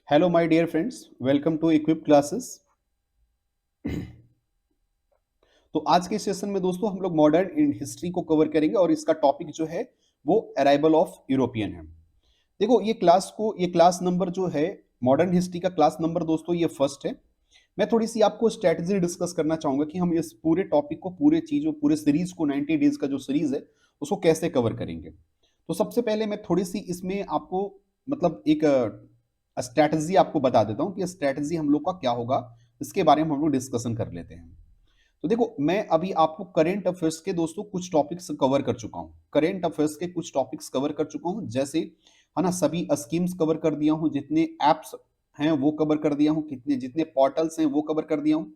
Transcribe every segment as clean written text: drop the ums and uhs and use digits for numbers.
Hello my dear friends, welcome to equip classes. तो आज के सेशन में दोस्तों हम लोग मॉडर्न हिस्ट्री को कवर करेंगे और इसका टॉपिक जो है वो अराइवल ऑफ यूरोपियन है। देखो ये क्लास नंबर जो है मॉडर्न हिस्ट्री का क्लास नंबर दोस्तों ये फर्स्ट है। मैं थोड़ी सी आपको स्ट्रेटजी डिस्कस करना चाहूंगा कि हम इस पूरे टॉपिक को पूरे सीरीज को 90 डेज का जो सीरीज है उसको कैसे कवर करेंगे। तो सबसे पहले मैं थोड़ी सी इसमें आपको मतलब एक स्ट्रैटेजी आपको बता देता हूँ कि स्ट्रैटेजी हम लोग का क्या होगा। इसके बारे में हम लोग डिस्कशन कर लेते हैं। तो देखो मैं अभी आपको करेंट अफेयर्स के दोस्तों कुछ टॉपिक्स कवर कर चुका हूँ। करेंट अफेयर्स के कुछ टॉपिक्स कवर कर चुका हूँ, जैसे है ना सभी स्कीम्स कवर कर दिया हूँ, जितने एप्स हैं वो कवर कर दिया हूँ, कितने जितने पोर्टल्स हैं वो कवर कर दिया हूँ।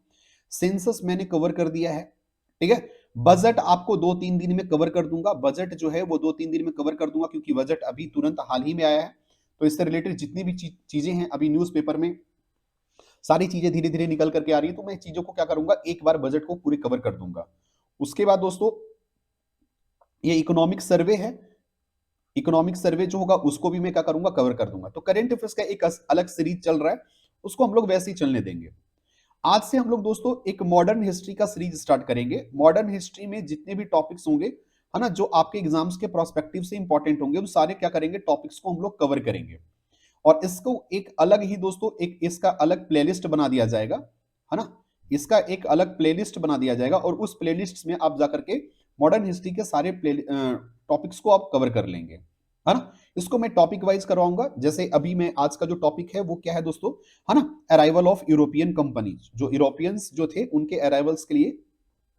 सेंसस मैंने कवर कर दिया है। ठीक है। बजट आपको 2-3 दिन में कवर कर दूंगा। बजट जो है वो 2-3 दिन में कवर कर दूंगा, क्योंकि बजट अभी तुरंत हाल ही में आया है। तो इससे रिलेटेड जितनी भी चीजें हैं अभी न्यूज़पेपर में सारी चीजें धीरे धीरे निकल करके आ रही है, तो मैं चीजों को क्या करूंगा, एक बार बजट को पूरे कवर कर दूंगा। उसके बाद दोस्तों ये इकोनॉमिक सर्वे है। इकोनॉमिक सर्वे जो होगा उसको भी मैं क्या करूंगा, कवर कर दूंगा। तो करेंट अफेयर्स का एक अलग सीरीज चल रहा है, उसको हम लोग वैसे ही चलने देंगे। आज से हम लोग दोस्तों एक मॉडर्न हिस्ट्री का सीरीज स्टार्ट करेंगे। मॉडर्न हिस्ट्री में जितने भी टॉपिक्स होंगे, है ना, जो आपके एग्जाम्स के प्रोस्पेक्टिव से इंपॉर्टेंट होंगे, उन सारे क्या करेंगे, टॉपिक्स को हम लोग कवर करेंगे। और इसको एक अलग ही दोस्तों एक इसका अलग प्लेलिस्ट बना दिया जाएगा, है ना। इसका एक अलग प्लेलिस्ट बना दिया जाएगा और उस प्लेलिस्ट में आप जाकर के मॉडर्न हिस्ट्री के सारे टॉपिक्स को आप कवर कर लेंगे, है ना। इसको मैं टॉपिक वाइज करवाऊंगा। जैसे अभी मैं आज का जो टॉपिक है वो क्या है दोस्तों, है ना, अराइवल ऑफ यूरोपियन कंपनीज। जो यूरोपियंस जो थे उनके अराइवल्स के लिए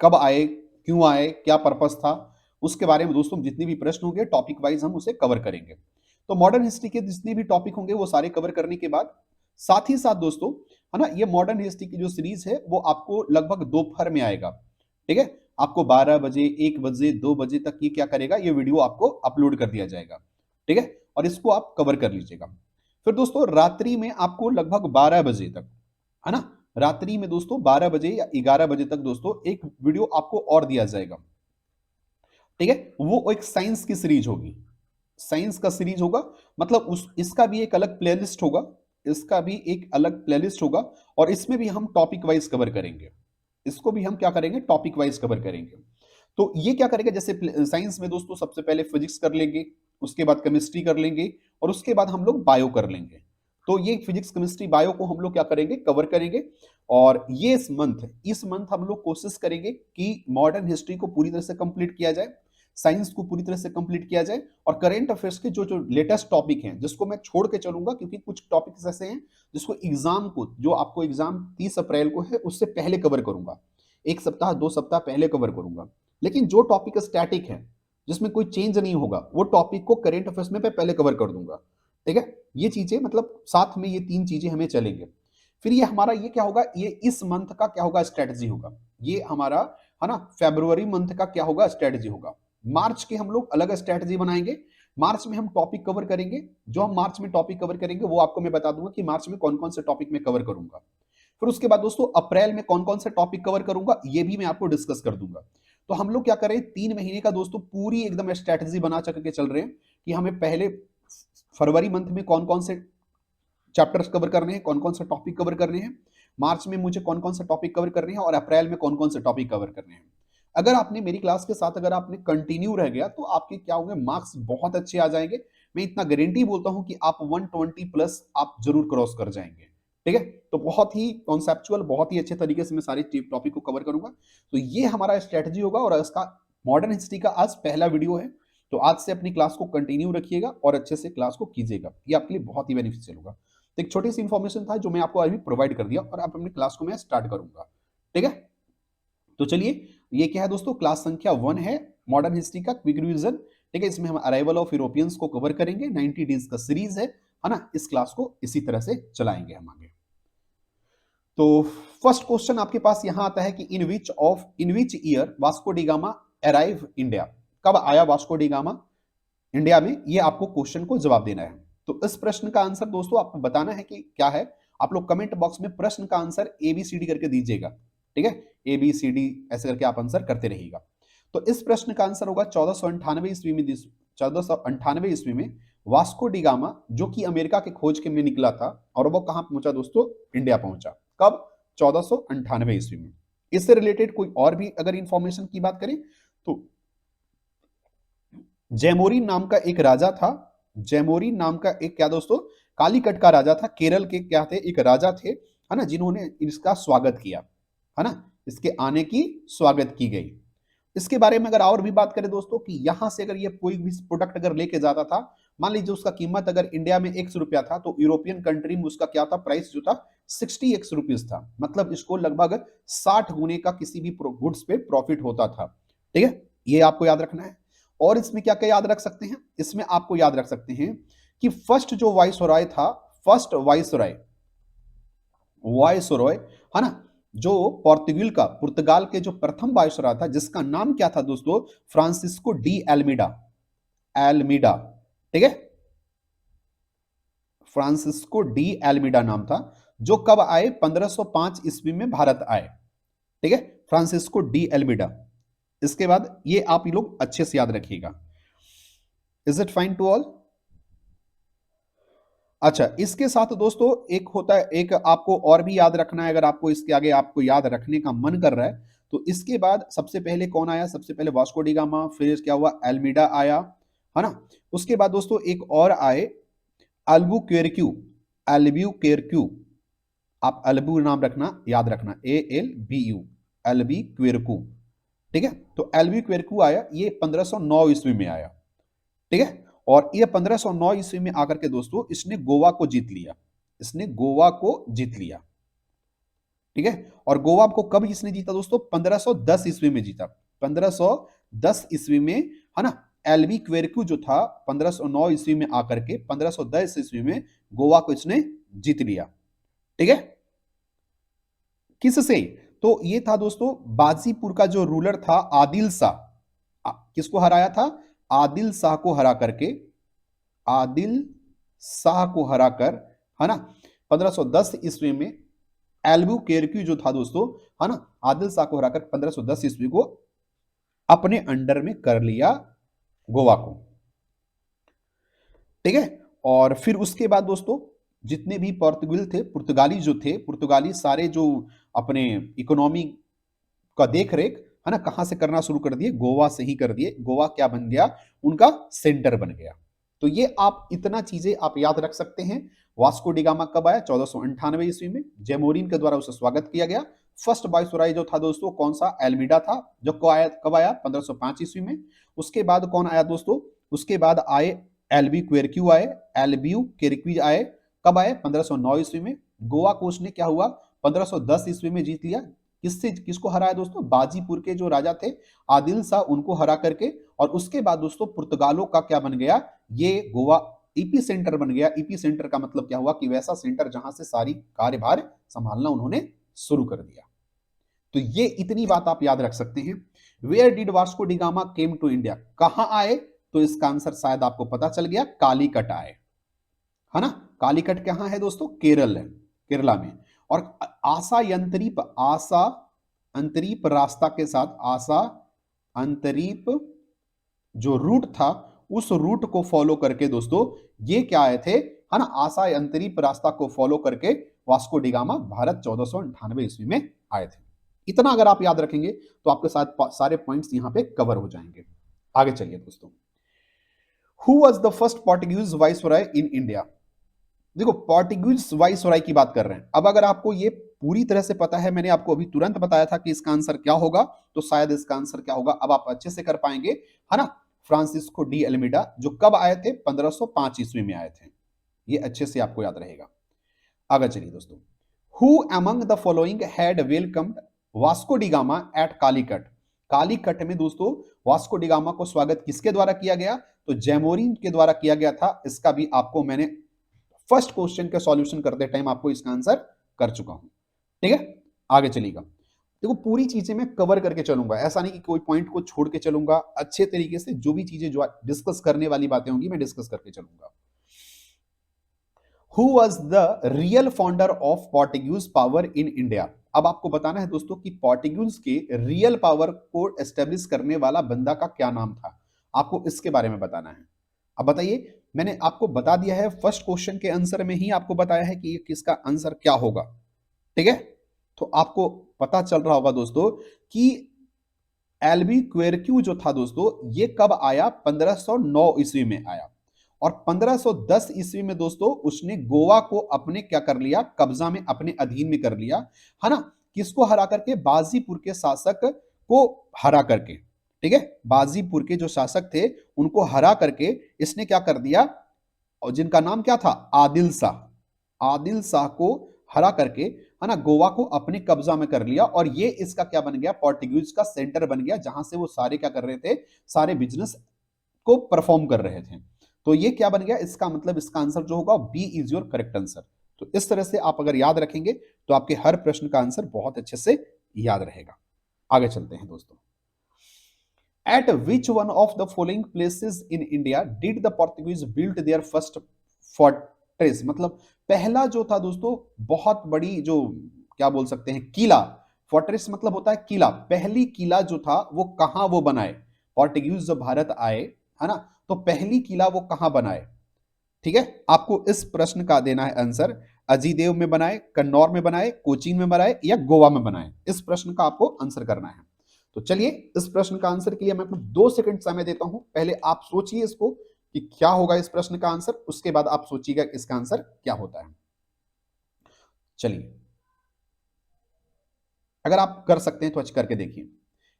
कब आए, क्यों आए, क्या पर्पस था, उसके बारे में दोस्तों जितने भी प्रश्न होंगे टॉपिक वाइज हम उसे कवर करेंगे। तो मॉडर्न हिस्ट्री के जितने भी टॉपिक होंगे वो सारे कवर करने के बाद साथ ही साथ दोस्तों, है ना, ये मॉडर्न हिस्ट्री की जो सीरीज है वो आपको लगभग दोपहर में आएगा। ठीक है। आपको 12 बजे, 1 बजे, 2 बजे तक ये क्या करेगा, ये वीडियो आपको अपलोड कर दिया जाएगा। ठीक है। और इसको आप कवर कर लीजिएगा। फिर दोस्तों रात्रि में आपको लगभग 12 बजे तक, है ना, रात्रि में दोस्तों 12 बजे या 11 बजे तक दोस्तों एक वीडियो आपको और दिया जाएगा। ठीक है। वो एक साइंस की सीरीज होगी, साइंस का सीरीज होगा। मतलब उस इसका भी एक अलग प्लेलिस्ट होगा, इसका भी एक अलग प्लेलिस्ट होगा। और इसमें भी हम टॉपिक वाइज कवर करेंगे। इसको भी हम क्या करेंगे, टॉपिक वाइज कवर करेंगे। तो ये क्या करेगा, जैसे साइंस में दोस्तों सबसे पहले फिजिक्स कर लेंगे, उसके बाद केमिस्ट्री कर लेंगे, और उसके बाद हम लोग बायो कर लेंगे। तो ये फिजिक्स केमिस्ट्री बायो को हम लोग क्या करेंगे, कवर करेंगे। और ये इस मंथ हम लोग कोशिश करेंगे कि मॉडर्न हिस्ट्री को पूरी तरह से कंप्लीट किया जाए, साइंस को पूरी तरह से कंप्लीट किया जाए, और करंट अफेयर्स के जो जो लेटेस्ट टॉपिक हैं जिसको मैं छोड़ के चलूंगा, क्योंकि कुछ टॉपिक्स ऐसे हैं जिसको एग्जाम को, जो आपको एग्जाम 30 अप्रैल को है उससे पहले कवर करूंगा, 1 सप्ताह 2 सप्ताह पहले कवर करूंगा। लेकिन जो टॉपिक स्टैटिक है, जिसमें कोई चेंज नहीं होगा, वो टॉपिक को करंट अफेयर्स में पहले कवर कर दूंगा। ठीक है। ये चीजें मतलब साथ में ये 3 चीजें हमें चलेंगे। फिर ये हमारा ये क्या होगा, ये इस मंथ का क्या होगा, स्ट्रेटजी होगा। ये हमारा, है ना, फरवरी मंथ का क्या होगा, स्ट्रेटजी होगा। मार्च के हम लोग अलग स्ट्रेटजी बनाएंगे। मार्च में हम टॉपिक कवर करेंगे। जो हम मार्च में टॉपिक कवर करेंगे वो आपको मैं बता दूंगा कि मार्च में कौन कौन से टॉपिक मैं कवर करूंगा। फिर उसके बाद दोस्तों अप्रैल में कौन कौन से टॉपिक कवर करूंगा ये भी मैं आपको डिस्कस कर दूंगा। तो हम लोग क्या करें, 3 महीने का दोस्तों पूरी एकदम स्ट्रेटजी बना करके चल रहे हैं कि हमें पहले फरवरी मंथ में कौन कौन से चैप्टर्स कवर करने हैं, कौन कौन से टॉपिक कवर करने हैं, मार्च में मुझे कौन कौन से टॉपिक कवर करने हैं, और अप्रैल में कौन कौन से टॉपिक कवर करने हैं। अगर आपने मेरी क्लास के साथ अगर आपने कंटिन्यू रह गया तो आपके क्या होंगे, मार्क्स बहुत अच्छे आ जाएंगे। मैं इतना गारंटी बोलता हूं कि आप 120 प्लस आप जरूर क्रॉस कर जाएंगे। ठीक है। तो बहुत ही कॉन्सेप्चुअल, बहुत ही अच्छे तरीके से मैं सारी टॉपिक को कवर करूंगा। तो ये हमारा स्ट्रेटजी होगा और इसका मॉडर्न हिस्ट्री का आज पहला वीडियो है। तो आज से अपनी क्लास को कंटिन्यू रखिएगा और अच्छे से क्लास को कीजिएगा, ये आपके लिए बहुत ही बेनिफिशियल होगा। तो एक छोटी सी इंफॉर्मेशन था जो मैं आपको अभी प्रोवाइड कर दिया, और आप अपनी क्लास को मैं स्टार्ट करूंगा। ठीक है। तो चलिए, ये क्या है दोस्तों, क्लास संख्या 1 है, मॉडर्न हिस्ट्री का क्विक रिवीजन। ठीक है। इसमें हम अराइवल ऑफ यूरोपियंस को कवर करेंगे, 90 डेज का सीरीज है ना। इस क्लास को इसी तरह से चलाएंगे हम आगे। तो फर्स्ट क्वेश्चन आपके पास यहां आता है कि in which year Vasco da Gama arrive India. कब आया वास्को डी गामा इंडिया में, ये आपको क्वेश्चन को जवाब देना है। तो इस प्रश्न का आंसर दोस्तों आपको बताना है कि क्या है। आप लोग कमेंट बॉक्स में प्रश्न का आंसर ABCD करके दीजिएगा। ठीक है। ABCD ऐसे करके आप आंसर करते रहिएगा। तो इस प्रश्न का आंसर होगा 1498 ईस्वी में, 1498 ईस्वी में वास्को डी गामा जो कि अमेरिका के खोज के लिए निकला था, और वो कहां पहुंचा दोस्तों? इंडिया पहुंचा। कब? 1498 ईस्वी में। इससे रिलेटेड कोई और भी अगर इंफॉर्मेशन की बात करें तो जैमोरिन नाम का एक राजा था। जैमोरिन नाम का एक क्या दोस्तों? कालीकट का राजा था। केरल के क्या थे? एक राजा थे, है ना, जिन्होंने इसका स्वागत किया, है ना, इसके आने की स्वागत की गई। इसके बारे में अगर और भी बात करें दोस्तों कि यहां से अगर ये कोई भी प्रोडक्ट अगर लेके जाता था, मान लीजिए उसका कीमत अगर इंडिया में ₹1 था, तो यूरोपियन कंट्री में उसका क्या था? प्राइस जो था 60 रुपीज था। मतलब इसको लगभग 60 गुने का किसी भी गुड्स पे प्रॉफिट होता था। ठीक है, ये आपको याद रखना है। और इसमें क्या क्या याद रख सकते हैं? इसमें आपको याद रख सकते हैं कि फर्स्ट जो वाइसरॉय था, फर्स्ट वाइसरॉय, वाइसरॉय, है ना, जो पुर्तगाल के जो प्रथम वाइसरॉय था, जिसका नाम क्या था दोस्तों? Francisco de एल्मीडा। एल्मीडा, ठीक है, फ्रांसिस्को डी एल्मीडा नाम था, जो कब आए? 1505 ईस्वी में भारत आए। ठीक है, फ्रांसिस्को डी एल्मीडा। इसके बाद ये आप लोग अच्छे से याद रखिएगा। Is it fine to all? अच्छा, इसके साथ दोस्तों एक होता है, एक आपको और भी याद रखना है, अगर आपको इसके आगे आपको याद रखने का मन कर रहा है, तो इसके बाद सबसे पहले कौन आया? सबसे पहले वास्को डी गामा, फिर क्या हुआ? एल्मीडा आया, है ना। उसके बाद दोस्तों एक और आए, अल्बुक्वेर्क्यू। अल्बुक्वेर्क्यू, आप अल्बू नाम रखना, याद रखना, ALBU, अल्बुक्वेर्क्यू। ठीक है, तो एल्बुक्वेर्क्यू आया, ये 1509 ईस्वी में आया। ठीक है, और ये 1509 ईस्वी में आकर के दोस्तों इसने गोवा को जीत लिया। इसने गोवा को जीत लिया। ठीक है, और गोवा को कब इसने जीता दोस्तों? 1510 ईस्वी में जीता। 1510 ईस्वी में, है ना। एलबी क्वेरक्यू जो था 1509 ईस्वी में आकर के 1510 ईस्वी में गोवा को इसने जीत लिया। ठीक है, किससे? तो ये था दोस्तों बाजीपुर का जो रूलर था आदिल शाह। किसको हराया था? आदिल शाह को हरा करके, आदिल शाह को हराकर, है ना, 1510 ईस्वी में एल्बुक्वेर्क्यू जो था दोस्तों, है ना, आदिल शाह को हराकर 1510 ईस्वी को अपने अंडर में कर लिया गोवा को। ठीक है, और फिर उसके बाद दोस्तों जितने भी पोर्तुगीज थे, पुर्तगाली जो थे, पुर्तगाली सारे जो अपने इकोनॉमी का देख रेख, है ना, कहां से करना शुरू कर दिए? गोवा से ही कर दिए। गोवा क्या बन गया? उनका सेंटर बन गया। तो ये आप इतना चीजें आप याद रख सकते हैं। वास्को डी गामा कब आया? 1498 ईस्वी में। जेमोरिन के द्वारा उसे स्वागत किया गया। फर्स्ट वाइसरॉय जो था दोस्तों कौन सा? एल्मीडा था, जो कब आया? 1505 ईस्वी में। उसके बाद कौन आया दोस्तों? उसके बाद आए एलबी क्वेरक्यू आए, एलबी क्वेरक्यू आए। कब आए? 1509 ईस्वी में। गोवा को उसने क्या हुआ? 1510 ईस्वी में जीत लिया। किससे? किसको हराया दोस्तों? बाजीपुर के जो राजा थे आदिल शाह, उनको हरा करके। और उसके बाद दोस्तों पुर्तगालों का क्या बन गया? ये गोवा ईपी सेंटर बन गया। ईपी सेंटर का मतलब क्या हुआ? कि वैसा सेंटर जहां से सारी कार्यभार संभालना उन्होंने शुरू कर दिया। तो ये इतनी बात आप याद रख सकते हैं। Where did Vasco da Gama came to India? कहां आए? तो इसका आंसर शायद आपको पता चल गया, कालीकट आए, है ना। कालीकट कहां है दोस्तों? केरल है, केरला में। और आशा अंतरीप, आशा अंतरीप रास्ता के साथ, आशा अंतरीप जो रूट था, उस रूट को फॉलो करके दोस्तों ये क्या आए थे, है ना, आशा अंतरीप रास्ता को फॉलो करके वास्को डी गामा भारत 1498 ईस्वी में आए थे। इतना अगर आप याद रखेंगे तो आपके साथ सारे पॉइंट्स यहां पे कवर हो जाएंगे। आगे चलिए दोस्तों, who was the first Portuguese viceroy in India? देखो पोर्टुगीज वाइसरॉय की बात कर रहे हैं। अब अगर आपको ये पूरी तरह से पता है, मैंने आपको अभी तुरंत बताया था कि इसका आंसर क्या होगा, तो शायद इसका आंसर क्या होगा अब आप अच्छे से कर पाएंगे, है ना। फ्रांसिस्को डी एल्मीडा, जो कब आए थे? 1505 ईस्वी में आए थे। ये अच्छे से आपको याद रहेगा। आगे चलिए दोस्तों, who among the following had welcomed Vasco da Gama at Calicut? Calicut में दोस्तों वास्को डी गामा को स्वागत किसके द्वारा किया गया? तो जैमोरिन के द्वारा किया गया था। इसका भी आपको मैंने फर्स्ट क्वेश्चन के सॉल्यूशन करते टाइम आपको इसका आंसर कर चुका हूं। ठीक है, आगे चलिएगा। देखो पूरी चीजें मैं कवर करके चलूंगा, ऐसा नहीं कि कोई पॉइंट को छोड़ के चलूंगा। अच्छे तरीके से जो भी चीजें जो डिस्कस करने वाली बातें होंगी मैं डिस्कस करके चलूंगा। Who was the real founder of Portuguese power in India? अब आपको बताना है दोस्तों कि पोर्टुगीज के रियल पावर को एस्टेब्लिश करने वाला बंदा का क्या नाम था, आपको इसके बारे में बताना है। अब बताइए मैंने आपको बता दिया है, फर्स्ट क्वेश्चन के आंसर में ही आपको बताया है कि ये किसका आंसर क्या होगा। ठीक है, तो आपको पता चल रहा होगा दोस्तों कि एल्बी क्वेरक्यू जो था दोस्तों, ये कब आया? 1509 ईस्वी में आया। और 1510 ईस्वी में दोस्तों उसने गोवा को अपने क्या कर लिया? कब्जा में, अपने अधीन में कर लिया, है ना। किसको हरा करके? बाजीपुर के शासक को हरा करके। ठीक है, बाजीपुर के जो शासक थे उनको हरा करके इसने क्या कर दिया? और जिनका नाम क्या था? आदिल शाह। आदिल शाह को हरा करके, है ना, गोवा को अपने कब्जा में कर लिया। और ये इसका क्या बन गया? पोर्टुगीज का सेंटर बन गया, जहां से वो सारे क्या कर रहे थे? सारे बिजनेस को परफॉर्म कर रहे थे। तो ये क्या बन गया? इसका मतलब इसका आंसर जो होगा B is your correct answer. तो इस तरह से आप अगर याद रखेंगे तो आपके हर प्रश्न का आंसर बहुत अच्छे से याद रहेगा। आगे चलते हैं दोस्तों। At which one of the following places in India did the Portuguese build their first fortress? मतलब पहला जो था दोस्तों, बहुत बड़ी जो क्या बोल सकते हैं, किला। फोर्ट्रेस मतलब होता है किला। पहली किला जो था वो कहां वो बनाए? पोर्टुगीज जब भारत आए, है ना, तो पहली किला वो कहां बनाए? ठीक है, आपको इस प्रश्न का देना है आंसर। अजीदेव में बनाए, कन्नौर में बनाए, कोचीन में बनाए या गोवा में बनाए? इस प्रश्न का आपको आंसर करना है। तो चलिए, इस प्रश्न का आंसर के लिए मैं आपको 2 सेकंड समय देता हूं। पहले आप सोचिए इसको कि क्या होगा इस प्रश्न का आंसर, उसके बाद आप सोचिएगा इसका आंसर क्या होता है। चलिए, अगर आप कर सकते हैं तो अच्छी करके देखिए।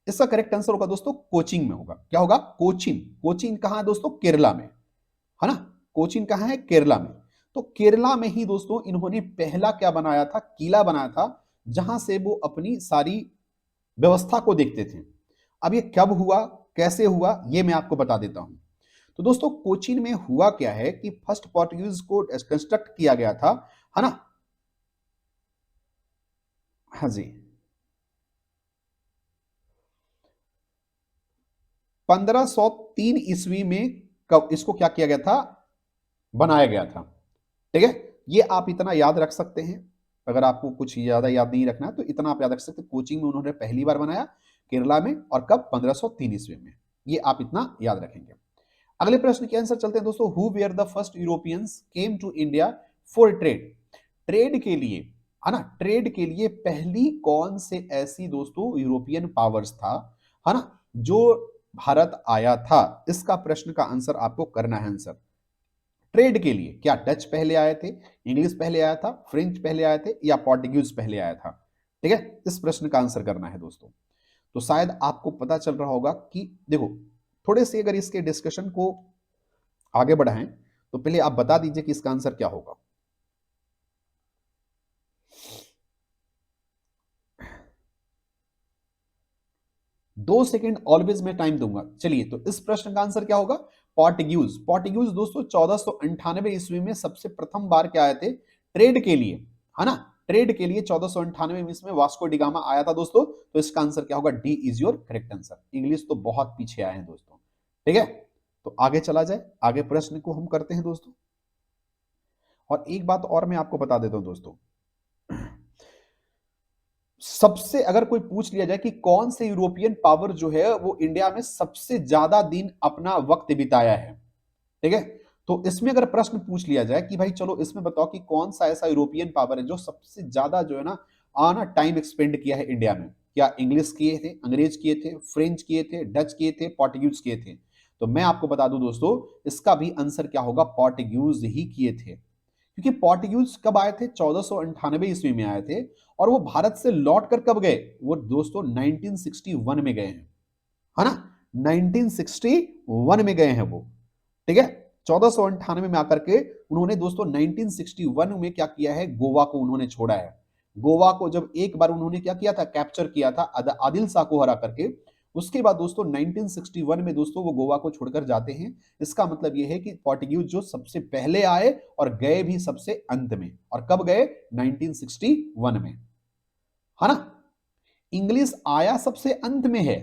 इसका करेक्ट आंसर होगा दोस्तों कोचिंग में होगा। क्या होगा? कोचिन। कोचिन कहां है दोस्तों? केरला में, है ना। कोचिन कहां है? केरला में। तो केरला में ही दोस्तों इन्होंने पहला क्या बनाया था? किला बनाया था, जहां से वो अपनी सारी व्यवस्था को देखते थे। अब ये कब हुआ, कैसे हुआ, ये मैं आपको बता देता हूं। तो दोस्तों कोचीन में हुआ क्या है कि फर्स्ट पोर्टुगीज को कंस्ट्रक्ट किया गया था, है ना। हाँ जी, 1503 ईस्वी में कब इसको क्या किया गया था? बनाया गया था। ठीक है, ये आप इतना याद रख सकते हैं। अगर आपको कुछ ज्यादा याद नहीं रखना है तो इतना आप याद रख सकते हैं, कोचिंग में उन्होंने पहली बार बनाया, केरला में, और कब? 1503 ईस्वी में। ये आप इतना याद रखेंगे। अगले प्रश्न के आंसर चलते हैं दोस्तों। Who were the first Europeans came to India for trade? Trade के लिए, है ना, ट्रेड के लिए पहली कौन से ऐसी दोस्तों यूरोपियन पावर्स था, है ना, जो भारत आया था? इसका प्रश्न का आंसर आपको करना है। आंसर ट्रेड के लिए क्या डच पहले आए थे, इंग्लिश पहले आया था, फ्रेंच पहले आए थे, या पोर्टुगीज पहले आया था? ठीक है, इस प्रश्न का आंसर करना है दोस्तों। तो शायद आपको पता चल रहा होगा कि देखो, थोड़े से अगर इसके डिस्कशन को आगे बढ़ाएं तो पहले आप बता दीजिए कि इसका आंसर क्या होगा। 2 सेकंड ऑलवेज मैं टाइम दूंगा। चलिए, तो इस प्रश्न का आंसर क्या होगा? पोर्टुगीज। पोर्टुगीज दोस्तों 1498 ईस्वी में सबसे प्रथम बार क्या आए थे? ट्रेड के लिए, है ना। ट्रेड के लिए 1498 ईस्वी में वास्को डी गामा आया था दोस्तों। तो इसका आंसर क्या होगा? D is your correct answer. English तो बहुत पीछे आए हैं दोस्तों। ठीक है, तो आगे चला जाए, आगे प्रश्न को हम करते हैं दोस्तों। और एक बात और मैं आपको बता देता हूं दोस्तों, सबसे अगर कोई पूछ लिया जाए कि कौन से यूरोपियन पावर जो है वो इंडिया में सबसे ज्यादा दिन अपना वक्त बिताया है, ठीक है, तो इसमें अगर प्रश्न पूछ लिया जाए कि भाई चलो इसमें बताओ कि कौन सा ऐसा यूरोपियन पावर है जो सबसे ज्यादा जो है ना आना टाइम एक्सपेंड किया है इंडिया में? क्या इंग्लिश किए थे, अंग्रेज किए थे, फ्रेंच किए थे, डच किए थे, पोर्टुगीज किए थे? तो मैं आपको बता दूं दोस्तों, इसका भी आंसर क्या होगा? पोर्टुगीज ही किए थे। क्योंकि पोर्टुगीज कब आए थे? 1498 ईस्वी में आए थे। और वो भारत से लौट कर कब गए? वो दोस्तों 1961 में गए हैं, है ना। 1961 में गए हैं वो। ठीक है, 1498 में आकर के उन्होंने दोस्तों 1961 में क्या किया है? गोवा को उन्होंने छोड़ा है। गोवा को जब एक बार उन्होंने क्या किया था? कैप्चर किया था आदिल शाह को हरा करके। उसके बाद दोस्तों 1961 में दोस्तों वो गोवा को छोड़कर जाते हैं। इसका मतलब यह है कि पोर्टुगीज जो सबसे पहले आए और गए भी सबसे अंत में। और कब गए? 1961 में, है ना। इंग्लिश आया सबसे अंत में है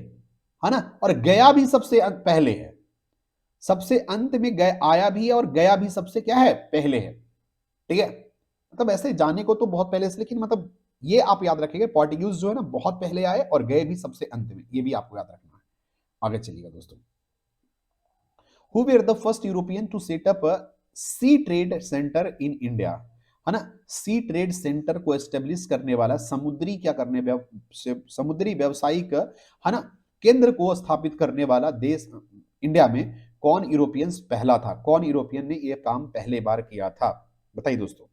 ना, और गया भी सबसे पहले है। सबसे अंत में गए, आया भी है और गया भी सबसे क्या है? पहले है। ठीक है, मतलब ऐसे जाने को तो बहुत पहले से, लेकिन मतलब ये आप याद रखिएगा, पोर्टुगीज जो है ना बहुत पहले आए और गए भी सबसे अंत में, ये भी आपको याद रखना है। आगे चलिएगा दोस्तों। Who were the first European to set up sea trade centre in India, है ना। सी ट्रेड सेंटर को एस्टेब्लिश करने वाला, समुद्री क्या करने समुद्री व्यवसायिक, है ना, केंद्र को स्थापित करने वाला देश इंडिया में कौन यूरोपियंस पहला था, कौन यूरोपियन ने यह काम पहले बार किया था, बताइए दोस्तों।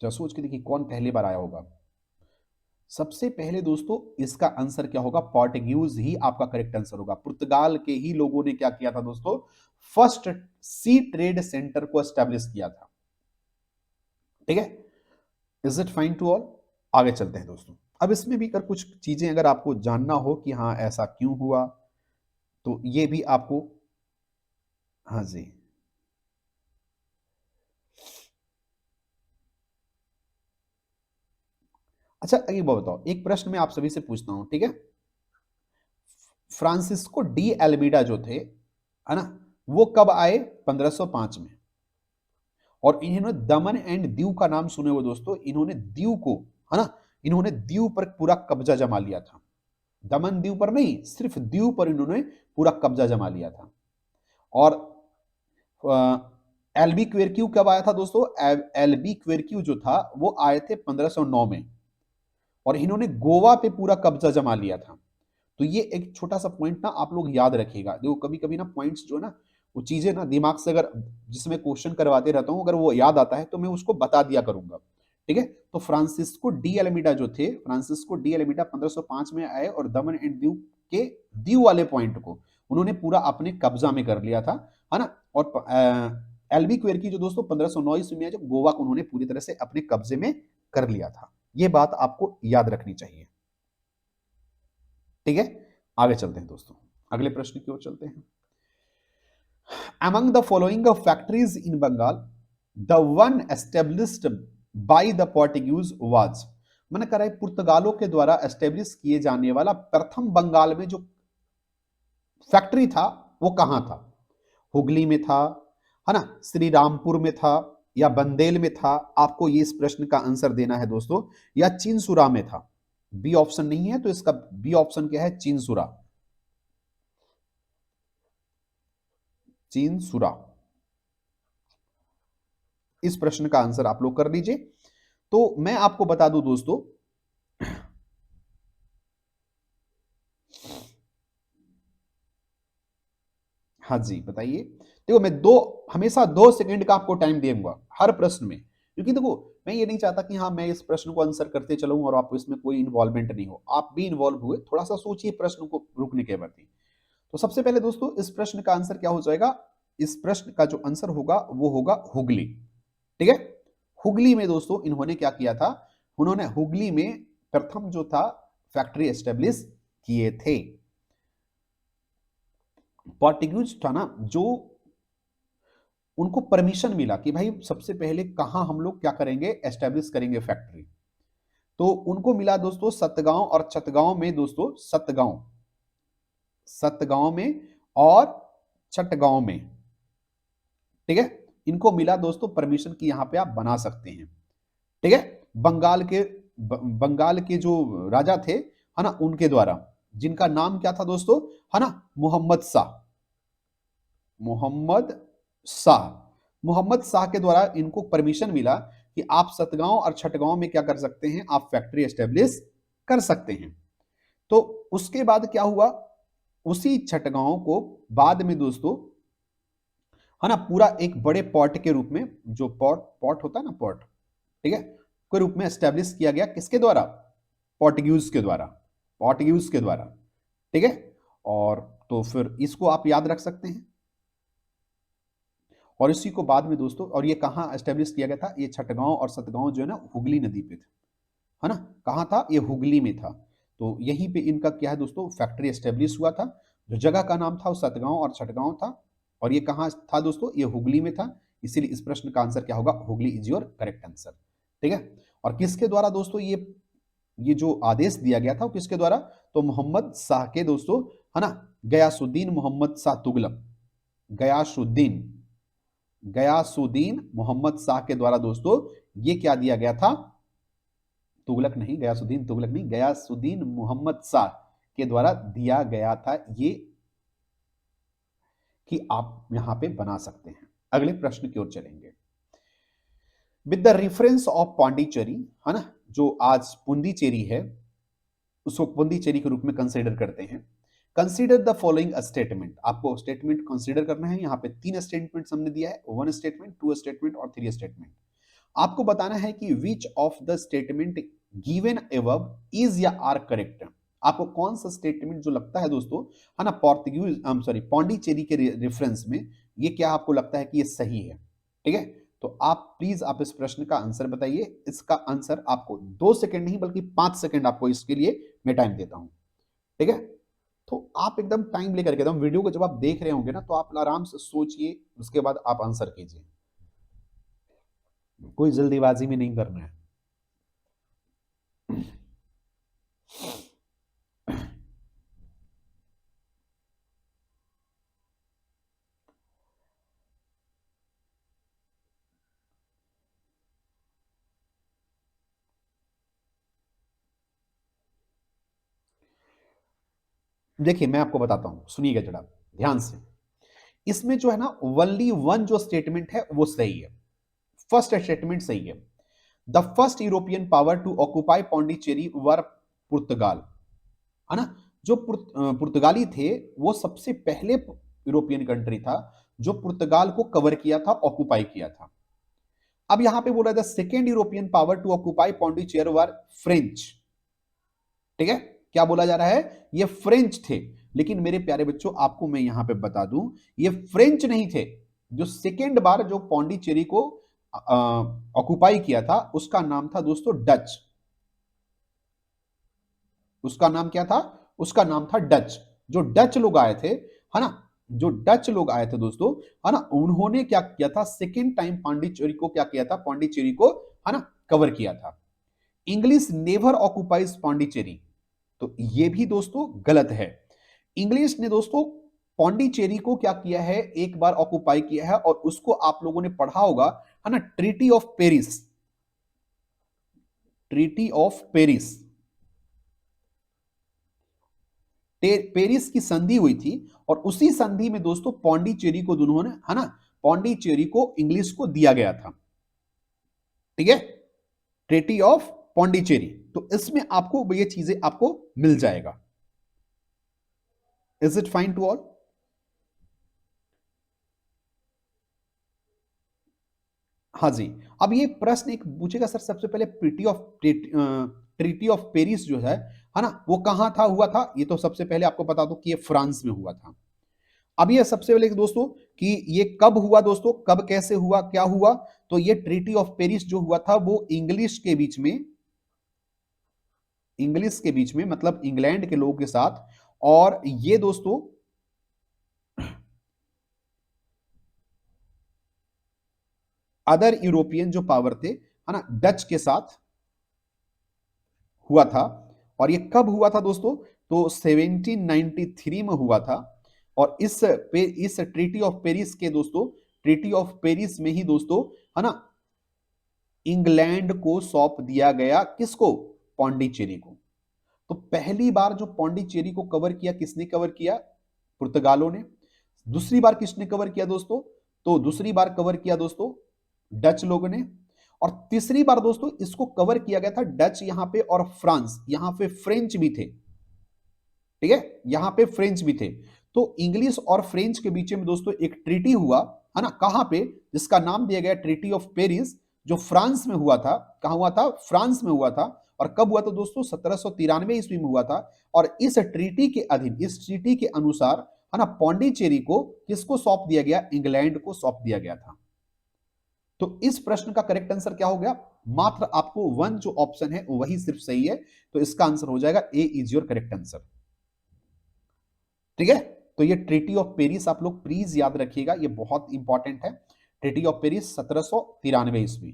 जरा सोच के देखिए कौन पहली बार आया होगा। सबसे पहले दोस्तों इसका आंसर क्या होगा, पोर्टुगीज ही आपका करेक्ट आंसर होगा। पुर्तगाल के ही लोगों ने क्या किया था दोस्तों, फर्स्ट सी ट्रेड सेंटर को एस्टेब्लिश किया था। ठीक है, is it fine to all. आगे चलते हैं दोस्तों। अब इसमें भी अगर कुछ चीजें अगर आपको जानना हो कि हाँ ऐसा क्यों हुआ, तो ये भी आपको, हाँ जी, अच्छा ये बताओ, एक प्रश्न मैं आप सभी से पूछता हूं, ठीक है। फ्रांसिस्को डी एल्मीडा जो थे, है ना, वो कब आए, 1505 में। और इन्होंने दमन एंड दीव का नाम सुने हो दोस्तों, इन्होंने दीव को, है ना, इन्होंने दीव पर पूरा कब्जा जमा लिया था। दमन दीव पर नहीं, सिर्फ दीव पर इन्होंने पूरा कब्जा जमा लिया था। और एलबी क्वेरक्यू कब आया था दोस्तों, एलबी क्वेरक्यू जो था वो आए थे 1509 में, और इन्होंने गोवा पे पूरा कब्जा जमा लिया था। तो ये एक छोटा सा पॉइंट ना आप लोग याद रखिएगा। देखो कभी कभी ना पॉइंट्स जो है ना, वो चीजें ना दिमाग से, अगर जिसमें क्वेश्चन करवाते रहता हूं, अगर वो याद आता है तो मैं उसको बता दिया करूंगा। ठीक है, तो फ्रांसिस्को डी एल्मीडा जो थे, फ्रांसिस्को डी एल्मीडा 1505 में आए और दमन एंड दीव के दीव वाले पॉइंट को उन्होंने पूरा अपने कब्जा में कर लिया था, है ना। और एलबी क्वेरकी जो दोस्तों 1509 ईस्वी में, जो गोवा को उन्होंने पूरी तरह से अपने कब्जे में कर लिया था। ये बात आपको याद रखनी चाहिए। ठीक है, आगे चलते हैं दोस्तों, अगले प्रश्न की ओर चलते हैं। Among the following factories in Bengal, the one established by the Portuguese was, मैंने कहा है पुर्तगालों के द्वारा एस्टेब्लिश किए जाने वाला प्रथम बंगाल में जो फैक्ट्री था वो कहां था। हुगली में था, है ना, श्री रामपुर में था, या बंदेल में था। आपको ये इस प्रश्न का आंसर देना है दोस्तों, या चिंसुरा में था। बी ऑप्शन नहीं है तो इसका बी ऑप्शन क्या है, चिंसुरा। चिंसुरा, इस प्रश्न का आंसर आप लोग कर लीजिए। तो मैं आपको बता दूं दोस्तों, हाँ जी बताइए। देखो मैं हमेशा 2 सेकंड का आपको टाइम दूंगा हर प्रश्न में, क्योंकि देखो मैं ये नहीं चाहता कि हाँ मैं इस प्रश्न को आंसर करते चलूं और आपको इसमें कोई इन्वॉल्वमेंट नहीं हो। आप भी इन्वॉल्व हुए, थोड़ा सा सोचिए प्रश्न को रुकने के बाद। तो सबसे पहले दोस्तों इस प्रश्न का आंसर क्या हो जाएगा, इस प्रश्न का जो आंसर होगा वो होगा हुगली। ठीक है, हुगली में दोस्तों इन्होंने क्या किया था, उन्होंने हुगली में प्रथम जो था फैक्ट्री एस्टेब्लिश किए थे। पोर्टुगीज था ना, जो उनको परमिशन मिला कि भाई सबसे पहले कहां हम लोग क्या करेंगे, एस्टेब्लिश करेंगे फैक्ट्री। तो उनको मिला दोस्तों सतगांव और चटगांव में, दोस्तों सतगांव, सतगांव में और चटगांव में। ठीक है, इनको मिला दोस्तों परमिशन की यहां पे आप बना सकते हैं। ठीक है, बंगाल के जो राजा थे, है ना, उनके द्वारा, जिनका नाम क्या था दोस्तों, है ना, मोहम्मद शाह। मोहम्मद शाह, मोहम्मद शाह के द्वारा इनको परमिशन मिला कि आप सतगांव और छठगांव में क्या कर सकते हैं, आप फैक्ट्री एस्टेब्लिश कर सकते हैं। तो उसके बाद क्या हुआ, उसी छठगांव को बाद में दोस्तों, है ना, पूरा एक बड़े पॉट के रूप में, जो पॉट पॉट होता है ना, पॉट, ठीक है, के रूप में एस्टेब्लिश किया गया। किसके द्वारा, पोर्टुगीज के द्वारा, पोर्टुगीज के द्वारा। ठीक है, और तो फिर इसको आप याद रख सकते हैं। और इसी को बाद में दोस्तों, और ये कहां एस्टेब्लिश किया गया था, ये छठगांव और सतगांव जो है ना, हुगली नदी पे था, है ना, कहां था, ये हुगली में था। तो यहीं पे इनका क्या है दोस्तों, फैक्ट्री एस्टेब्लिश हुआ था। जो जगह का नाम था वो सतगांव और छठगांव था, और ये कहां था दोस्तों, ये हुगली में था। इसीलिए इस प्रश्न का आंसर क्या होगा, Hooghly is your correct answer. ठीक है, और किसके द्वारा दोस्तों ये जो आदेश दिया गया था वो किसके द्वारा, तो मोहम्मद शाह के दोस्तों, है ना, गयासुद्दीन मोहम्मद शाह तुगलक, गयासुद्दीन, गयासुद्दीन मोहम्मद शाह के द्वारा दोस्तों ये क्या दिया गया था, तुगलक नहीं, गयासुद्दीन तुगलक नहीं, गयासुद्दीन मोहम्मद शाह, के द्वारा दिया गया था, ये कि आप यहां पे बना सकते हैं। अगले प्रश्न की ओर चलेंगे। With the reference of Pondicherry, है ना, जो आज पुंडीचेरी है, उसको पुंडीचेरी के रूप में कंसीडर करते हैं। कंसीडर द फॉलोइंग स्टेटमेंट, आपको स्टेटमेंट कंसीडर करना है। यहां पे 3 स्टेटमेंट हमने दिया है, 1 स्टेटमेंट, 2 स्टेटमेंट और 3 स्टेटमेंट। आपको बताना है कि विच of the statement given above is या आर करेक्ट। आपको कौन सा स्टेटमेंट जो लगता है दोस्तों, है ना, पोर्तुगीज सॉरी पौंडीचेरी के रेफरेंस में, ये क्या आपको लगता है कि ये सही है? ठीक है, तो आप प्लीज आप इस प्रश्न का आंसर बताइए। इसका आंसर आपको 2 सेकंड नहीं बल्कि 5 सेकंड आपको इसके लिए मैं टाइम देता हूं। ठीक है, तो आप एकदम टाइम लेकर के, एकदम वीडियो को जब आप देख रहे होंगे ना, तो आप आराम से सोचिए, उसके बाद आप आंसर कीजिए। कोई जल्दीबाजी में नहीं करना है। देखिए मैं आपको बताता हूं, सुनिएगा जरा ध्यान से। इसमें जो है ना, ओनली वन जो स्टेटमेंट है वो सही है। फर्स्ट स्टेटमेंट सही है। The first European power to occupy Pondicherry were Portugal, है ना। जो पुर्तगाली थे, वो सबसे पहले यूरोपियन कंट्री था जो पुर्तगाल को कवर किया था, ऑक्युपाई किया था। अब यहां पे बोला the second European power to occupy Pondicherry were French. ठीक है, क्या बोला जा रहा है, ये फ्रेंच थे। लेकिन मेरे प्यारे बच्चों, आपको मैं यहां पे बता दूं, ये फ्रेंच नहीं थे। जो सेकेंड बार जो पौंडीचेरी को ऑक्युपाई किया था, उसका नाम था दोस्तों डच। उसका नाम क्या था? उसका नाम था डच। जो डच लोग आए थे, है ना, जो डच लोग आए थे दोस्तों, है ना, उन्होंने क्या किया था, सेकेंड टाइम पांडिचेरी को क्या किया था, पांडिचेरी को, है ना, कवर किया था। इंग्लिश नेवर ऑक्युपाइज पांडिचेरी, तो ये भी दोस्तों गलत है। इंग्लिश ने दोस्तों पौंडीचेरी को क्या किया है, एक बार ऑक्युपाई किया है, और उसको आप लोगों ने पढ़ा होगा, है ना, treaty of Paris. Treaty of Paris, Paris की संधि हुई थी, और उसी संधि में दोस्तों पौंडीचेरी को उन्होंने, है ना, पौंडीचेरी को इंग्लिश को दिया गया था। ठीक है, ट्रीटी ऑफ पौंडीचेरी, तो इसमें आपको ये चीजें आपको मिल जाएगा। Is it fine to all? हाँ जी। अब ये प्रश्न एक पूछेगा सर, सबसे पहले ट्रीटी ऑफ पेरिस जो है ना, वो कहां था, हुआ था? ये तो सबसे पहले आपको बता दो कि ये फ्रांस में हुआ था। अब ये सबसे पहले दोस्तों कि ये कब हुआ दोस्तों, कब कैसे हुआ, क्या हुआ? तो ये ट्रीटी ऑफ पेरिस जो हुआ था वो इंग्लिश के बीच में मतलब इंग्लैंड के लोगों के साथ, और ये दोस्तों अदर यूरोपियन जो पावर थे, है ना, डच के साथ हुआ था। और ये कब हुआ था दोस्तों? तो 1793 में हुआ था। और इस ट्रीटी ऑफ पेरिस के दोस्तों, ट्रीटी ऑफ पेरिस में ही दोस्तों, है ना, इंग्लैंड को सौंप दिया गया, किसको? पौंडीचेरी को। तो पहली बार जो पौंडीचेरी को कवर किया, किसने कवर किया? पुर्तगालों ने। दूसरी बार किसने कवर किया दोस्तों? तो दूसरी बार कवर किया दोस्तों डच लोगों ने। और तीसरी बार दोस्तों इसको कवर किया गया था डच यहां पे, और फ्रांस यहां पे, फ्रेंच भी थे। ठीक है, यहां पे फ्रेंच भी थे। तो इंग्लिश और फ्रेंच के बीच में दोस्तों एक ट्रीटी हुआ, है ना, कहां पे, जिसका नाम दिया गया ट्रीटी ऑफ पेरिस, जो फ्रांस में हुआ था। कहां हुआ था? फ्रांस में हुआ था। और कब हुआ था दोस्तों? 1793 ईस्वी में हुआ था। और इस ट्रीटी के अधीन, इस ट्रीटी के अनुसार, है ना, पौंडीचेरी को किसको सौंप दिया गया? इंग्लैंड को सौंप दिया गया था। तो इस प्रश्न का करेक्ट आंसर क्या हो गया? मात्र आपको वन जो ऑप्शन है वही सिर्फ सही है। तो इसका आंसर हो जाएगा ए इज योर करेक्ट आंसर। ठीक है, तो ये ट्रीटी ऑफ पेरिस आप लोग प्लीज याद रखिएगा, ये बहुत इंपॉर्टेंट है। ट्रीटी ऑफ पेरिस 1793 ईस्वी,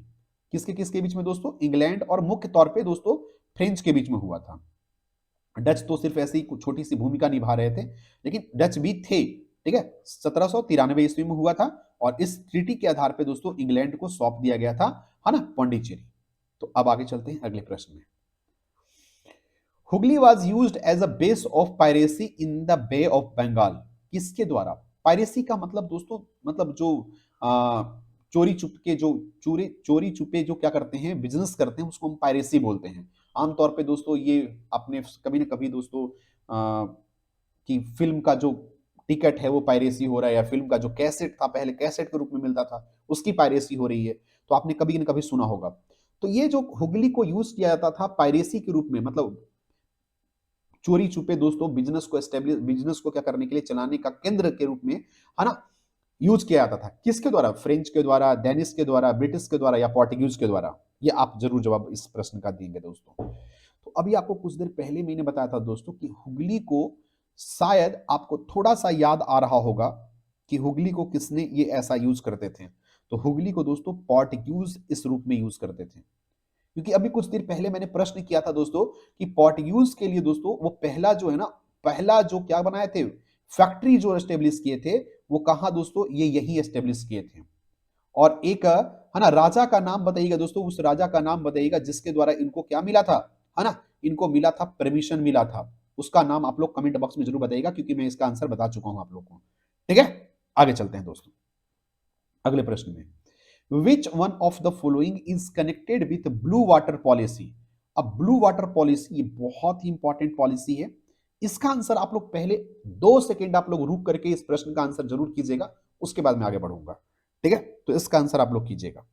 किसके किसके बीच में दोस्तों? इंग्लैंड और मुख्य तौर पे दोस्तों फ्रेंच के बीच में हुआ था। डच तो सिर्फ ऐसी ही छोटी सी भूमिका निभा रहे थे, लेकिन डच भी थे। ठीक है, 1793 ईस्वी में हुआ था। और इस ट्रीटी के आधार पे दोस्तों इंग्लैंड को सौंप दिया गया था, है ना, पौंडीचेरी। तो अब आगे चलते हैं अगले प्रश्न में। Hooghly was used as a base of piracy in the bay of Bengal. किसके द्वारा? पायरेसी का मतलब दोस्तों, मतलब जो आ, चोरी चुपके जो चोरी चोरी छुपे जो क्या करते हैं, बिजनेस करते हैं, उसको हम पायरेसी बोलते हैं। आमतौर पे दोस्तों ये आपने कभी ना कभी दोस्तों कि फिल्म का जो टिकट है वो पायरेसी हो रहा है, या फिल्म का जो कैसेट था पहले कैसेट के रूप में मिलता था उसकी पायरेसी हो रही है, तो आपने कभी ना कभी सुना होगा। तो ये जो हुगली को यूज किया जाता था पायरेसी के रूप में, मतलब चोरी छुपे दोस्तों बिजनेस को एस्टेब्लिश, बिजनेस को क्या करने के लिए, चलाने का केंद्र के रूप में, है ना, यूज किया जाता था। किसके द्वारा? फ्रेंच के द्वारा, डेनिश के द्वारा, ब्रिटिश के द्वारा, या पोर्टुगीज के द्वारा? ये आप जरूर जवाब इस प्रश्न का देंगे दोस्तों। तो अभी आपको कुछ देर पहले मैंने बताया था दोस्तों कि हुगली को, शायद आपको थोड़ा सा याद आ रहा होगा कि हुगली को किसने ये ऐसा यूज करते थे। तो हुगली को दोस्तों पोर्टुगीज इस रूप में यूज करते थे। क्योंकि अभी कुछ देर पहले मैंने प्रश्न किया था दोस्तों कि पोर्टुगीज के लिए दोस्तों वो पहला जो है ना, पहला जो क्या बनाए थे, फैक्ट्री जो एस्टेब्लिश किए थे, वो कहां दोस्तों, ये यही एस्टेब्लिश किए थे। और एक है ना राजा का नाम बताइएगा दोस्तों, उस राजा का नाम बताइएगा जिसके द्वारा इनको क्या मिला था, है ना, इनको मिला था, परमिशन मिला था। उसका नाम आप लोग कमेंट बॉक्स में जरूर बताइएगा, क्योंकि मैं इसका आंसर बता चुका हूं आप लोग को। ठीक है, आगे चलते हैं दोस्तों अगले प्रश्न में। Which one of the following is connected with blue water policy? अब ब्लू वाटर पॉलिसी ये बहुत ही इंपॉर्टेंट पॉलिसी है। इसका आंसर आप लोग पहले 2 सेकेंड आप लोग रुक करके इस प्रश्न का आंसर जरूर कीजिएगा, उसके बाद मैं आगे बढ़ूंगा। ठीक है, तो इसका आंसर आप लोग कीजिएगा।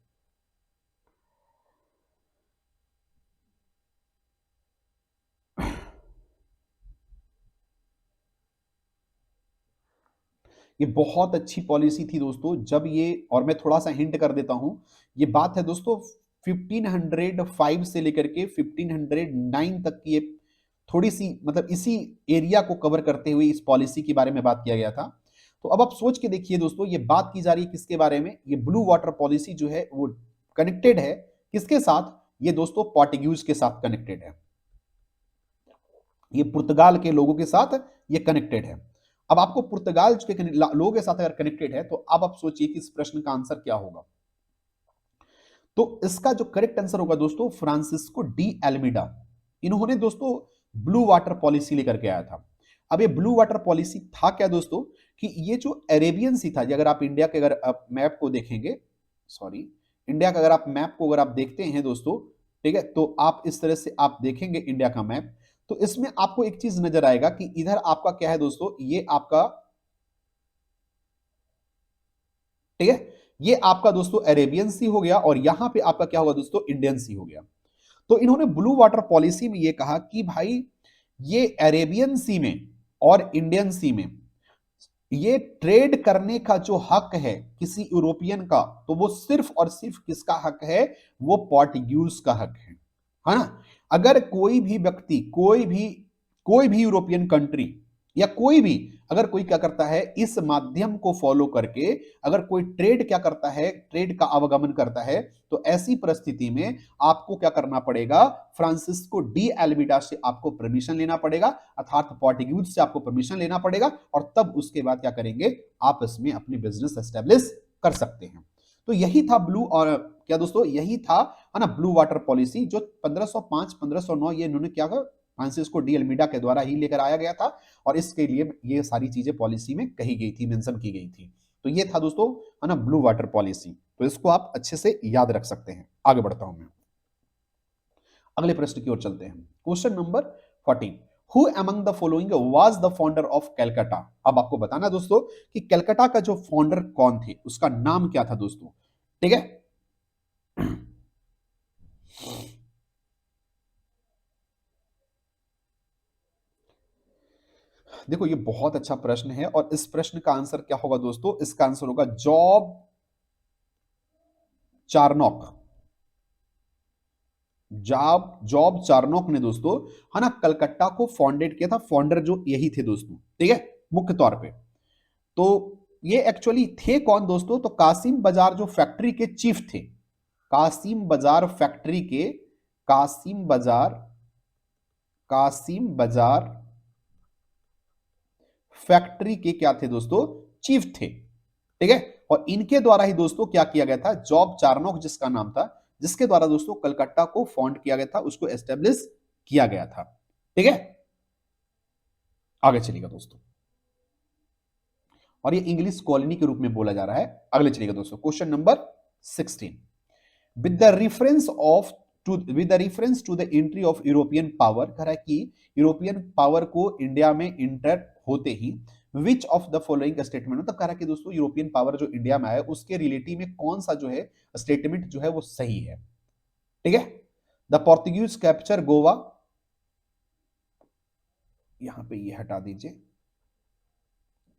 ये बहुत अच्छी पॉलिसी थी दोस्तों जब ये, और मैं थोड़ा सा हिंट कर देता हूं, ये बात है दोस्तों 1505 से लेकर के 1509 तक की, ये थोड़ी सी मतलब इसी एरिया को कवर करते हुए इस पॉलिसी के बारे में बात किया गया था। तो अब आप सोच के देखिए दोस्तों, ये बात की जा रही है किसके बारे में? ये ब्लू वाटर पॉलिसी जो है वो कनेक्टेड है किसके साथ? ये दोस्तों पोर्टुगीज के साथ कनेक्टेड है, ये पुर्तगाल के लोगों के साथ ये कनेक्टेड है। अब आपको पुर्तगाल के लोगों के साथ अगर कनेक्टेड है, तो अब आप सोचिए कि इस प्रश्न का आंसर क्या होगा। तो इसका जो करेक्ट आंसर होगा दोस्तों, फ्रांसिस्को डी एल्मीडा। इन्होंने दोस्तों ब्लू वाटर पॉलिसी लेकर के आया था। अब ये ब्लू वाटर पॉलिसी था क्या दोस्तों, कि ये जो अरेबियन सी था, अगर आप इंडिया के अगर आप मैप को देखेंगे, सॉरी, इंडिया का अगर आप मैप को अगर आप देखते हैं दोस्तों, ठीक है, तो आप इस तरह से आप देखेंगे इंडिया का मैप, तो इसमें आपको एक चीज नजर आएगा कि इधर आपका क्या है दोस्तों, ये आपका, ठीक है, ये आपका दोस्तों अरेबियन सी हो गया, और यहां पे आपका क्या होगा दोस्तों, इंडियन सी हो गया। तो इन्होंने ब्लू वाटर पॉलिसी में ये कहा कि भाई ये अरेबियन सी में और इंडियन सी में ये ट्रेड करने का जो हक है किसी यूरोपियन का, तो वो सिर्फ और सिर्फ किसका हक है? वो पोर्टुगीज का हक है ना। अगर कोई भी व्यक्ति, कोई भी यूरोपियन कंट्री, या कोई भी, अगर कोई क्या करता है इस माध्यम को फॉलो करके, अगर कोई ट्रेड क्या करता है, ट्रेड का आवागमन करता है, तो ऐसी परिस्थिति में आपको क्या करना पड़ेगा? फ्रांसिस्को डी एल्मीडा से आपको परमिशन लेना पड़ेगा, अर्थात पोर्टुगीज से आपको परमिशन लेना पड़ेगा, और तब उसके बाद क्या करेंगे, आप इसमें अपनी बिजनेस एस्टेब्लिश कर सकते हैं। तो यही था ब्लू, और क्या दोस्तों, यही था, है ना, ब्लू वाटर पॉलिसी, जो 1505 1509 ये इन्होंने क्या कहा, फ्रांसिस्को डी एल्मीडा के द्वारा ही लेकर आया गया था, और इसके लिए ये सारी चीजें पॉलिसी में कही गई थी, मेंशन की गई थी। तो ये था दोस्तों, है ना, ब्लू वाटर पॉलिसी। तो इसको आप अच्छे से याद रख सकते हैं। आगे बढ़ता हूं मैं, अगले प्रश्न की ओर चलते हैं। Question number 14, who among the following was the founder of Calcutta? अब आपको बताना दोस्तों कि कैलकाटा का जो फाउंडर कौन थे, उसका नाम क्या था दोस्तों। ठीक है, देखो ये बहुत अच्छा प्रश्न है, और इस प्रश्न का आंसर क्या होगा दोस्तों? इसका आंसर होगा जॉब चार्नोक। जॉब चार्नोक ने दोस्तों, है ना, कलकत्ता को फाउंडेड किया था। फाउंडर जो यही थे दोस्तों, ठीक है, मुख्य तौर पे। तो ये एक्चुअली थे कौन दोस्तों? तो कासिम बाजार जो फैक्ट्री के चीफ थे, कासिम बाजार फैक्ट्री के, कासिम बाजार, कासिम बाजार फैक्ट्री के क्या थे दोस्तों? चीफ थे। ठीक है, और इनके द्वारा ही दोस्तों क्या किया गया था, जॉब चार्नोक जिसका नाम था, जिसके द्वारा दोस्तों कलकत्ता को फाउंड किया गया था, उसको एस्टेब्लिश किया गया था। ठीक है, आगे चलिएगा दोस्तों। और ये इंग्लिश कॉलोनी के रूप में बोला जा रहा है। अगले चलिएगा दोस्तों, question number 16। With the reference of to with the reference to the entry of European power, कह रहा है कि यूरोपियन पावर को इंडिया में इंटर होते ही which of the following statement, मतलब कह रहा है कि दोस्तों यूरोपियन पावर जो इंडिया में आया उसके रिलेटिव में कौन सा जो है स्टेटमेंट जो है वो सही है। ठीक है, द पोर्तुगीज कैप्चर गोवा, यहां पे ये हटा दीजिए।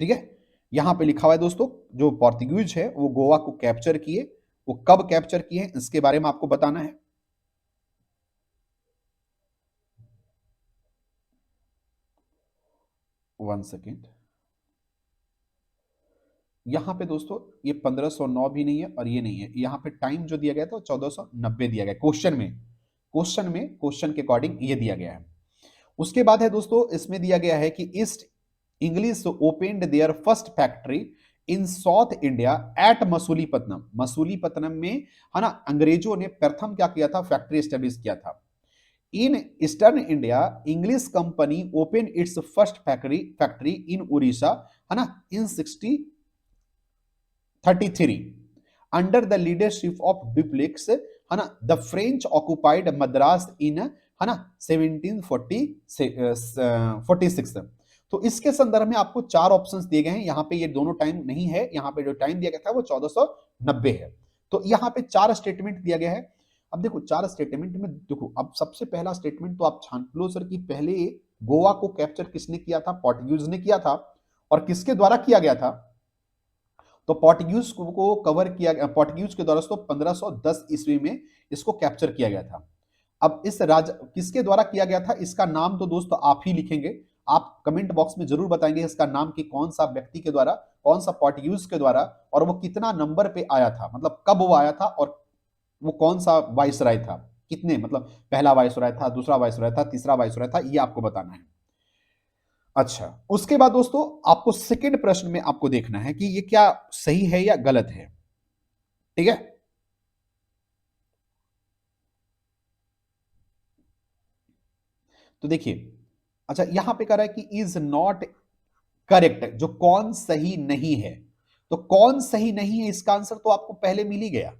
ठीक है, यहां पे लिखा हुआ है दोस्तों, जो पोर्तुगीज है वो गोवा को कैप्चर किए, वो कब कैप्चर किए इसके बारे में आपको बताना है। वन सेकेंड, यहां पे दोस्तों ये 1509 भी नहीं है और ये नहीं है, यहां पे टाइम जो दिया गया था 1490 दिया गया क्वेश्चन में, क्वेश्चन के अकॉर्डिंग ये दिया गया है। उसके बाद है दोस्तों, इसमें दिया गया है कि east English opened their first factory in south India at Masulipatnam, Masulipatnam में, है ना, अंग्रेजों ने प्रथम क्या किया था, फैक्ट्री स्टेब्लिश किया था। In eastern India English company open it's first factory इन उड़ीसा, है ना, इन 1633 under the leadership of duplex, है ना, द फ्रेंच ऑक्युपाइड मद्रास इन, है ना, 1746। तो इसके संदर्भ में आपको चार ऑप्शंस दिए गए हैं, यहां पे ये दोनों टाइम नहीं है, यहां पे जो टाइम दिया गया था वो 1490 है। तो यहां पे चार स्टेटमेंट दिया गया है। अब देखो चार स्टेटमेंट में देखो, अब सबसे पहला स्टेटमेंट तो आप छान लो सर कि पहले गोवा को कैप्चर किसने किया था, पोर्टुगीज ने किया था, और किसके द्वारा किया गया था, तो पोर्टुगीज को कवर किया गया, पोर्टुगीज के द्वारा 1510 ईस्वी में इसको कैप्चर किया गया था। अब इस राज किसके द्वारा किया गया था, इसका नाम तो दोस्तों आप ही लिखेंगे, आप कमेंट बॉक्स में जरूर बताएंगे इसका नाम कि कौन सा व्यक्ति के द्वारा, कौन सा पोर्टुगीज के द्वारा, और वो कितना नंबर पे आया था, मतलब कब वो आया था, और वो कौन सा वाइसराय था, कितने, मतलब पहला वाइसराय था, दूसरा वाइसराय था, तीसरा वाइसराय था, ये आपको बताना है। अच्छा, उसके बाद दोस्तों आपको सेकंड प्रश्न में आपको देखना है कि ये क्या सही है या गलत है। ठीक है, तो देखिए, अच्छा यहां पे कह रहा है कि इज नॉट करेक्ट, जो कौन सही नहीं है, तो कौन सही नहीं है इसका आंसर तो आपको पहले मिल ही गया।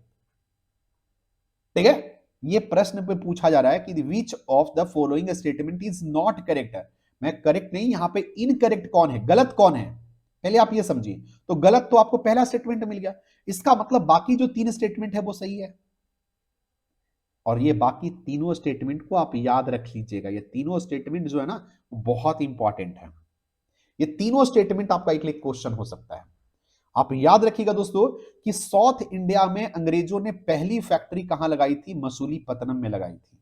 ठीक है, ये प्रश्न पे पूछा जा रहा है कि विच of the following statement is not correct, मैं करेक्ट नहीं, यहां पे इनकरेक्ट कौन है, गलत कौन है, पहले आप ये समझिए। तो गलत तो आपको पहला स्टेटमेंट मिल गया, इसका मतलब बाकी जो तीन स्टेटमेंट है वो सही है। और ये बाकी तीनों स्टेटमेंट को आप याद रख लीजिएगा, ये तीनों स्टेटमेंट जो है ना बहुत इंपॉर्टेंट है, ये तीनों स्टेटमेंट आपका एक क्वेश्चन हो सकता है। आप याद रखिएगा दोस्तों कि साउथ इंडिया में अंग्रेजों ने पहली फैक्ट्री कहां लगाई थी, मसूलीपट्टनम में लगाई थी।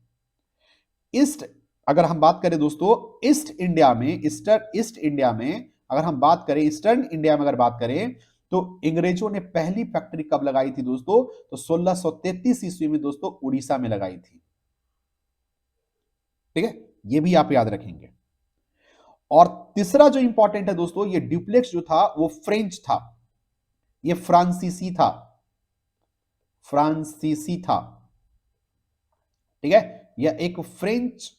ईस्ट, अगर हम बात करें दोस्तों ईस्ट इंडिया में, ईस्ट इंडिया में अगर हम बात करें, ईस्टर्न इंडिया में अगर बात करें, तो अंग्रेजों ने पहली फैक्ट्री कब लगाई थी दोस्तों, तो 1633 ईस्वी में दोस्तों उड़ीसा में लगाई थी। ठीक है, ये भी आप याद रखेंगे। और तीसरा जो इंपॉर्टेंट है दोस्तों, ये ड्यूप्लेक्स जो था वो फ्रेंच था, ये फ्रांसीसी था, फ्रांसीसी था। ठीक है, यह एक फ्रेंच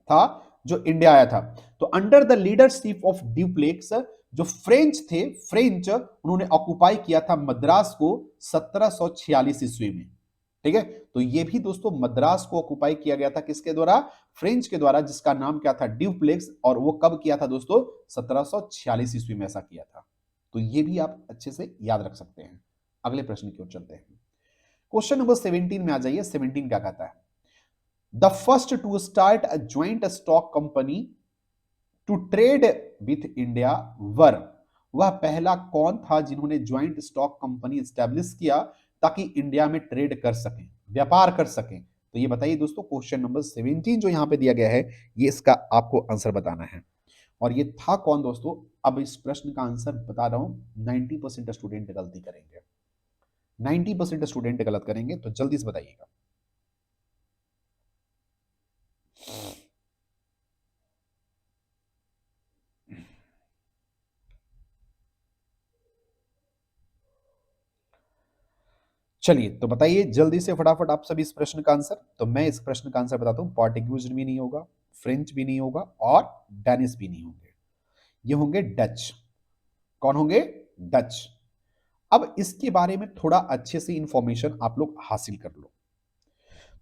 था जो इंडिया आया था। तो under the leadership of Dupleix, जो फ्रेंच थे, फ्रेंच उन्होंने ऑक्युपाई किया था मद्रास को 1746 ईस्वी में। ठीक है, तो ये भी दोस्तों मद्रास को ऑक्युपाई किया गया था किसके द्वारा, फ्रेंच के द्वारा, जिसका नाम क्या था, ड्यूप्लेक्स, और वो कब किया था दोस्तों, 1746 ईस्वी में ऐसा किया था। तो ये भी आप अच्छे से याद रख सकते हैं। अगले प्रश्न की ओर चलते हैं, क्वेश्चन नंबर 17 में आ जाइए। 17 क्या कहता है, the first to start a joint stock company to trade with India were, वह पहला कौन था जिन्होंने ज्वाइंट स्टॉक कंपनी स्टैब्लिश किया ताकि इंडिया में ट्रेड कर सकें, व्यापार कर सकें। तो ये बताइए दोस्तों, क्वेश्चन नंबर 17 जो यहां पे दिया गया है, ये इसका आपको आंसर बताना है। और ये था कौन दोस्तों, अब इस प्रश्न का आंसर बता रहा हूं, 90% स्टूडेंट गलती करेंगे, 90% स्टूडेंट गलत करेंगे, तो जल्दी से बताइएगा। चलिए तो बताइए जल्दी से फटाफट आप सभी इस प्रश्न का आंसर। तो मैं इस प्रश्न का आंसर बताता हूं, पोर्टुगीज भी नहीं होगा, फ्रेंच भी नहीं होगा और डेनिश भी नहीं होंगे, ये होंगे डच। कौन होंगे? डच। अब इसके बारे में थोड़ा अच्छे से इंफॉर्मेशन आप लोग हासिल कर लो।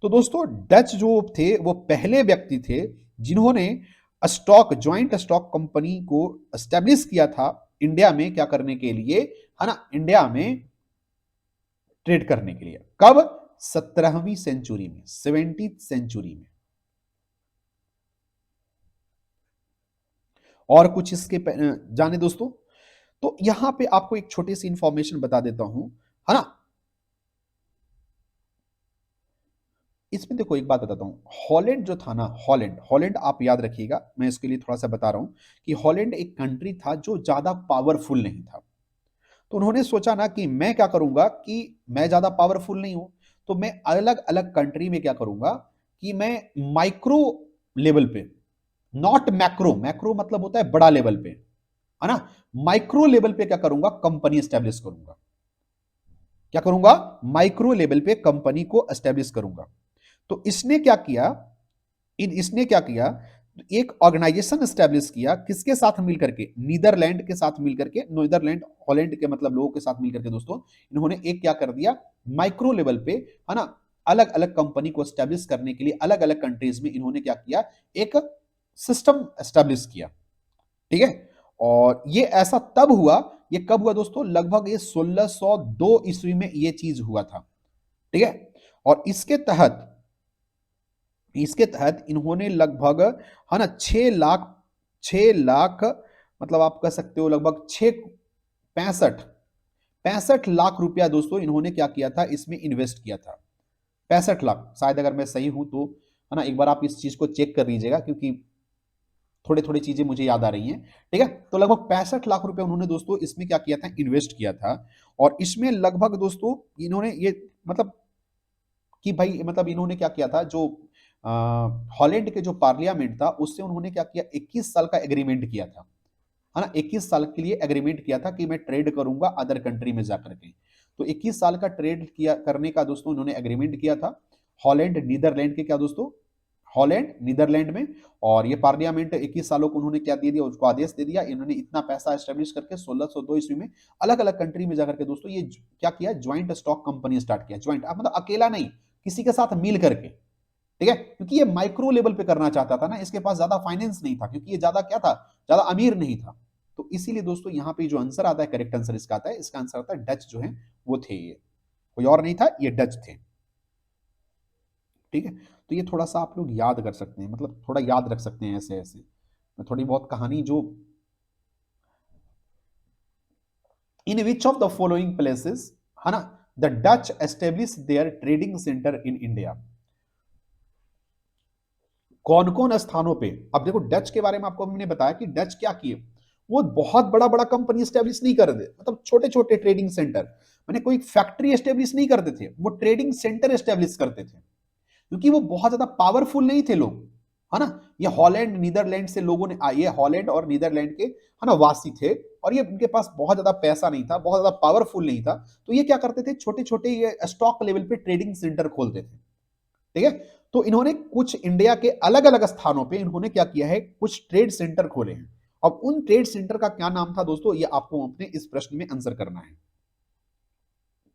तो दोस्तों डच जो थे वो पहले व्यक्ति थे जिन्होंने स्टॉक ज्वाइंट स्टॉक कंपनी को एस्टेब्लिश किया था इंडिया में, क्या करने के लिए, है ना, इंडिया में ट्रेड करने के लिए। कब? 17वीं सेंचुरी में, 17th सेंचुरी में। और कुछ इसके जाने दोस्तों, तो यहां पे आपको एक छोटी सी इंफॉर्मेशन बता देता हूं, है ना। इसमें देखो एक बात बताता हूं, हॉलैंड जो था ना, हॉलैंड, हॉलैंड आप याद रखिएगा, मैं इसके लिए थोड़ा सा बता रहा हूं कि हॉलैंड एक कंट्री था जो ज्यादा पावरफुल नहीं था। तो उन्होंने सोचा ना कि मैं क्या करूंगा कि मैं ज्यादा पावरफुल नहीं हूं, तो मैं अलग अलग कंट्री में क्या करूंगा कि मैं माइक्रो लेवल पे, नॉट मैक्रो, मैक्रो मतलब होता है बड़ा लेवल पे, है ना, माइक्रो लेवल पे क्या करूंगा, कंपनी एस्टेब्लिश करूंगा। क्या करूंगा? माइक्रो लेवल पे कंपनी को एस्टेब्लिश करूंगा। तो इसने क्या किया, इसने क्या किया, एक ऑर्गेनाइजेशन एस्टेब्लिश किया, किसके साथ मिलकर के? नीदरलैंड के साथ मिलकर के, नीदरलैंड हॉलैंड के मतलब लोगों के साथ मिलकर के दोस्तों, इन्होंने एक क्या कर दिया, माइक्रो लेवल पे, है ना, अलग अलग कंपनी को एस्टेब्लिश करने के लिए अलग अलग कंट्रीज में इन्होंने क्या किया, एक सिस्टम एस्टेब्लिश किया। ठीक है। और ये ऐसा तब हुआ, ये कब हुआ दोस्तों, लगभग ये 1602 ईस्वी में ये चीज हुआ था। ठीक है। और इसके तहत इन्होंने लगभग, है ना, 6 लाख मतलब आप कह सकते हो लगभग 65 लाख रुपया दोस्तों इन्होंने क्या किया था, इसमें इन्वेस्ट किया था। 65 लाख, शायद अगर मैं सही हूं तो, है ना, एक बार आप इस चीज को चेक कर लीजिएगा क्योंकि थोड़ी थोड़ी चीजें मुझे याद आ रही हैं। ठीक है। तो लगभग 65 लाख रुपए उन्होंने दोस्तों इसमें क्या किया था, इन्वेस्ट किया था। और इसमें लगभग दोस्तों इन्होंने ये मतलब कि भाई मतलब इन्होंने क्या किया था, जो हॉलैंड के जो पार्लियामेंट था उससे उन्होंने क्या किया, 21 साल का एग्रीमेंट किया था, है ना, 21 साल के लिए एग्रीमेंट किया था कि मैं ट्रेड करूंगा अदर कंट्री में जाकर के। तो 21 साल का ट्रेड किया करने का दोस्तों इन्होंने एग्रीमेंट किया था हॉलैंड नीदरलैंड के, क्या दोस्तों, हॉलैंड नीदरलैंड में। और ये पार्लियामेंट 21 सालों को उन्होंने क्या दे दिया, उसको आदेश दे दिया, इन्होंने इतना पैसा एस्टेब्लिश करके 1602 ईस्वी में अलग अलग कंट्री में जाकर के दोस्तों ये क्या किया, ज्वाइंट स्टॉक कंपनी स्टार्ट किया। ज्वाइंट मतलब अकेला नहीं, किसी के साथ मिल करके। ठीक है। क्योंकि ये माइक्रो लेवल पे करना चाहता था ना, इसके पास ज्यादा फाइनेंस नहीं था, क्योंकि ये ज्यादा क्या था, ज्यादा अमीर नहीं था। तो इसीलिए दोस्तों यहाँ पे जो आंसर आता है, करेक्ट आंसर इसका आता है, इसका आंसर आता है डच जो है वो थे, ये कोई और नहीं था, ये डच थे। ठीक है। तो ये थोड़ा सा आप लोग याद कर सकते हैं, मतलब थोड़ा याद रख सकते हैं ऐसे ऐसे, थोड़ी बहुत कहानी जो, in which of the following places, है ना, the Dutch establish their trading centre in India. कौन कौन स्थानों पे, अब देखो डच के बारे में आपको हमने बताया कि डच क्या किए, वो बहुत बड़ा बड़ा कंपनी स्टेब्लिश नहीं कर दे, मतलब छोटे छोटे ट्रेडिंग सेंटर, मैंने कोई फैक्ट्री स्टेब्लिश नहीं करते थे, वो ट्रेडिंग सेंटर स्टेब्लिश करते थे, क्योंकि वो बहुत ज्यादा पावरफुल नहीं थे लोग, है ना। ये हॉलैंड नीदरलैंड से लोगों ने, ये हॉलैंड और नीदरलैंड के, है ना, वासी थे, और ये उनके पास बहुत ज्यादा पैसा नहीं था, बहुत ज्यादा पावरफुल नहीं था। तो ये क्या करते थे, छोटे छोटे ये स्टॉक लेवल पे ट्रेडिंग सेंटर खोलते थे। ठीक है। तो इन्होंने कुछ इंडिया के अलग अलग स्थानों पे इन्होंने क्या किया है, कुछ ट्रेड सेंटर खोले हैं। अब उन ट्रेड सेंटर का क्या नाम था दोस्तों, ये आपको अपने इस प्रश्न में आंसर करना है।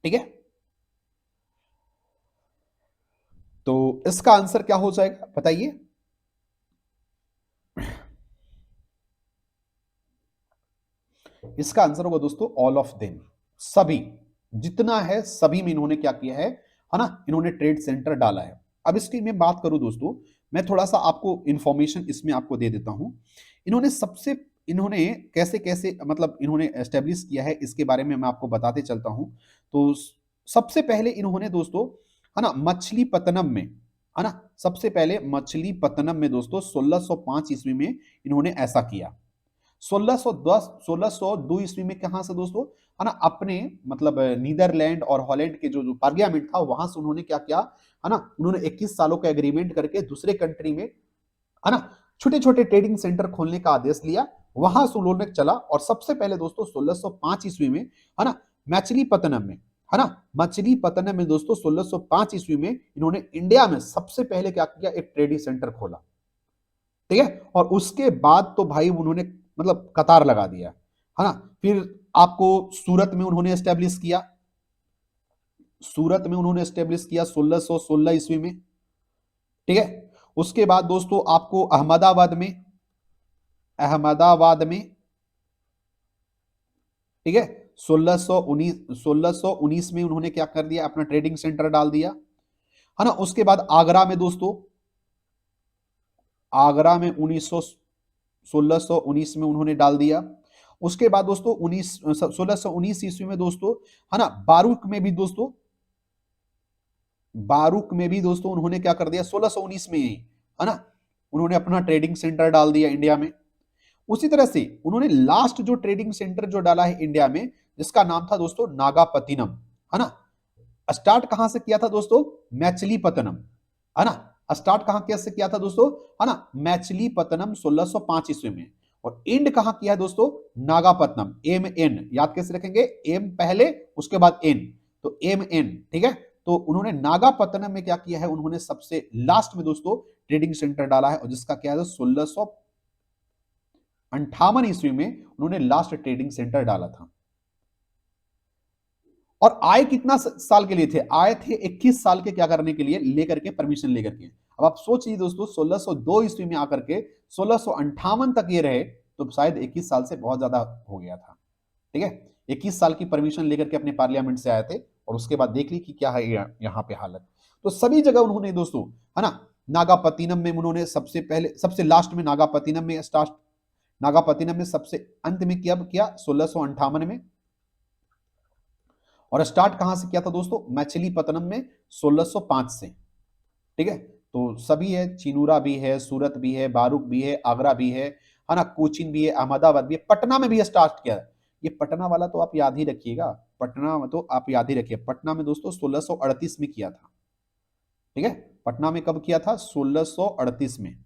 ठीक है। तो इसका आंसर क्या हो जाएगा बताइए। इसका आंसर होगा दोस्तों ऑल ऑफ देम, सभी, जितना है सभी में इन्होंने क्या किया है ना, इन्होंने ट्रेड सेंटर डाला है। अब इसकी मैं बात करूं दोस्तों, मैं थोड़ा सा आपको इंफॉर्मेशन इसमें आपको दे देता हूं। इन्होंने कैसे कैसे मतलब इन्होंने एस्टेब्लिश किया है, इसके बारे में मैं आपको बताते चलता हूं। तो सबसे पहले इन्होंने दोस्तों, है ना, मछलीपत्तनम में, है ना, सबसे पहले मछलीपत्तनम में दोस्तों 1605 ईस्वी में इन्होंने ऐसा किया। 1602 ईस्वी में कहां से दोस्तों, है ना, अपने मतलब नीदरलैंड और हॉलैंड के जो पार्लियामेंट था वहां से उन्होंने क्या किया, है ना, उन्होंने 21 सालों का एग्रीमेंट करके दूसरे कंट्री में, है ना, छोटे छोटे ट्रेडिंग सेंटर खोलने का आदेश लिया। वहां से उन्होंने चला और सबसे पहले दोस्तों 1605 ईस्वी में, है ना, मछलीपत्तनम में, है ना, मछलीपत्तनम में दोस्तों 1605 ईस्वी में इन्होंने इंडिया में सबसे पहले क्या किया, एक ट्रेडिंग सेंटर खोला। ठीक है। और उसके बाद तो भाई उन्होंने मतलब कतार लगा दिया, है ना। फिर आपको सूरत में उन्होंने एस्टेब्लिश किया, सूरत में उन्होंने एस्टेब्लिश किया 1616 ईस्वी में, ठीक है। उसके बाद दोस्तों आपको अहमदाबाद में, अहमदाबाद में, ठीक है, 1619 में उन्होंने क्या कर दिया, अपना ट्रेडिंग सेंटर डाल दिया, है ना। उसके बाद आगरा में दोस्तों, आगरा में 1619 में उन्होंने डाल दिया। उसके बाद दोस्तों 1619 ईस्वी में दोस्तों, है ना, बारूक में भी दोस्तों, बारूक में भी दोस्तों उन्होंने क्या कर दिया 1619 में ही, है ना, उन्होंने अपना ट्रेडिंग सेंटर डाल दिया इंडिया में। उसी तरह से उन्होंने लास्ट जो ट्रेडिंग सेंटर जो डाला है इंडिया में, जिसका नाम था दोस्तों नागापतिनम, है ना। स्टार्ट कहां से किया था दोस्तों, मैचिलीपत्तनम, है ना। स्टार्ट कहां कैसे किया था दोस्तों, है ना, मैचिलीपत्तनम 1605 ईस्वी में। और एंड कहां किया है दोस्तों, नागापत्तनम, एम एन, याद कैसे रखेंगे, एम पहले उसके बाद एन, तो एम एन, ठीक है। तो उन्होंने नागापत्तनम में क्या किया है, उन्होंने सबसे लास्ट में दोस्तों ट्रेडिंग सेंटर डाला है, और जिसका क्या है 1658 ईस्वी में उन्होंने लास्ट ट्रेडिंग सेंटर डाला था। और आए कितना साल के लिए थे, आए थे 21 साल के, क्या करने के लिए, लेकर के परमिशन लेकर के। अब आप सोचिए दोस्तों 1602 ईस्वी में आकर के 1658 तक ये रहे, तो शायद 21 साल से बहुत ज्यादा हो गया था, ठीक है। 21 साल की परमिशन लेकर के अपने पार्लियामेंट से आए थे, और उसके बाद देख ली कि क्या है यहाँ पे हालत। तो सभी जगह उन्होंने दोस्तों, है ना, नागापतिनम में उन्होंने सबसे पहले, सबसे लास्ट में नागापतिनम में स्टार्ट, नागापतिनम में सबसे अंत में किया 1658 में। और स्टार्ट कहां से किया था दोस्तों, मछलीपत्तनम में 1605 से, ठीक है। तो सभी है, चिनूरा भी है, सूरत भी है, बारूक भी है, आगरा भी है ना, कोचीन भी है, अहमदाबाद भी है, पटना में भी स्टार्ट किया। ये पटना वाला तो आप याद ही रखिएगा, पटना में तो आप याद ही रखिए, पटना में दोस्तों 1638 में किया था, ठीक है। पटना में कब किया था, 1638 में,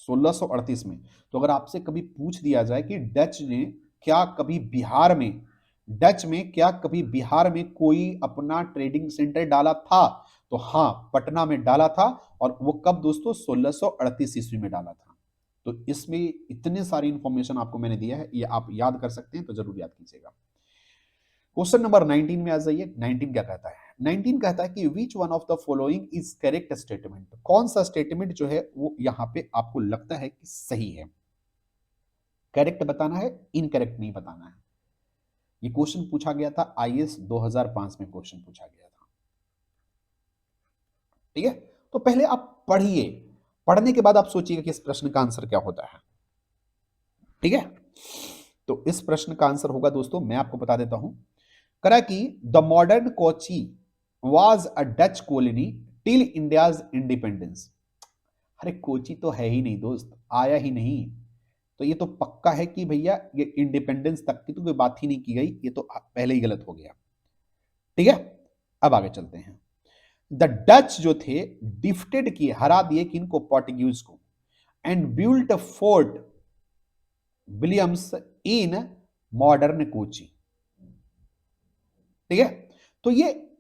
1638 में। तो अगर आपसे कभी पूछ दिया जाए कि डच ने क्या कभी बिहार में, डच में क्या कभी बिहार में कोई अपना ट्रेडिंग सेंटर डाला था, तो हाँ, पटना में डाला था। और वो कब दोस्तों, 1638 ईस्वी में डाला था। तो इसमें इतने सारी इंफॉर्मेशन आपको मैंने दिया है, ये आप याद कर सकते हैं, तो जरूर याद कीजिएगा। क्वेश्चन नंबर 19 में आ जाइए। 19 क्या कहता है, 19 कहता है कि which one of the following is correct statement, कौन सा स्टेटमेंट जो है वो यहां पे आपको लगता है कि सही है। करेक्ट बताना है, इनकरेक्ट नहीं बताना है। ये क्वेश्चन पूछा गया था आईएएस 2005 में, क्वेश्चन पूछा गया था, ठीक है। तो पहले आप पढ़िए, पढ़ने के बाद आप सोचिएगा कि इस प्रश्न का आंसर क्या होता है, ठीक है। तो इस प्रश्न का आंसर होगा दोस्तों, मैं आपको बता देता हूं, करा कि the modern Kochi was a Dutch colony till India's independence. अरे कोची तो है ही नहीं दोस्त, आया ही नहीं, तो ये तो पक्का है कि भैया ये इंडिपेंडेंस तक की तो कोई बात ही नहीं की गई, ये तो पहले ही गलत हो गया, ठीक है। अब आगे चलते हैं। द डच जो थे डिफ्टेड किए, हरा दिए किनको, पोर्टुगीज को, and built fort Williams in modern Kochi, ठीक है। तो ये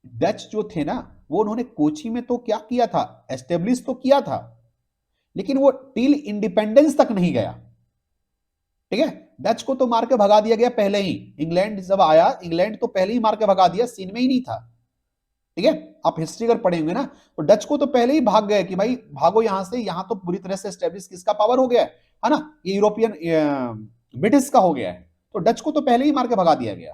डच जो थे ना, वो उन्होंने कोची में तो क्या किया था, एस्टेब्लिश तो किया था, लेकिन वो टिल इंडिपेंडेंस तक नहीं गया, ठीक है। डच को तो मार के भगा दिया गया पहले ही, इंग्लैंड जब आया, इंग्लैंड तो पहले ही मार के भगा दिया, सीन में ही नहीं था, ठीक है। आप हिस्ट्री अगर पढ़ेंगे ना, तो डच को तो पहले ही भाग गए कि भाई भागो यहां से, यहां तो पूरी तरह से एस्टेब्लिश किसका पावर हो गया है ना, ये यूरोपियन ब्रिटिश का हो गया है। तो डच को तो पहले ही मार के भगा दिया गया,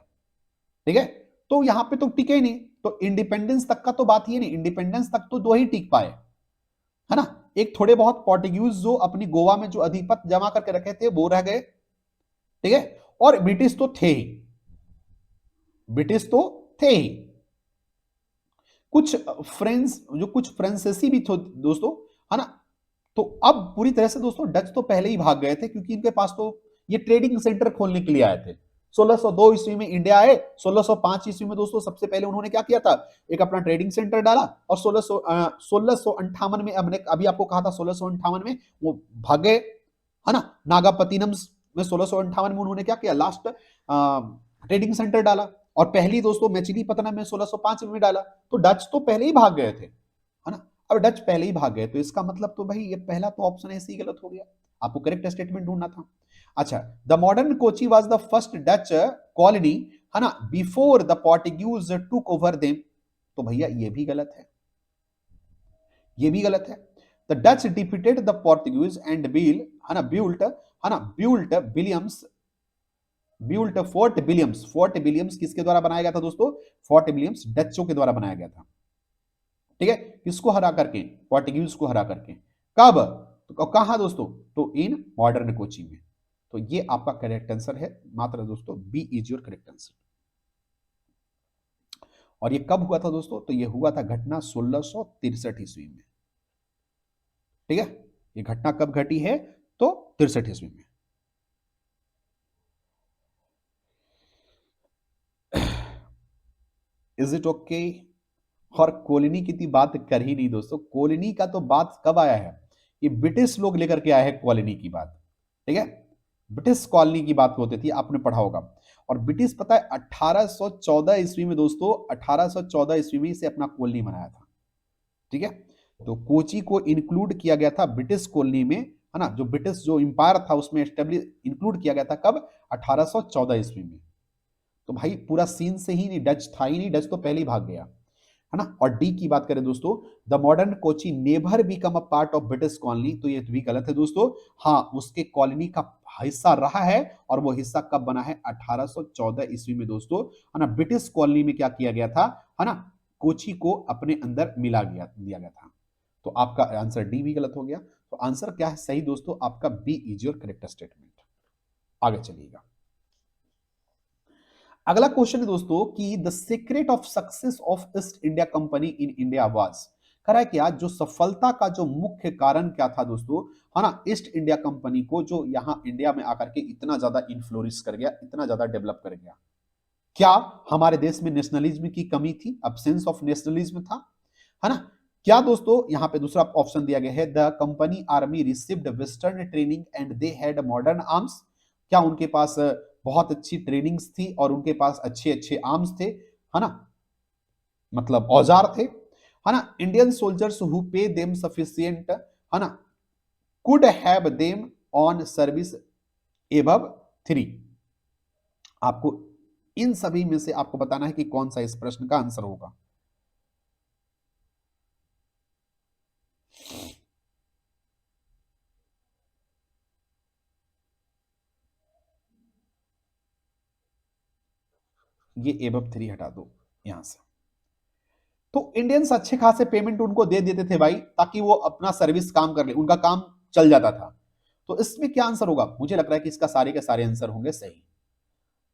ठीक है। तो यहां पे तो टिके ही नहीं, तो इंडिपेंडेंस तक का तो बात ही नहीं, इंडिपेंडेंस तक तो दो ही टिक पाए, है ना। एक थोड़े बहुत पोर्टुगीज जो अपनी गोवा में जो अधिपत्य जमा करके रखे थे वो रह गए, ठीक है। और ब्रिटिश तो थे ही, ब्रिटिश तो थे ही, कुछ फ्रेंच, जो कुछ फ्रांसीसी भी थे दोस्तों, है ना। तो अब पूरी तरह से दोस्तों डच तो पहले ही भाग गए थे, क्योंकि इनके पास तो ये ट्रेडिंग सेंटर खोलने के लिए आए थे। 1602 ईस्वी में इंडिया आए, 1605 ईस्वी में दोस्तों सबसे पहले उन्होंने क्या किया था, एक अपना ट्रेडिंग सेंटर डाला, और 1658 में, अभी आपको कहा था 1658 में वो भाग गए, है ना। नागापतिनम में 1658 में उन्होंने क्या किया, लास्ट ट्रेडिंग सेंटर डाला, और पहली दोस्तों मछलीपत्तनम में 1605 में डाला। तो डच तो पहले ही भाग गए थे, है ना। अब डच पहले ही भाग गए, तो इसका मतलब तो भाई ये पहला तो ऑप्शन ऐसे ही गलत हो गया, आपको करेक्ट स्टेटमेंट ढूंढना था। अच्छा, the modern Kochi was the first Dutch colony, है ना, before the Portuguese took over them, तो भैया ये भी गलत है, ये भी गलत है। The Dutch defeated the Portuguese and bill, है ना built Williams, built fort Williams, fort Williams किसके द्वारा बनाया गया था दोस्तों? फोर्ट विलियम्स डचों के द्वारा बनाया गया था, ठीक है, किसको हरा करके? पोर्टुगीज को हरा करके। कब? तो कहां दोस्तों? तो इन मॉडर्न कोची में। तो ये आपका करेक्ट आंसर है, मात्र दोस्तों B is your correct answer. और ये कब हुआ था दोस्तों? तो ये हुआ था घटना 1663 ईस्वी में, ठीक है, ये घटना कब घटी है? तो 63 ईस्वी में। Is it okay? और कॉलोनी की तो बात कर ही नहीं दोस्तों, कॉलोनी का तो बात कब आया है? ये ब्रिटिश लोग लेकर के आए हैं कॉलोनी की बात, ठीक है, ब्रिटिश कॉलोनी की बात होती थी, आपने पढ़ा होगा। और ब्रिटिश पता है 1814 ईस्वी में दोस्तों, 1814 ईस्वी में इसे अपना कॉलोनी बनाया था, ठीक है। तो कोची को इंक्लूड किया गया था ब्रिटिश कॉलोनी में, है ना, जो ब्रिटिश जो इंपायर था उसमें एस्टेब्लिश इंक्लूड किया गया था कब? 1814 ईस्वी में। तो भाई पूरा सीन से ही नहीं, डच था ही नहीं, डच तो पहले ही भाग गया, है ना। और डी की बात करें दोस्तों, the modern Kochi never become a part of British colony, तो ये भी गलत है दोस्तों। हाँ, उसके कॉलोनी का हिस्सा रहा है, और वो हिस्सा कब बना है? 1814 ईस्वी में दोस्तों, है ना। ब्रिटिश कॉलोनी में क्या किया गया था, है ना, कोची को अपने अंदर मिला गया दिया गया था। तो आपका आंसर डी भी गलत हो गया। तो आंसर क्या है सही दोस्तों? आपका B is your correct statement. आगे चलिएगा। अगला क्वेश्चन है दोस्तों कि the secret of success of east India company in India was, करा क्या, जो सफलता का जो मुख्य कारण क्या था दोस्तों, है ना, ईस्ट इंडिया कंपनी को जो यहां इंडिया में आकर के इतना ज्यादा इन्फ्लोरिश कर गया, इतना ज्यादा डेवलप कर गया? क्या हमारे देश में नेशनलिज्म की कमी थी, अब्सेंस ऑफ नेशनलिज्म था, है ना? क्या दोस्तों यहां पे दूसरा ऑप्शन दिया गया है, the company army received western training and they had modern arms, क्या उनके पास बहुत अच्छी ट्रेनिंग्स थी और उनके पास अच्छे अच्छे आर्म्स थे, है ना, मतलब औजार थे, है ना? Indian soldiers who pay them sufficient, है ना, could have them on service above 3, आपको इन सभी में से आपको बताना है कि कौन सा इस प्रश्न का आंसर होगा। ये एबव 3 हटा दो यहां से। तो इंडियंस अच्छे खासे पेमेंट उनको दे देते थे भाई, ताकि वो अपना सर्विस काम कर ले, उनका काम चल जाता था। तो इसमें क्या आंसर होगा? मुझे लग रहा है कि इसका सारे के सारे आंसर होंगे सही।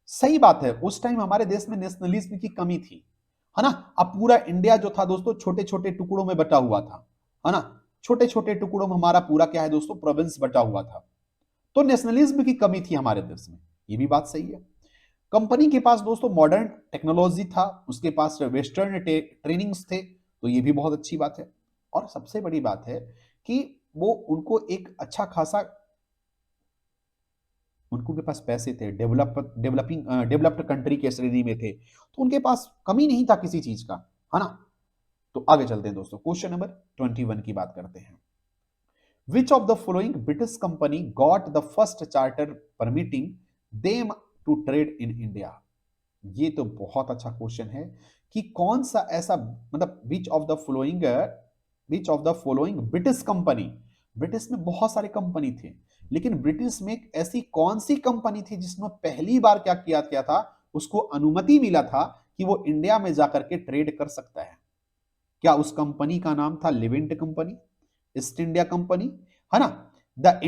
सही बात है, उस टाइम हमारे देश में नेशनलिज्म की कमी थी, है ना। अब पूरा इंडिया जो था दोस्तों छोटे छोटे टुकड़ों में बटा हुआ था, है ना, छोटे छोटे टुकड़ों में हमारा पूरा क्या है दोस्तों, प्रोविंस बटा हुआ था। तो नेशनलिज्म की कमी थी हमारे देश में, ये भी बात सही है। कंपनी के पास दोस्तों मॉडर्न टेक्नोलॉजी था, उसके पास वेस्टर्न ट्रेनिंग्स थे, तो ये भी बहुत अच्छी बात है। और सबसे बड़ी बात है कि वो उनको एक अच्छा खासा, उनको के पास पैसे थे, डेवलप्ड कंट्री के श्रेणी में थे, तो उनके पास कमी नहीं था किसी चीज का, है ना। तो आगे चलते हैं दोस्तों, क्वेश्चन नंबर 21 की बात करते हैं। Which of the following British company got the first charter permitting them to trade in India? ये तो बहुत अच्छा क्वेश्चन है कि कौन सा ऐसा, मतलब विच of the following British company, British में बहुत सारे कंपनी थे, लेकिन ब्रिटिश में एक ऐसी कौन सी कंपनी थी जिसने पहली बार क्या किया किया था, उसको अनुमति मिला था कि वो इंडिया में जाकर के ट्रेड कर सकता है? क्या उस कंपनी का नाम था Levant company, east India company, है ना, the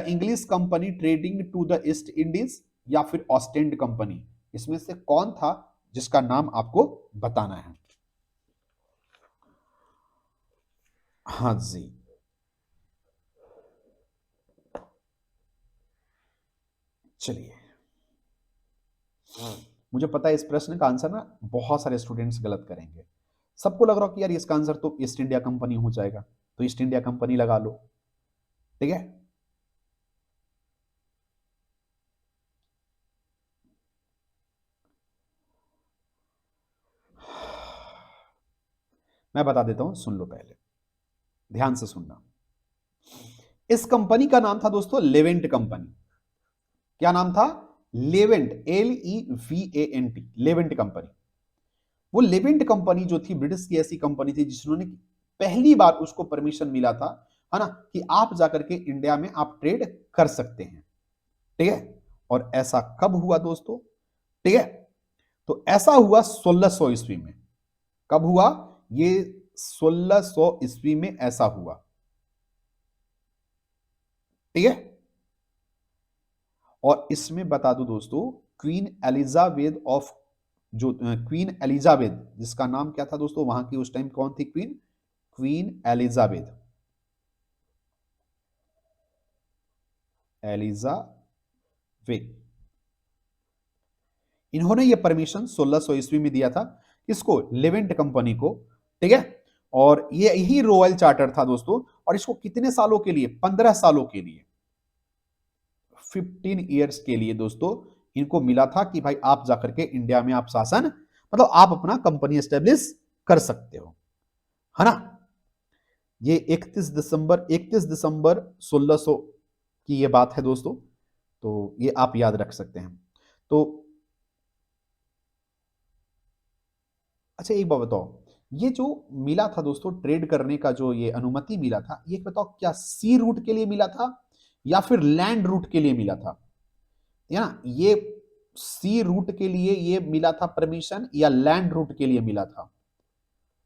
English company trading to the east Indies, या फिर ऑस्टेंड कंपनी? इसमें से कौन था जिसका नाम आपको बताना है? हाँ जी, चलिए, मुझे पता है इस प्रश्न का आंसर ना बहुत सारे स्टूडेंट्स गलत करेंगे। सबको लग रहा हो कि यार इसका आंसर तो ईस्ट इंडिया कंपनी हो जाएगा, तो ईस्ट इंडिया कंपनी लगा लो, ठीक है। मैं बता देता हूं, सुन लो पहले। ध्यान से सुनना। इस कंपनी का नाम था दोस्तों लेवेंट कंपनी। क्या नाम था? Levant, Levent, Levant company. वो लेवेंट कंपनी जो थी ब्रिटिश की ऐसी कंपनी थी जिन्होंने पहली बार उसको परमिशन मिला था, है ना, कि आप जाकर के इंडिया में आप ट्रेड कर सकते हैं। ठीक है, और ऐसा कब हुआ दोस्तों? ठीक है, तो ऐसा हुआ 1600 ईस्वी में। कब हुआ ये? 1600 ईस्वी में ऐसा हुआ। ठीक है, और इसमें बता दूं दोस्तों, क्वीन एलिजाबेथ ऑफ, जो क्वीन एलिजाबेथ, जिसका नाम क्या था दोस्तों वहां की उस टाइम कौन थी क्वीन? Queen Elizabeth, Elizabeth. इन्होंने ये परमिशन 1600 ईस्वी में दिया था, किसको? लेवेंट कंपनी को। ठीक है, और ये यही रॉयल चार्टर था दोस्तों, और इसको कितने सालों के लिए? 15 सालों के लिए, 15 ईयर्स के लिए दोस्तों इनको मिला था कि भाई आप जाकर के इंडिया में आप शासन, मतलब आप अपना कंपनी एस्टेब्लिश कर सकते हो, है ना। ये 31 दिसंबर 1600 की ये बात है दोस्तों, तो ये आप याद रख सकते हैं। तो अच्छा एक बात बताओ, ये जो मिला था दोस्तों ट्रेड करने का, जो ये अनुमति मिला था, ये बताओ क्या सी रूट के लिए मिला था या फिर लैंड रूट के लिए मिला था? है ना, ये सी रूट के लिए ये मिला था परमिशन या लैंड रूट के लिए मिला था?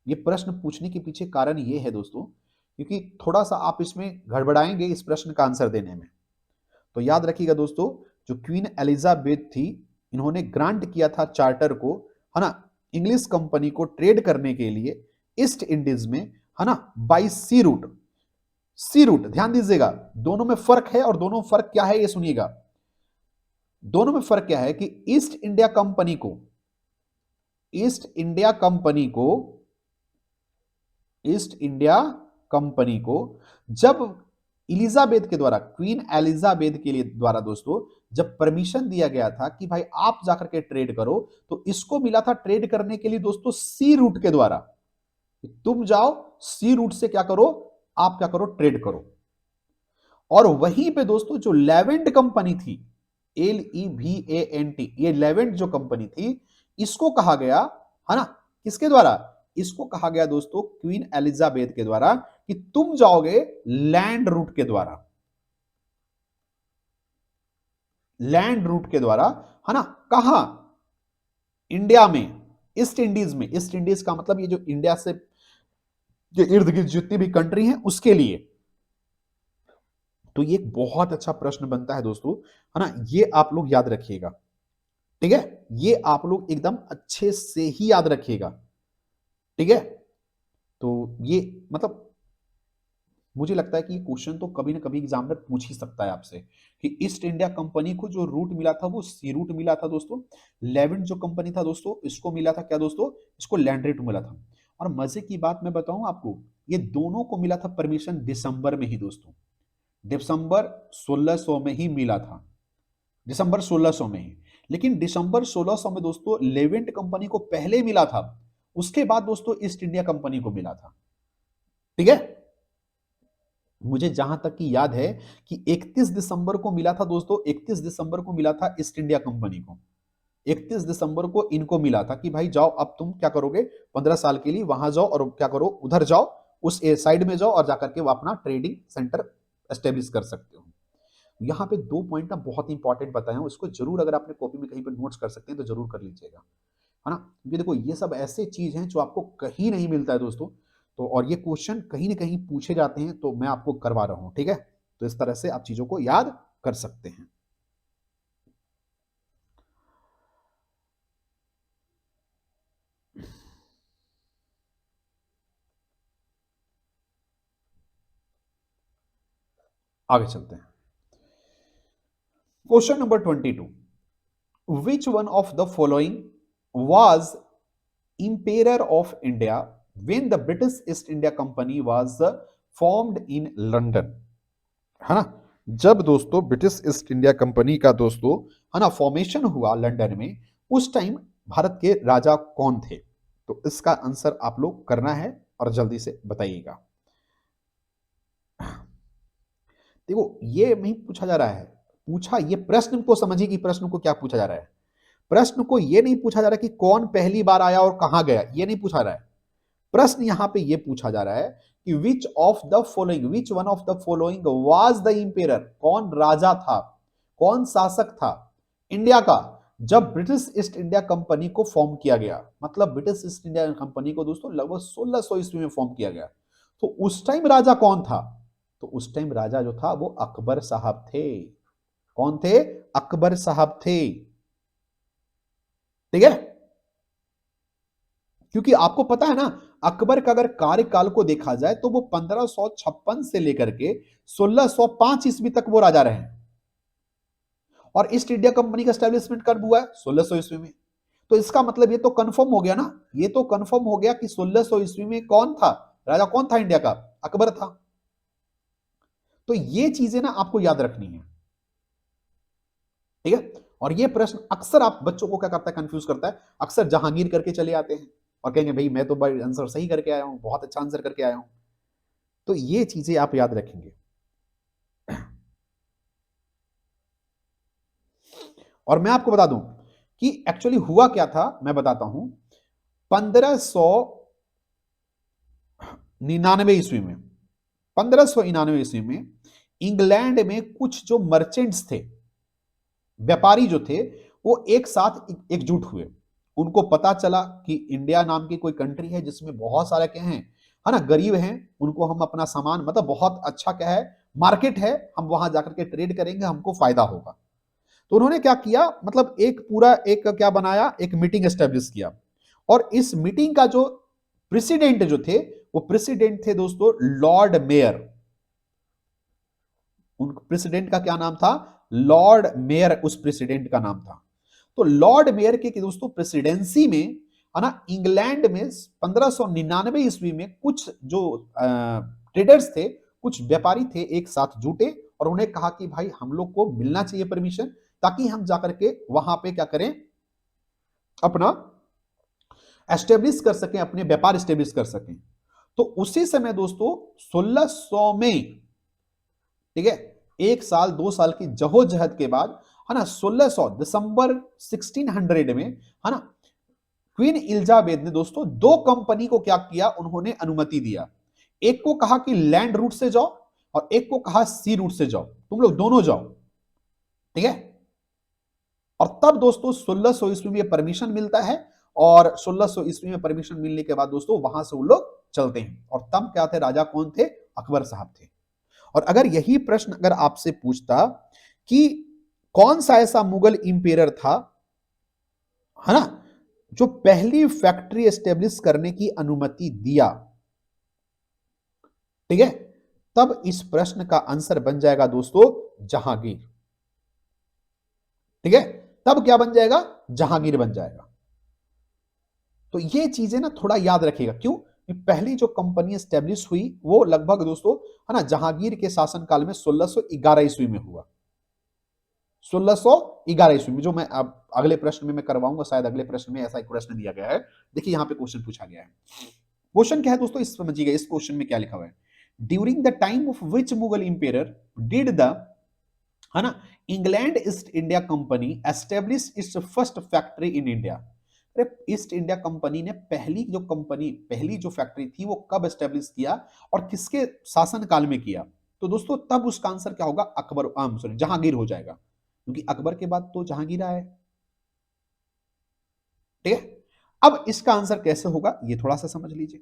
ये प्रश्न पूछने के पीछे कारण ये है दोस्तों, क्योंकि थोड़ा सा आप इसमें गड़बड़ाएंगे इस प्रश्न का आंसर देने में। तो याद रखिएगा दोस्तों, जो क्वीन एलिजाबेथ थी, इन्होंने ग्रांट किया था चार्टर को, है ना, इंग्लिश कंपनी को ट्रेड करने के लिए ईस्ट इंडीज में, है ना, by sea route. Sea route ध्यान दीजिएगा, दोनों में फर्क है, और दोनों फर्क क्या है ये सुनिएगा। दोनों में फर्क क्या है कि ईस्ट इंडिया कंपनी को, ईस्ट इंडिया कंपनी को, ईस्ट इंडिया कंपनी को जब एलिजाबेथ के द्वारा, क्वीन एलिजाबेथ के लिए द्वारा दोस्तों, जब परमिशन दिया गया था कि भाई आप जाकर के ट्रेड करो, तो इसको मिला था ट्रेड करने के लिए दोस्तों सी रूट के द्वारा। तुम जाओ सी रूट से क्या करो, आप क्या करो, ट्रेड करो। और वहीं पे दोस्तों जो लेवेंट कंपनी थी, Levant, ये लेवेंट जो कंपनी थी, इसको कहा गया, है ना, किसके द्वारा? इसको कहा गया दोस्तों क्वीन एलिजाबेथ के द्वारा कि तुम जाओगे लैंड रूट के द्वारा, लैंड रूट के द्वारा, है ना, कहां? इंडिया में, ईस्ट इंडीज में। ईस्ट इंडीज का मतलब ये जो इंडिया से जो इर्द गिर्द जितनी भी कंट्री हैं उसके लिए। तो ये एक बहुत अच्छा प्रश्न बनता है दोस्तों, है ना, ये आप लोग याद रखिएगा। ठीक है, ये आप लोग एकदम अच्छे से ही याद रखिएगा। ठीक है, तो ये मतलब मुझे लगता है कि ये क्वेश्चन तो कभी ना कभी एग्जामिनर पूछ ही सकता है आपसे, कि ईस्ट इंडिया कंपनी को जो रूट मिला था वो सी रूट मिला था दोस्तों। लेवेंट जो कंपनी था दोस्तों, इसको मिला था क्या दोस्तों? इसको लैंड रूट मिला था। और मजे की बात मैं बताऊं आपको, ये दोनों को मिला था परमिशन दिसंबर में ही दोस्तों, दिसंबर 1600 में ही मिला था, दिसंबर 1600 में ही। लेकिन दिसंबर 1600 में दोस्तों लेवेंट कंपनी को पहले मिला था, उसके बाद दोस्तों ईस्ट इंडिया कंपनी को मिला था। ठीक है, मुझे जहां तक की याद है कि 31 दिसंबर को मिला था दोस्तों, 31 दिसंबर को मिला था ईस्ट इंडिया कंपनी को। 31 दिसंबर को इनको मिला था कि भाई जाओ अब तुम क्या करोगे, 15 साल के लिए वहां जाओ और क्या करो, उधर जाओ, उस साइड में जाओ और जाकर के वो अपना ट्रेडिंग सेंटर एस्टेब्लिश कर सकते हो। यहाँ पे दो पॉइंट ना बहुत इंपॉर्टेंट बताए हैं, उसको जरूर अगर आपने कॉपी में कहीं पर नोट्स कर सकते हैं तो जरूर कर लीजिएगा, है ना, क्योंकि देखो ये सब ऐसे चीज हैं जो आपको कहीं नहीं मिलता है दोस्तों। तो और ये क्वेश्चन कहीं ना कहीं पूछे जाते हैं, तो मैं आपको करवा रहा हूं। ठीक है, तो इस तरह से आप चीजों को याद कर सकते हैं। आगे चलते हैं। Question number 22, which one of the following was emperor of India when the British East India Company was formed in London? है ना, जब दोस्तों ब्रिटिश ईस्ट इंडिया कंपनी का दोस्तों, है ना, फॉर्मेशन हुआ लंदन में, उस टाइम भारत के राजा कौन थे? तो इसका आंसर आप लोग करना है और जल्दी से बताइएगा। देखो ये नहीं पूछा जा रहा है, पूछा ये प्रश्न को समझिए कि प्रश्न को क्या पूछा जा रहा है। प्रश्न को ये नहीं पूछा जा रहा कि कौन पहली बार आया और कहां गया, ये नहीं पूछा रहा है। प्रश्न यहां पे ये पूछा जा रहा है कि which one of the following was the impair, कौन राजा था, कौन शासक था इंडिया का जब ब्रिटिश ईस्ट इंडिया कंपनी को फॉर्म किया गया। मतलब ब्रिटिश ईस्ट इंडिया कंपनी को दोस्तों लगभग 1600 ईस्वी में फॉर्म किया गया। तो उस टाइम राजा कौन था? तो उस टाइम राजा जो था वो अकबर साहब थे। कौन थे? अकबर साहब थे। ठीक है, क्योंकि आपको पता है ना, अकबर का अगर कार्यकाल को देखा जाए तो वो 1556 से लेकर के 1605 ईस्वी तक वो राजा रहे। और ईस्ट इंडिया कंपनी का स्टैब्लिशमेंट कब हुआ है? 1600 ईस्वी में। तो इसका मतलब ये तो कंफर्म हो गया ना, ये तो कंफर्म हो गया कि 1600 ईस्वी में कौन था राजा, कौन था इंडिया का? अकबर था। तो ये चीजें ना आपको याद रखनी है। ठीक है, और ये प्रश्न अक्सर आप बच्चों को क्या करता है, कंफ्यूज करता है। अक्सर जहांगीर करके चले आते हैं और कहेंगे भाई मैं तो भाई आंसर सही करके आया हूं, बहुत अच्छा आंसर करके आया हूं। तो ये चीजें आप याद रखेंगे। और मैं आपको बता दूं कि एक्चुअली हुआ क्या था, मैं बताता हूं। 1599 ईस्वी में, 1599 ईस्वी में इंग्लैंड में कुछ जो मर्चेंट्स थे, व्यापारी जो थे, वो एक साथ एकजुट हुए। उनको पता चला कि इंडिया नाम की कोई कंट्री है जिसमें बहुत सारे क्या हैं, है ना, गरीब हैं। उनको हम अपना सामान, मतलब बहुत अच्छा क्या है, मार्केट है, हम वहां जाकर के ट्रेड करेंगे, हमको फायदा होगा। तो उन्होंने क्या किया, मतलब एक पूरा एक क्या बनाया, एक मीटिंग एस्टेब्लिश किया। और इस मीटिंग का जो प्रेसिडेंट जो थे, वो प्रेसिडेंट थे दोस्तों लॉर्ड मेयर। उन प्रेसिडेंट का क्या नाम था? लॉर्ड मेयर, उस प्रेसिडेंट का नाम था। तो लॉर्ड मेयर के दोस्तों प्रेसिडेंसी में, है ना, इंग्लैंड में 1599 ईस्वी में कुछ जो ट्रेडर्स थे, कुछ व्यापारी थे, एक साथ जुटे और उन्हें कहा कि भाई हम लोग को मिलना चाहिए परमिशन, ताकि हम जाकर के वहां पे क्या करें, अपना एस्टेब्लिश कर सकें, अपने व्यापार एस्टेब्लिश कर सकें। तो उसी समय दोस्तों 1600 में, ठीक है, एक साल दो साल की जहोजहद के बाद, है ना, 1600 दिसंबर 1600 में, है ना, क्वीन इलिजाबेथ ने दोस्तों दो कंपनी को क्या किया, उन्होंने अनुमति दिया। एक को कहा कि लैंड रूट से जाओ और एक को कहा सी रूट से जाओ, तुम लोग दोनों जाओ। ठीक है, और तब दोस्तों 1600 ईस्वी में परमिशन मिलता है। और 1600 ईस्वी में परमिशन मिलने के बाद दोस्तों वहां से वो लोग चलते हैं। और तब क्या थे, राजा कौन थे? अकबर साहब थे। और अगर यही प्रश्न अगर आपसे पूछता कि कौन सा ऐसा मुगल इंपेरर था, है ना, जो पहली फैक्ट्री एस्टेब्लिश करने की अनुमति दिया, ठीक है, तब इस प्रश्न का आंसर बन जाएगा दोस्तों जहांगीर। ठीक है, तब क्या बन जाएगा? जहांगीर बन जाएगा। तो ये चीजें ना थोड़ा याद रखिएगा। क्यों? पहली जो कंपनी एस्टेब्लिश हुई वो लगभग दोस्तों, है ना, जहांगीर के शासनकाल में 1611 ईस्वी में हुआ। 1611 ईस्वी में, जो मैं अब अगले प्रश्न में मैं करवाऊंगा, शायद अगले प्रश्न में ऐसा एक प्रश्न दिया गया है। देखिए यहां पे क्वेश्चन पूछा गया है। क्वेश्चन क्या है दोस्तों, इस समझिएगा, इस क्वेश्चन में क्या लिखा हुआ है। During the time of which Mughal impair did the, है ना, England east India company establish it's first factory in India. अरे ईस्ट इंडिया कंपनी ने पहली जो फैक्ट्री थी वो कब एस्टेब्लिश किया और किसके शासन काल में किया? तो दोस्तों तब उसका आंसर क्या होगा? अकबर, सॉरी, जहांगीर हो जाएगा, क्योंकि अकबर के बाद तो जहांगीर आया है। ठीक है, अब इसका आंसर कैसे होगा ये थोड़ा सा समझ लीजिए।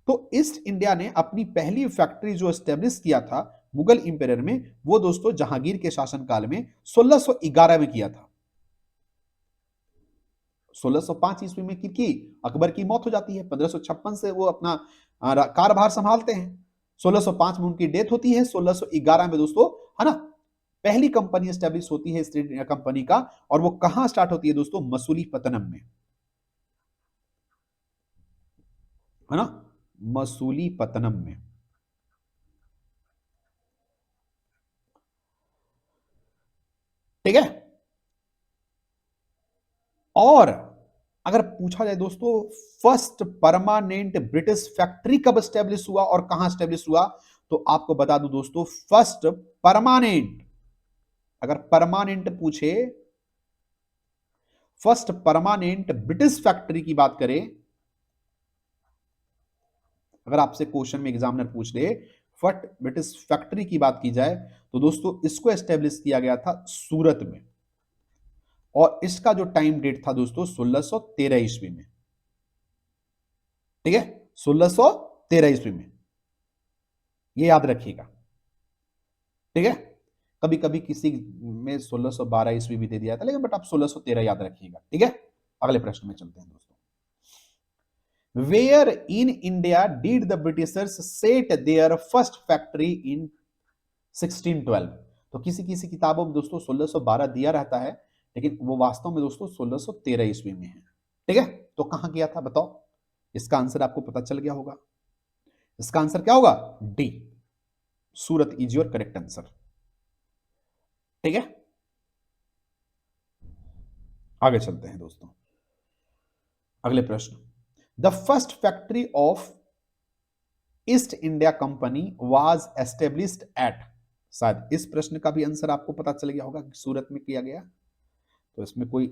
तो ईस्ट इंडिया ने अपनी पहली फैक्ट्री जो एस्टेब्लिश किया था मुगल इंपेरियर में, वो दोस्तों जहांगीर के शासनकाल में 1611 में किया था। 1605 ईस्वी में की अकबर की मौत हो जाती है। 1556 से वो अपना कारभार संभालते हैं। 1605 में उनकी डेथ होती है। 1611 में दोस्तों, है ना, पहली कंपनी एस्टेब्लिश होती है ईस्ट इंडिया कंपनी का। और वो कहां स्टार्ट होती है दोस्तों? मसूलीपट्टनम में, है ना, मसूलीपट्टनम में। ठीक है, और अगर पूछा जाए दोस्तों फर्स्ट परमानेंट ब्रिटिश फैक्ट्री कब स्टैब्लिश हुआ और कहां स्टैब्लिश हुआ, तो आपको बता दूं दोस्तों, फर्स्ट परमानेंट, अगर परमानेंट पूछे, फर्स्ट परमानेंट ब्रिटिश फैक्ट्री की बात करें, अगर आपसे क्वेश्चन में एग्जामिनर पूछ ले फट ब्रिटिश फैक्ट्री की बात की जाए, तो दोस्तों इसको एस्टेब्लिश किया गया था सूरत में, और इसका जो टाइम डेट था दोस्तों 1613 ईस्वी में। ठीक है, 1613 ईस्वी में, ये याद रखिएगा। ठीक है, कभी कभी किसी में 1612 ईस्वी भी दे दिया था, लेकिन बट आप 1613 याद रखिएगा। ठीक है, अगले प्रश्न में चलते हैं दोस्तों। Where in India did the Britishers set their first factory in 1612? तो किसी किसी किताबों में दोस्तों 1612 दिया रहता है, लेकिन वो वास्तव में दोस्तों 1613 ईस्वी में है। ठीक है, तो कहां किया था बताओ? इसका आंसर आपको पता चल गया होगा। इसका आंसर क्या होगा? D, Surat is your correct answer. ठीक है, आगे चलते हैं दोस्तों। अगले प्रश्न, the first factory of east India company was established at, शायद इस प्रश्न का भी आंसर आपको पता चल गया होगा कि सूरत में किया गया, तो इसमें कोई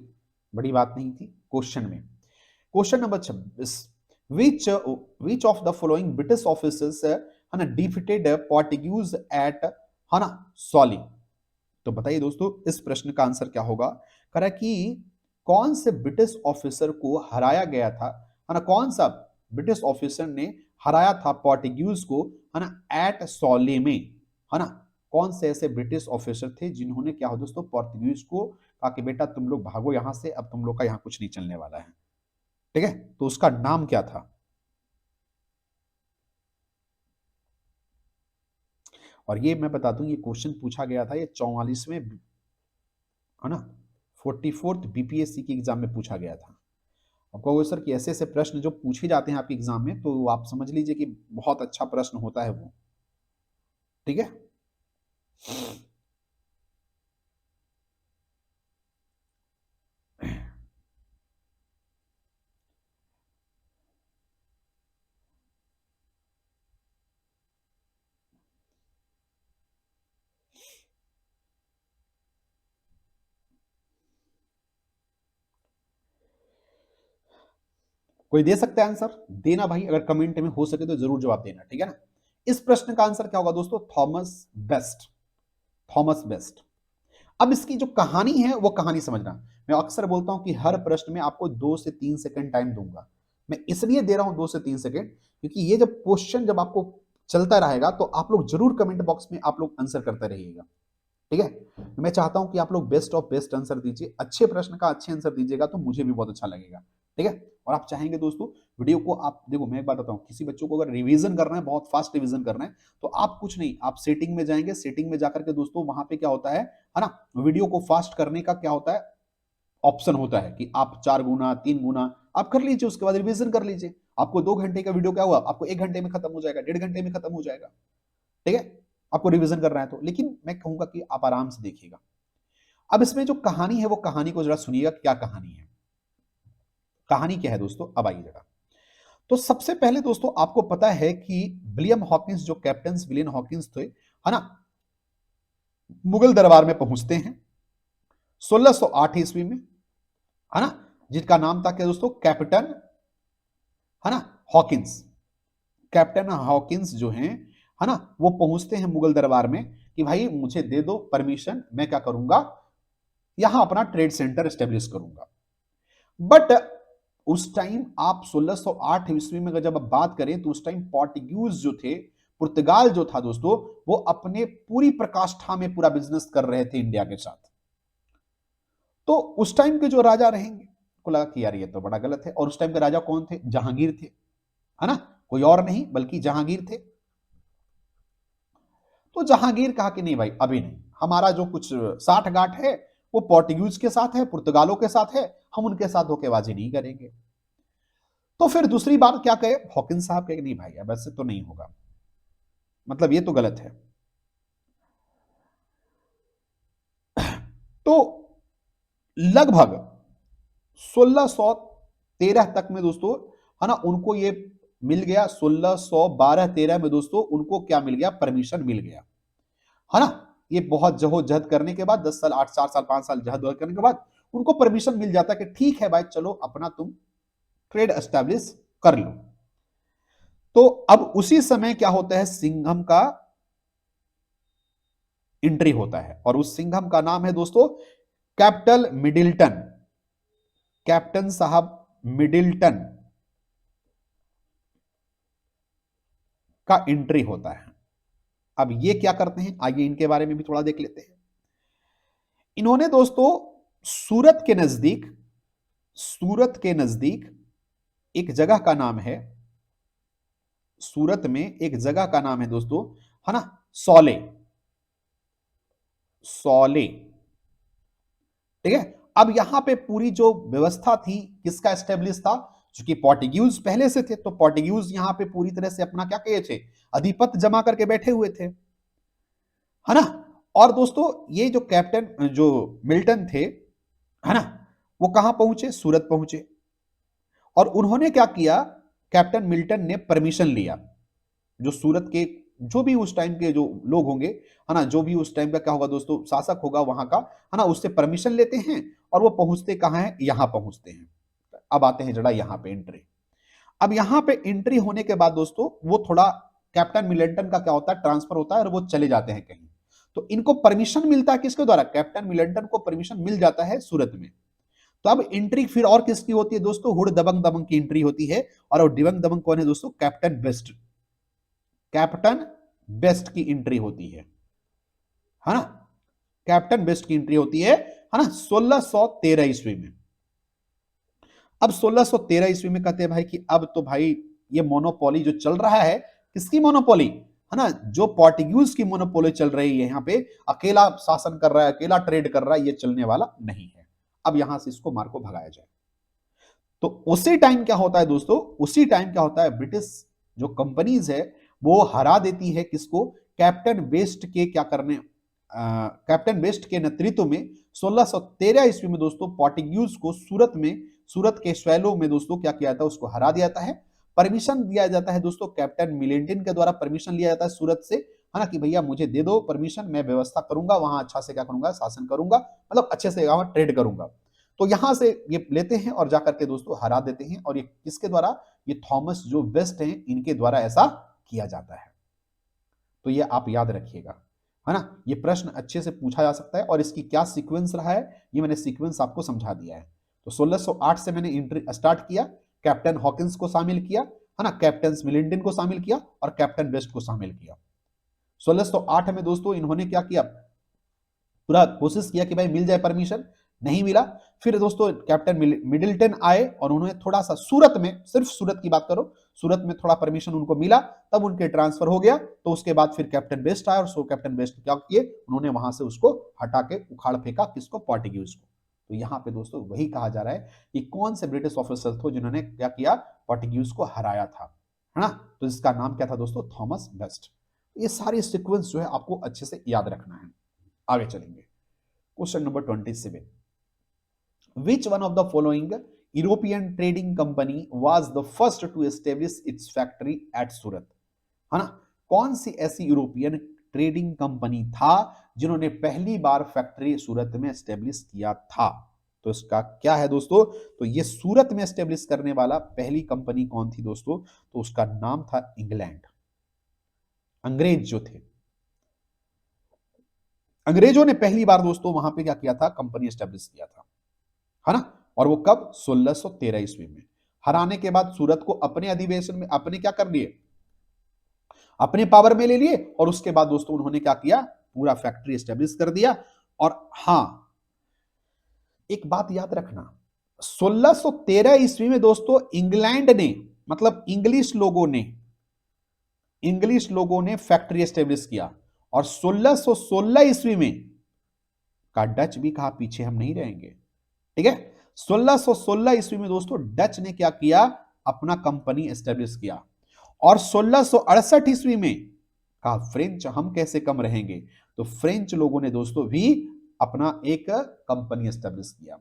बड़ी बात नहीं थी। क्वेश्चन में, question number 26, which of the following British officers है ना डिफीटेड पोर्टुगीज एट है ना सॉली? तो बताइए दोस्तों इस प्रश्न का आंसर क्या होगा? कह रहा है कि कौन से ब्रिटिश ऑफिसर को हराया गया था, है ना, कौन सा ब्रिटिश ऑफिसर ने हराया था पोर्टुगीज को, है ना, एट सॉले में, है ना? कौन से ऐसे ब्रिटिश ऑफिसर थे जिन्होंने क्या हो दोस्तों पोर्टुगीज को कहा कि बेटा तुम लोग भागो यहां से, अब तुम लोग का यहां कुछ नहीं चलने वाला है। ठीक है, तो उसका नाम क्या था? और ये मैं बता दूं, ये क्वेश्चन पूछा गया था, ये 44वें, है ना, 44th बीपीएससी की एग्जाम में पूछा गया था। अब कहोगे सर कि ऐसे ऐसे प्रश्न जो पूछे जाते हैं आपके एग्जाम में, तो आप समझ लीजिए कि बहुत अच्छा प्रश्न होता है वो। ठीक है, कोई दे सकता है आंसर? देना भाई, अगर कमेंट में हो सके तो जरूर जवाब देना। ठीक है ना, इस प्रश्न का आंसर क्या होगा दोस्तों? Thomas best, Thomas best. अब इसकी जो कहानी है वो कहानी समझना। मैं अक्सर बोलता हूं कि हर प्रश्न में आपको 2 से 3 सेकंड टाइम दूंगा। मैं इसलिए दे रहा हूं 2 से 3 सेकंड, क्योंकि ये जब क्वेश्चन जब आपको चलता रहेगा तो आप लोग जरूर कमेंट बॉक्स में आप लोग आंसर करते रहिएगा। ठीक है, मैं चाहता हूं कि आप लोग बेस्ट ऑफ बेस्ट आंसर दीजिए, अच्छे प्रश्न का अच्छे आंसर दीजिएगा तो मुझे भी बहुत अच्छा लगेगा। ठीक है, और आप चाहेंगे दोस्तों वीडियो को, आप देखो मैं एक बात बताऊं, किसी बच्चों को अगर रिवीजन करना है, बहुत फास्ट रिवीजन करना है, तो आप कुछ नहीं, आप सेटिंग में जाएंगे, सेटिंग में जाकर के दोस्तों वहां पे क्या होता है ना, वीडियो को फास्ट करने का क्या होता है, ऑप्शन होता है कि आप 4 गुना 3 गुना आप कर लीजिए, उसके बाद रिवीजन कर लीजिए। आपको 2 घंटे का वीडियो क्या हुआ, आपको 1 घंटे में खत्म हो जाएगा, 1.5 घंटे में खत्म हो जाएगा। ठीक है, आपको रिवीजन करना है तो, लेकिन मैं कहूंगा कि आप आराम से देखिएगा। अब इसमें जो कहानी है वो कहानी को जरा सुनिएगा, क्या कहानी है, कहानी क्या है दोस्तों, अब आइए जरा। तो सबसे पहले दोस्तों आपको पता है कि विलियम हॉकिंस, जो कैप्टन विलियम हॉकिंस थे, है ना, मुगल दरबार में पहुंचते हैं 1608 ईस्वी में, है ना, जिनका नाम था क्या दोस्तों, कैप्टन, है ना, हॉकिंस। कैप्टन हॉकिंस जो हैं, है ना, वो पहुंचते हैं मुगल दरबार में कि भाई मुझे दे दो परमिशन, मैं क्या करूंगा, यहां अपना ट्रेड सेंटर स्टेब्लिश करूंगा। बट उस टाइम आप 1608 ईस्वी में जब आप बात करें तो उस टाइम पोर्टुगीज जो थे, पुर्तगाल जो था दोस्तों, वो अपने पूरी प्रकाष्ठा में पूरा बिजनेस कर रहे थे इंडिया के साथ। तो उस टाइम के जो राजा रहेंगे को लगा कि यार ये तो बड़ा गलत है। और उस टाइम के राजा कौन थे? जहांगीर थे, है ना, कोई और नहीं बल्कि जहांगीर थे। तो जहांगीर कहा कि नहीं भाई अभी नहीं, हमारा जो कुछ साठ गांठ है वो पोर्टुगीज के साथ है, पुर्तगालों के साथ है, हम उनके साथ धोखेबाजी नहीं करेंगे। तो फिर दूसरी बात क्या कहे हॉकिंस साहब, कहे नहीं भाई अब ऐसे तो नहीं होगा, मतलब ये तो गलत है। तो लगभग 1613 तक में दोस्तों, है ना, उनको ये मिल गया 1612-13 में दोस्तों उनको क्या मिल गया, परमिशन मिल गया, है ना। ये बहुत जहोजहद करने के बाद 10 साल 8 4 साल 5 साल जहद करने के बाद उनको परमिशन मिल जाता कि ठीक है भाई चलो अपना तुम ट्रेड एस्टैब्लिश कर लो। तो अब उसी समय क्या होता है, सिंघम का एंट्री होता है और उस सिंघम का नाम है दोस्तों कैप्टन मिडिल्टन। कैप्टन साहब मिडिल्टन का एंट्री होता है। अब ये क्या करते हैं, आइए इनके बारे में भी थोड़ा देख लेते हैं। इन्होंने दोस्तों सूरत के नजदीक, सूरत के नजदीक एक जगह का नाम है, सूरत में एक जगह का नाम है दोस्तों, है ना, सौले, सौले, ठीक है। अब यहां पे पूरी जो व्यवस्था थी किसका एस्टेब्लिश था, क्योंकि पोर्टुगीज पहले से थे तो पोर्टुगीज यहां पे पूरी तरह से अपना क्या कहे थे, अधिपत्य जमा करके बैठे हुए थे, है ना। और दोस्तों ये जो कैप्टन जो मिल्टन थे, है ना, वो कहां पहुंचे, सूरत पहुंचे। और उन्होंने क्या किया, कैप्टन मिल्टन ने परमिशन लिया, जो सूरत के जो भी उस टाइम के जो लोग होंगे, है ना, जो भी उस टाइम का क्या होगा दोस्तों, शासक होगा वहां का, है ना, उससे परमिशन लेते हैं और वो पहुंचते कहां है, यहां पहुंचते हैं। अब आते हैं जरा यहां पे एंट्री। अब यहां पे एंट्री होने के बाद दोस्तों वो थोड़ा कैप्टन मिलेंटन का क्या होता है, ट्रांसफर होता है और वो चले जाते हैं कहीं। तो इनको परमिशन मिलता है किसके द्वारा, कैप्टन मिलेंटन को परमिशन मिल जाता है सूरत में। तो अब एंट्री फिर और किसकी होती है दोस्तों, हुड दबंग दबंग की एंट्री होती है। और वो डिबंग दबंग कौन है दोस्तों, कैप्टन बेस्ट, कैप्टन बेस्ट की एंट्री होती है ना, कैप्टन बेस्ट की एंट्री होती है ना, 1613 ईस्वी में। अब 1613 ईस्वी में कहते हैं भाई कि अब तो भाई ये मोनोपोली जो चल रहा है, किसकी मोनोपोली, है ना, जो पोर्टुगीज की मोनोपोली चल रही है, यहां पे अकेला शासन कर रहा है, अकेला ट्रेड कर रहा है, ये चलने वाला नहीं है। अब यहां से इसको मार को भगाया जाए। तो उसी टाइम क्या होता है दोस्तों, उसी टाइम क्या होता है, ब्रिटिश जो कंपनीज है वो हरा देती है किसको, कैप्टन बेस्ट के क्या करने, कैप्टन बेस्ट के नेतृत्व में 1613 ईस्वी में दोस्तों पोर्टुगीज को सूरत में, सूरत के स्वैलो में दोस्तों क्या किया जाता है, उसको हरा दिया जाता है। परमिशन दिया जाता है दोस्तों, कैप्टन मिलेंटिन के द्वारा परमिशन लिया जाता है सूरत से, है ना, कि भैया मुझे दे दो परमिशन, मैं व्यवस्था करूंगा वहां, अच्छा से क्या करूंगा, शासन करूंगा, मतलब अच्छे से वहां ट्रेड करूंगा। तो यहां से ये लेते हैं और जाकर के दोस्तों हरा देते हैं। और ये किसके द्वारा, ये थॉमस जो वेस्ट हैं इनके द्वारा ऐसा किया जाता है। तो ये आप याद रखिएगा, है ना, ये प्रश्न अच्छे से पूछा जा सकता है और इसकी क्या सीक्वेंस रहा है, ये मैंने सीक्वेंस आपको समझा दिया है। तो 1608 से मैंने एंट्री स्टार्ट किया, कैप्टन हॉकिंस को शामिल किया, है ना, कैप्टन मिलिंटन को शामिल किया और कैप्टन वेस्ट को शामिल किया। 1608 में दोस्तों इन्होंने क्या किया, पूरा कोशिश किया कि भाई मिल जाए परमिशन, नहीं मिला। फिर दोस्तों कैप्टन मिडिल्टन आए और उन्होंने थोड़ा सा सूरत में, सिर्फ सूरत की बात करो, सूरत में थोड़ा परमिशन उनको मिला, तब उनके ट्रांसफर हो गया। तो उसके बाद फिर कैप्टन बेस्ट आया और सो कैप्टन बेस्ट क्या किए, उन्होंने वहां से उसको हटा के उखाड़ फेंका, किसको, पोर्टुगीज को। तो यहाँ पे दोस्तों वही कहा जा रहा है कि कौन से ब्रिटिश ऑफिसर थे जिन्होंने क्या किया, पोर्टुगीज को हराया था, है ना। तो इसका नाम क्या था दोस्तों, थॉमस बेस्ट। ये सारी सीक्वेंस जो है आपको अच्छे से याद रखना है। आगे चलेंगे, question number 27, which one of the following European trading company was the first to establish its factory at सूरत, है ना, कौन सी ऐसी यूरोपियन ट्रेडिंग कंपनी था जिन्होंने पहली बार फैक्ट्री सूरत में एस्टेब्लिश किया था। तो इसका क्या है दोस्तों, तो ये सूरत में एस्टेब्लिश करने वाला पहली कंपनी कौन थी दोस्तों, तो उसका नाम था इंग्लैंड। अंग्रेज जो थे, अंग्रेजों ने पहली बार दोस्तों वहां पे क्या किया था, कंपनी एस्टेब्लिश किया था, है ना। और वो कब, 1613 ईस्वी में। हराने के बाद सूरत को अपने अधिवेशन में, अपने क्या कर लिए, अपने पावर में ले लिए। और उसके बाद दोस्तों उन्होंने क्या किया, पूरा फैक्ट्री एस्टेब्लिश कर दिया। और हां, एक बात याद रखना, 1613 ईस्वी में दोस्तों इंग्लैंड ने, मतलब इंग्लिश लोगों ने फैक्ट्री एस्टेब्लिश किया। और 1616 ईस्वी में का डच भी कहा पीछे हम नहीं रहेंगे, ठीक है। 1616 ईस्वी में दोस्तों डच ने क्या किया, अपना कंपनी एस्टेब्लिश किया। और 1668 ईस्वी में कहा फ्रेंच हम कैसे कम रहेंगे, तो फ्रेंच लोगों ने दोस्तों भी अपना एक कंपनी एस्टेब्लिश किया।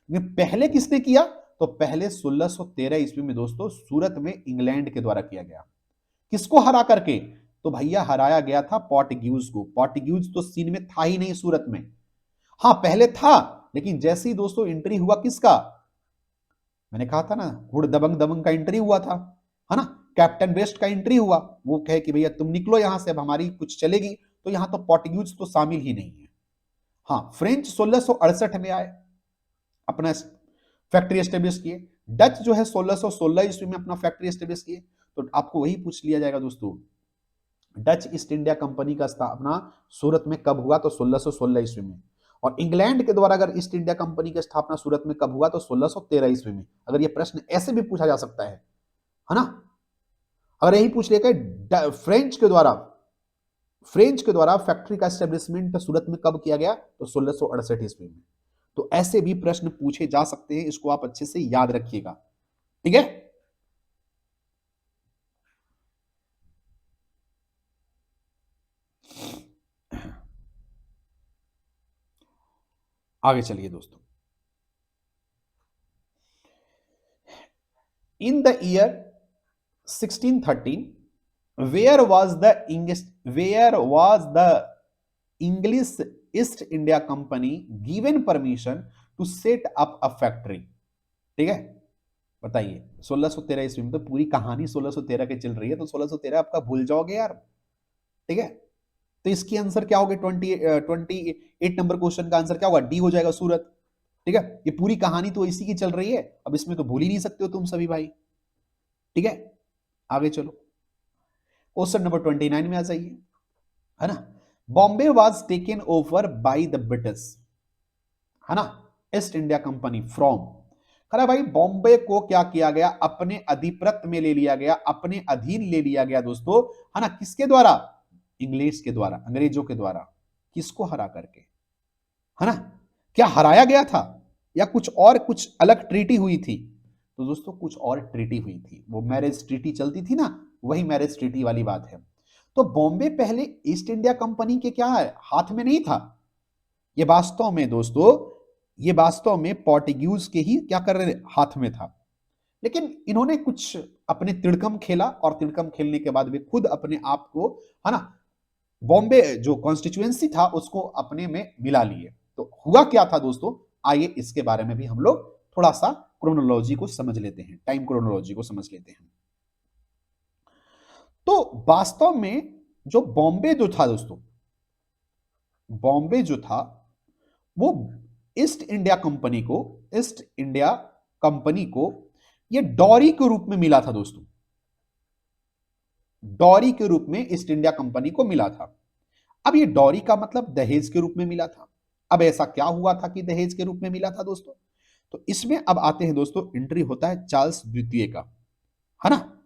पहले किसने किया, तो पहले 1613 ईस्वी में दोस्तों सूरत में इंग्लैंड के द्वारा किया गया। किसको हरा करके? तो भैया हराया गया था पोर्टुगीज को। पोर्टुगीज तो सीन में था ही नहीं सूरत में। हाँ पहले था, लेकिन जैसे ही दोस्तों एंट्री हुआ किसका, मैंने कहा था ना हुड़ दबंग दबंग का एंट्री हुआ था, है ना, कैप्टन वेस्ट का एंट्री हुआ, वो कहे कि भैया तुम निकलो यहां से, अब हमारी कुछ चलेगी, तो यहां तो पोर्टुगीज तो शामिल ही नहीं है। हाँ फ्रेंच 1668 में आए, अपना फैक्ट्री एस्टेब्लिश किए। डच जो है 1616 ईस्वी में अपना फैक्ट्री एस्टेब्लिश किए। तो आपको वही पूछ लिया जाएगा दोस्तों, डच ईस्ट इंडिया कंपनी का स्थापना सूरत में कब हुआ? तो 1616 ईस्वी में। और इंग्लैंड के द्वारा अगर ईस्ट इंडिया कंपनी की स्थापना सूरत में कब हुआ? तो 1613 ईस्वी में। अगर ये प्रश्न ऐसे भी पूछा जा सकता है ना। अगर यही पूछ लिया कि फ्रेंच के द्वारा फैक्ट्री का एस्टेब्लिशमेंट सूरत में कब किया गया? तो 1668 ईस्वी में। तो ऐसे भी प्रश्न पूछे जा सकते हैं, इसको आप अच्छे से याद रखिएगा, ठीक है। आगे चलिए दोस्तों। In the year 1613 where was the English East India Company given permission to set up a factory? ठीक है, बताइए। 1613 ईस्वी में, तो पूरी कहानी 1613 की चल रही है, तो 1613 आपका भूल जाओगे यार, ठीक है। तो इसकी आंसर क्या होगा? 28 नंबर क्वेश्चन का आंसर क्या होगा? डी हो जाएगा, सूरत, ठीक है। ये पूरी कहानी तो इसी की चल रही है, अब इसमें तो भूल ही नहीं सकते हो तुम सभी भाई, ठीक है। आगे चलो, क्वेश्चन नंबर 29 में आ जाइए, है ना। Bombay was taken over by the British, है ना, ईस्ट इंडिया कंपनी फ्रॉम, खरा भाई बॉम्बे को क्या किया गया? अपने अधिपत्य में ले लिया गया, अपने अधीन ले लिया गया दोस्तों, है ना। किसके द्वारा? इंग्लिश के द्वारा, अंग्रेजों के द्वारा। किसको हरा करके, है ना। क्या हराया गया था या कुछ और, कुछ अलग ट्रीटी हुई थी? तो दोस्तों कुछ और ट्रीटी हुई थी, वो मैरिज ट्रीटी चलती थी ना, वही मैरिज ट्रीटी वाली बात है। तो बॉम्बे पहले ईस्ट इंडिया कंपनी के क्या है, हाथ में नहीं था। ये वास्तव में दोस्तों, ये वास्तव में पोर्टुगीज के ही क्या कर रहे थे, हाथ में था। लेकिन इन्होंने कुछ अपने तिड़कम खेला, और तिड़कम खेलने के बाद वे खुद अपने आप को, है ना, बॉम्बे जो कॉन्स्टिट्यूएंसी था उसको अपने में मिला लिए। तो हुआ क्या था दोस्तों, आइए इसके बारे में भी हम लोग थोड़ा सा क्रोनोलॉजी को समझ लेते हैं, टाइम क्रोनोलॉजी को समझ लेते हैं। तो वास्तव में जो बॉम्बे जो था दोस्तों, बॉम्बे जो था वो ईस्ट इंडिया कंपनी को ये डॉरी के रूप में मिला था दोस्तों, डॉरी के रूप में ईस्ट इंडिया कंपनी को मिला था। अब ये डॉरी का मतलब दहेज के रूप में मिला था। अब ऐसा क्या हुआ था कि दहेज के रूप में मिला था दोस्तों? तो इसमें अब आते हैं दोस्तों, एंट्री होता है चार्ल्स द्वितीय का, है ना।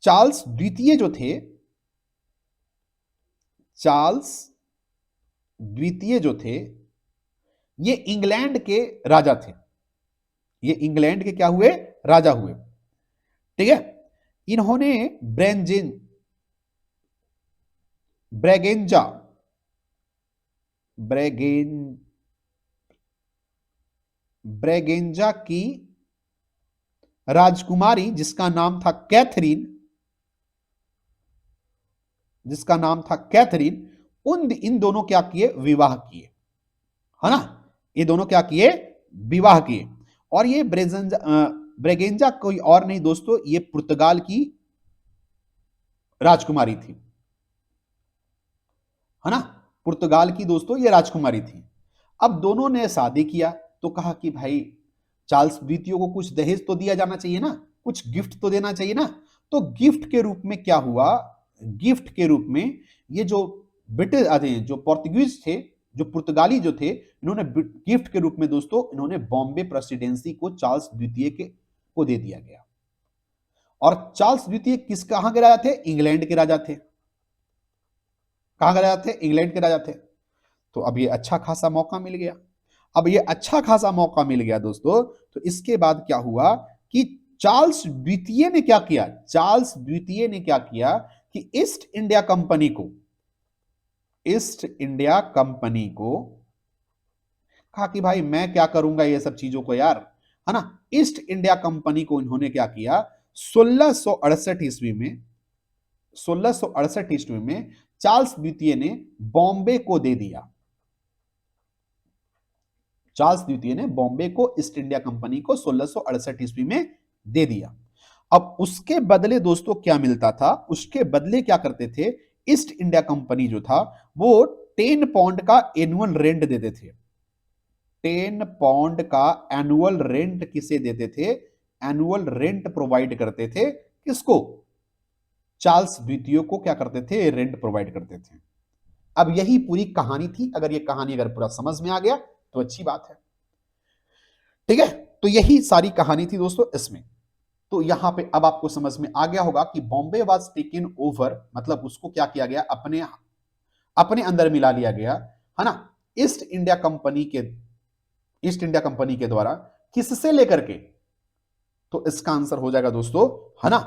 चार्ल्स द्वितीय जो थे, चार्ल्स द्वितीय जो थे, ये इंग्लैंड के राजा थे। ये इंग्लैंड के क्या हुए, राजा हुए, ठीक है। इन्होंने ब्रेगेंजा ब्रेगेन ब्रेगेंजा की राजकुमारी, जिसका नाम था कैथरीन, उन इन दोनों क्या किए, विवाह किए, है ना। ये दोनों क्या किए, विवाह किए। और ये ब्रेगेंजा कोई और नहीं दोस्तों, ये पुर्तगाल की राजकुमारी थी, है ना। पुर्तगाल की दोस्तों ये राजकुमारी थी। अब दोनों ने शादी किया, तो कहा कि भाई चार्ल्स द्वितीय को कुछ दहेज तो दिया जाना चाहिए ना, कुछ गिफ्ट तो देना चाहिए ना। तो गिफ्ट के रूप में क्या हुआ, गिफ्ट के रूप में ये जो ब्रिटिश जो पोर्तुगीज थे, जो पुर्तगाली जो थे, इन्होंने गिफ्ट के रूप में दोस्तों इन्होंने बॉम्बे प्रेसिडेंसी को चार्ल्स द्वितीय के को दे दिया गया। और चार्ल्स द्वितीय कहां के राजा थे, इंग्लैंड के राजा थे। कहां के राजा थे, इंग्लैंड के राजा थे। तो अब ये अच्छा खासा मौका मिल गया। अब ये अच्छा खासा मौका मिल गया दोस्तों, तो इसके बाद क्या हुआ कि चार्ल्स द्वितीय ने क्या किया, चार्ल्स द्वितीय ने क्या किया कि ईस्ट इंडिया कंपनी को कहा कि भाई मैं क्या करूंगा ये सब चीजों को यार, है ना। ईस्ट इंडिया कंपनी को इन्होंने क्या किया, 1668 ईस्वी में, 1668 ईस्वी में चार्ल्स द्वितीय ने बॉम्बे को दे दिया। चार्ल्स द्वितीय ने बॉम्बे को ईस्ट इंडिया कंपनी को 1668 ईस्वी में दे दिया। अब उसके बदले दोस्तों क्या मिलता था, उसके बदले क्या करते थे, ईस्ट इंडिया कंपनी जो था वो 10 पाउंड का एनुअल रेंट देते थे। 10 पाउंड का एनुअल रेंट किसे देते थे, एनुअल रेंट प्रोवाइड करते थे, किसको, चार्ल्स द्वितीय को क्या करते थे, रेंट प्रोवाइड करते थे। अब यही पूरी कहानी थी। अगर ये कहानी अगर पूरा समझ में आ गया तो अच्छी बात है, ठीक है। तो यही सारी कहानी थी दोस्तों इसमें। तो यहां पे अब आपको समझ में आ गया होगा कि बॉम्बे वाज टेकन ओवर, मतलब उसको क्या किया गया, अपने अपने अंदर मिला लिया गया, है ना, ईस्ट इंडिया कंपनी के, ईस्ट इंडिया कंपनी के द्वारा। किससे लेकर के, तो इसका आंसर हो जाएगा दोस्तों, है ना,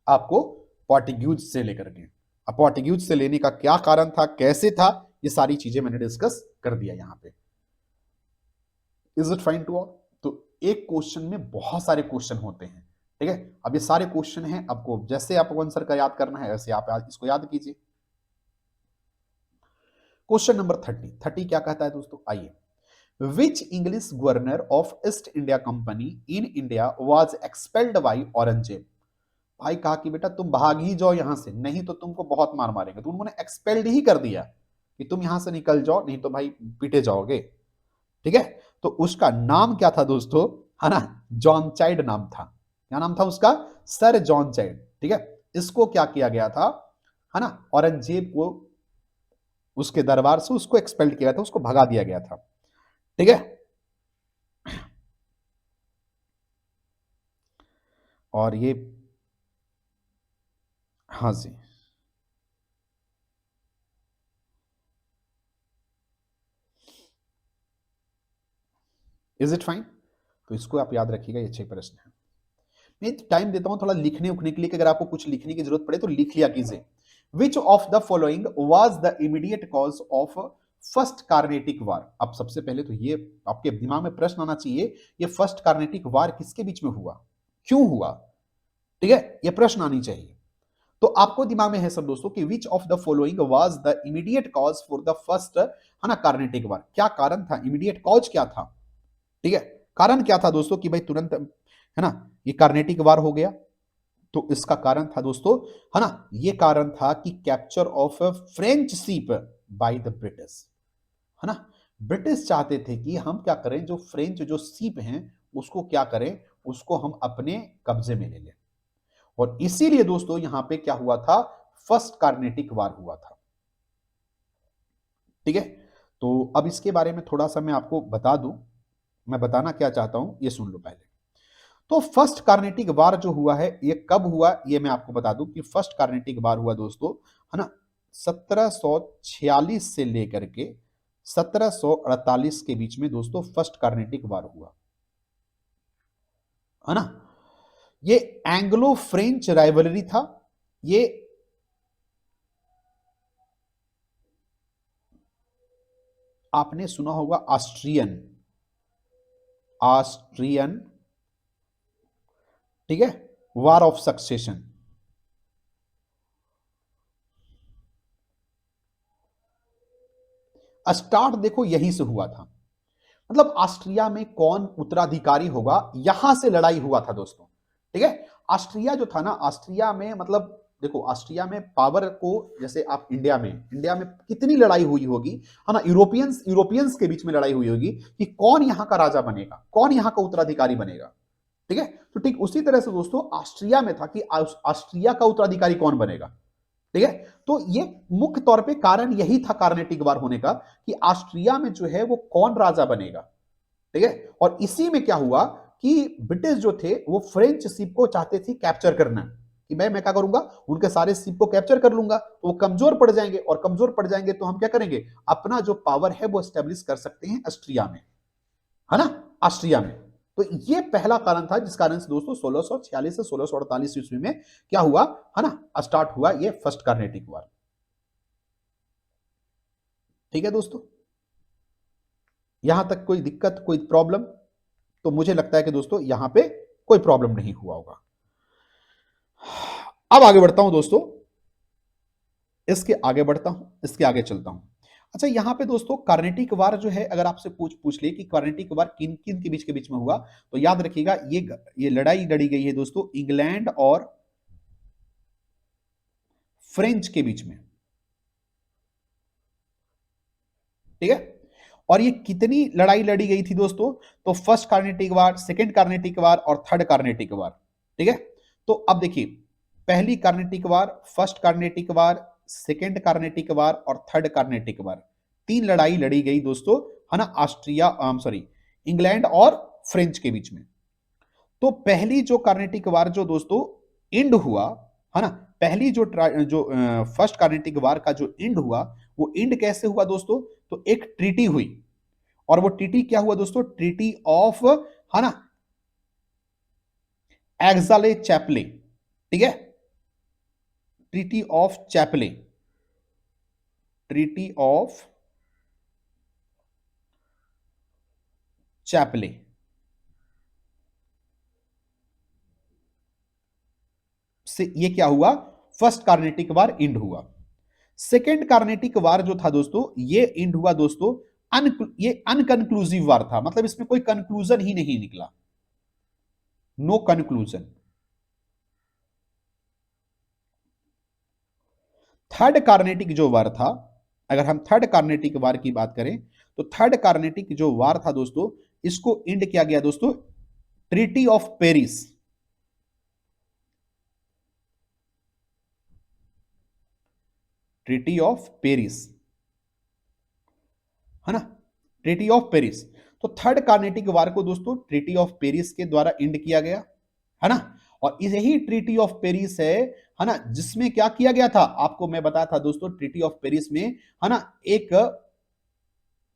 आपको पोर्टुगीज से लेकर के। अब पोर्टुगीज से लेने का क्या कारण था, कैसे था, ये सारी चीजें मैंने डिस्कस कर दिया यहां पे। Is it fine to all? तो एक क्वेश्चन में बहुत सारे क्वेश्चन होते हैं, ठीक है। अब ये सारे क्वेश्चन हैं, आपको जैसे आपको आंसर का याद करना है वैसे आप इसको याद कीजिए। क्वेश्चन नंबर 30 क्या कहता है दोस्तों, आइए। Which English governor of east India company in India was expelled by Aurangzeb. भाई कहा कि बेटा तुम भाग ही जाओ यहां से, नहीं तो तुमको बहुत मार मारेंगे। तो उन्होंने एक्सपेल्ड ही कर दिया कि तुम यहां से निकल जाओ, नहीं तो भाई पीटे जाओगे, ठीक है। तो उसका नाम क्या था दोस्तों, है ना, जॉन चाइल्ड नाम था। क्या नाम था उसका, सर जॉन चाइल्ड, ठीक है। इसको क्या किया गया था, है ना, औरंगजेब को उसके दरबार से उसको एक्सपेल्ड किया था, उसको भगा दिया गया था, ठीक है। और ये, हाँ जी, इज इट फाइन? तो इसको आप याद रखिएगा, ये अच्छे प्रश्न है। मैं टाइम देता हूं थोड़ा लिखने उखने के लिए, कि अगर आपको कुछ लिखने की जरूरत पड़े तो लिख लिया कीजिए। Which of the following was the immediate cause of first Carnatic war. अब सबसे पहले तो ये आपके दिमाग में प्रश्न आना चाहिए, ये फर्स्ट कार्नेटिक वार किसके बीच में हुआ, क्यों हुआ, ठीक है, ये प्रश्न आनी चाहिए। तो आपको दिमाग में है सब दोस्तों कि विच of the following was the immediate cause for the first, है ना, कार्नेटिक वार। क्या कारण था, इमीडिएट कॉज क्या था, ठीक है, कारण क्या था दोस्तों कि भाई तुरंत, है ना, ये कार्नेटिक वार हो गया। तो इसका कारण था दोस्तों, है ना, ये कारण था कि capture of French sheep by the British, है ना। ब्रिटिश चाहते थे कि हम क्या करें, जो फ्रेंच जो सीप हैं उसको क्या करें, उसको हम अपने कब्जे में ले लें। और इसीलिए दोस्तों यहां पे क्या हुआ था, फर्स्ट कार्नेटिक वार हुआ था, ठीक है। तो अब इसके बारे में थोड़ा सा मैं आपको बता दूं, मैं बताना क्या चाहता हूं ये सुन लो पहले। तो फर्स्ट कार्नेटिक वार जो हुआ है ये कब हुआ, ये मैं आपको बता दूं कि फर्स्ट कार्नेटिक वार हुआ दोस्तों, है ना, 1746 से लेकर के 1748 के बीच में दोस्तों फर्स्ट कार्नेटिक वार हुआ, है ना। ये एंग्लो फ्रेंच राइवलरी था। ये आपने सुना होगा ऑस्ट्रियन, ऑस्ट्रियन, ठीक है, वार ऑफ सक्सेशन। स्टार्ट देखो यहीं से हुआ था, मतलब ऑस्ट्रिया में कौन उत्तराधिकारी होगा, यहां से लड़ाई हुआ था दोस्तों, ठीक है। ऑस्ट्रिया जो था ना, ऑस्ट्रिया में मतलब देखो ऑस्ट्रिया में पावर को, जैसे आप इंडिया में कितनी लड़ाई हुई होगी, है ना, यूरोपियंस यूरोपियंस के बीच में लड़ाई हुई होगी कि कौन यहां का राजा बनेगा, कौन यहां का उत्तराधिकारी बनेगा, ठीक है। तो ठीक उसी तरह से दोस्तों ऑस्ट्रिया में था कि ऑस्ट्रिया का उत्तराधिकारी कौन बनेगा, ठीक है। तो ये मुख्य तौर पे कारण यही था कार्नेटिक वार होने का, कि ऑस्ट्रिया में जो है वो कौन राजा बनेगा, ठीक है। और इसी में क्या हुआ कि ब्रिटिश जो थे वो फ्रेंच शिप को चाहते थे कैप्चर करना, कि मैं क्या करूंगा, उनके सारे शिप को कैप्चर कर लूंगा तो वो कमजोर पड़ जाएंगे, और कमजोर पड़ जाएंगे तो हम क्या करेंगे, अपना जो पावर है वो स्टेब्लिश कर सकते हैं ऑस्ट्रिया में, है ना, ऑस्ट्रिया में। तो ये पहला कारण था जिस कारण से दोस्तों 1646 से 1648 ईस्वी में क्या हुआ, है ना, स्टार्ट हुआ ये फर्स्ट कार्नेटिक वार, ठीक है दोस्तों। यहां तक कोई दिक्कत, कोई प्रॉब्लम? तो मुझे लगता है कि दोस्तों यहां पे कोई प्रॉब्लम नहीं हुआ होगा। अब आगे बढ़ता हूं दोस्तों, इसके आगे बढ़ता हूं, इसके आगे चलता हूं। अच्छा, यहां पे दोस्तों कार्नेटिक वार जो है, अगर आपसे पूछ पूछ ले कि कार्नेटिक वार किन किन के बीच में हुआ, तो याद रखिएगा ये लड़ाई लड़ी गई है दोस्तों इंग्लैंड और फ्रेंच के बीच में, ठीक है। और ये कितनी लड़ाई लड़ी गई थी दोस्तों, तो फर्स्ट कार्नेटिक वार, सेकंड कार्नेटिक वार और थर्ड कार्नेटिक वार, ठीक है। तो अब देखिए, पहली कार्नेटिक वार, फर्स्ट कार्नेटिक वार, सेकंड कार्नेटिक वार और थर्ड कार्नेटिक वार, तीन लड़ाई लड़ी गई दोस्तों, है ना, ऑस्ट्रिया सॉरी इंग्लैंड और फ्रेंच के बीच में। तो पहली जो कार्नेटिक वार जो दोस्तों इंड हुआ, है ना, पहली जो फर्स्ट कार्नेटिक वार का जो इंड हुआ, वो इंड कैसे हुआ दोस्तों, तो एक ट्रीटी हुई, और वो ट्रीटी क्या हुआ दोस्तों, ट्रीटी ऑफ, है ना, एक्साले चैपले, ठीक है, ट्रीटी ऑफ चैपले, ट्रीटी ऑफ चैपले से ये क्या हुआ, फर्स्ट कार्नेटिक वार इंड हुआ। सेकेंड कार्नेटिक वार जो था दोस्तों, ये इंड हुआ दोस्तों ये अनकंक्लूसिव वार था, मतलब इसमें कोई कंक्लूजन ही नहीं निकला, नो कंक्लूजन। थर्ड कार्नेटिक जो वार था, अगर हम थर्ड कार्नेटिक वार की बात करें, तो थर्ड कार्नेटिक जो वार था दोस्तों, इसको इंड किया गया दोस्तों treaty of Paris, treaty of Paris, है ना, ट्रीटी ऑफ पेरिस। तो थर्ड कार्नेटिक वार को दोस्तों ट्रीटी ऑफ पेरिस के द्वारा इंड किया गया, है ना। और यही ट्रीटी ऑफ पेरिस है ना, जिसमें क्या किया गया था, आपको मैं बताया था दोस्तों, ट्रीटी ऑफ पेरिस में, है ना, एक,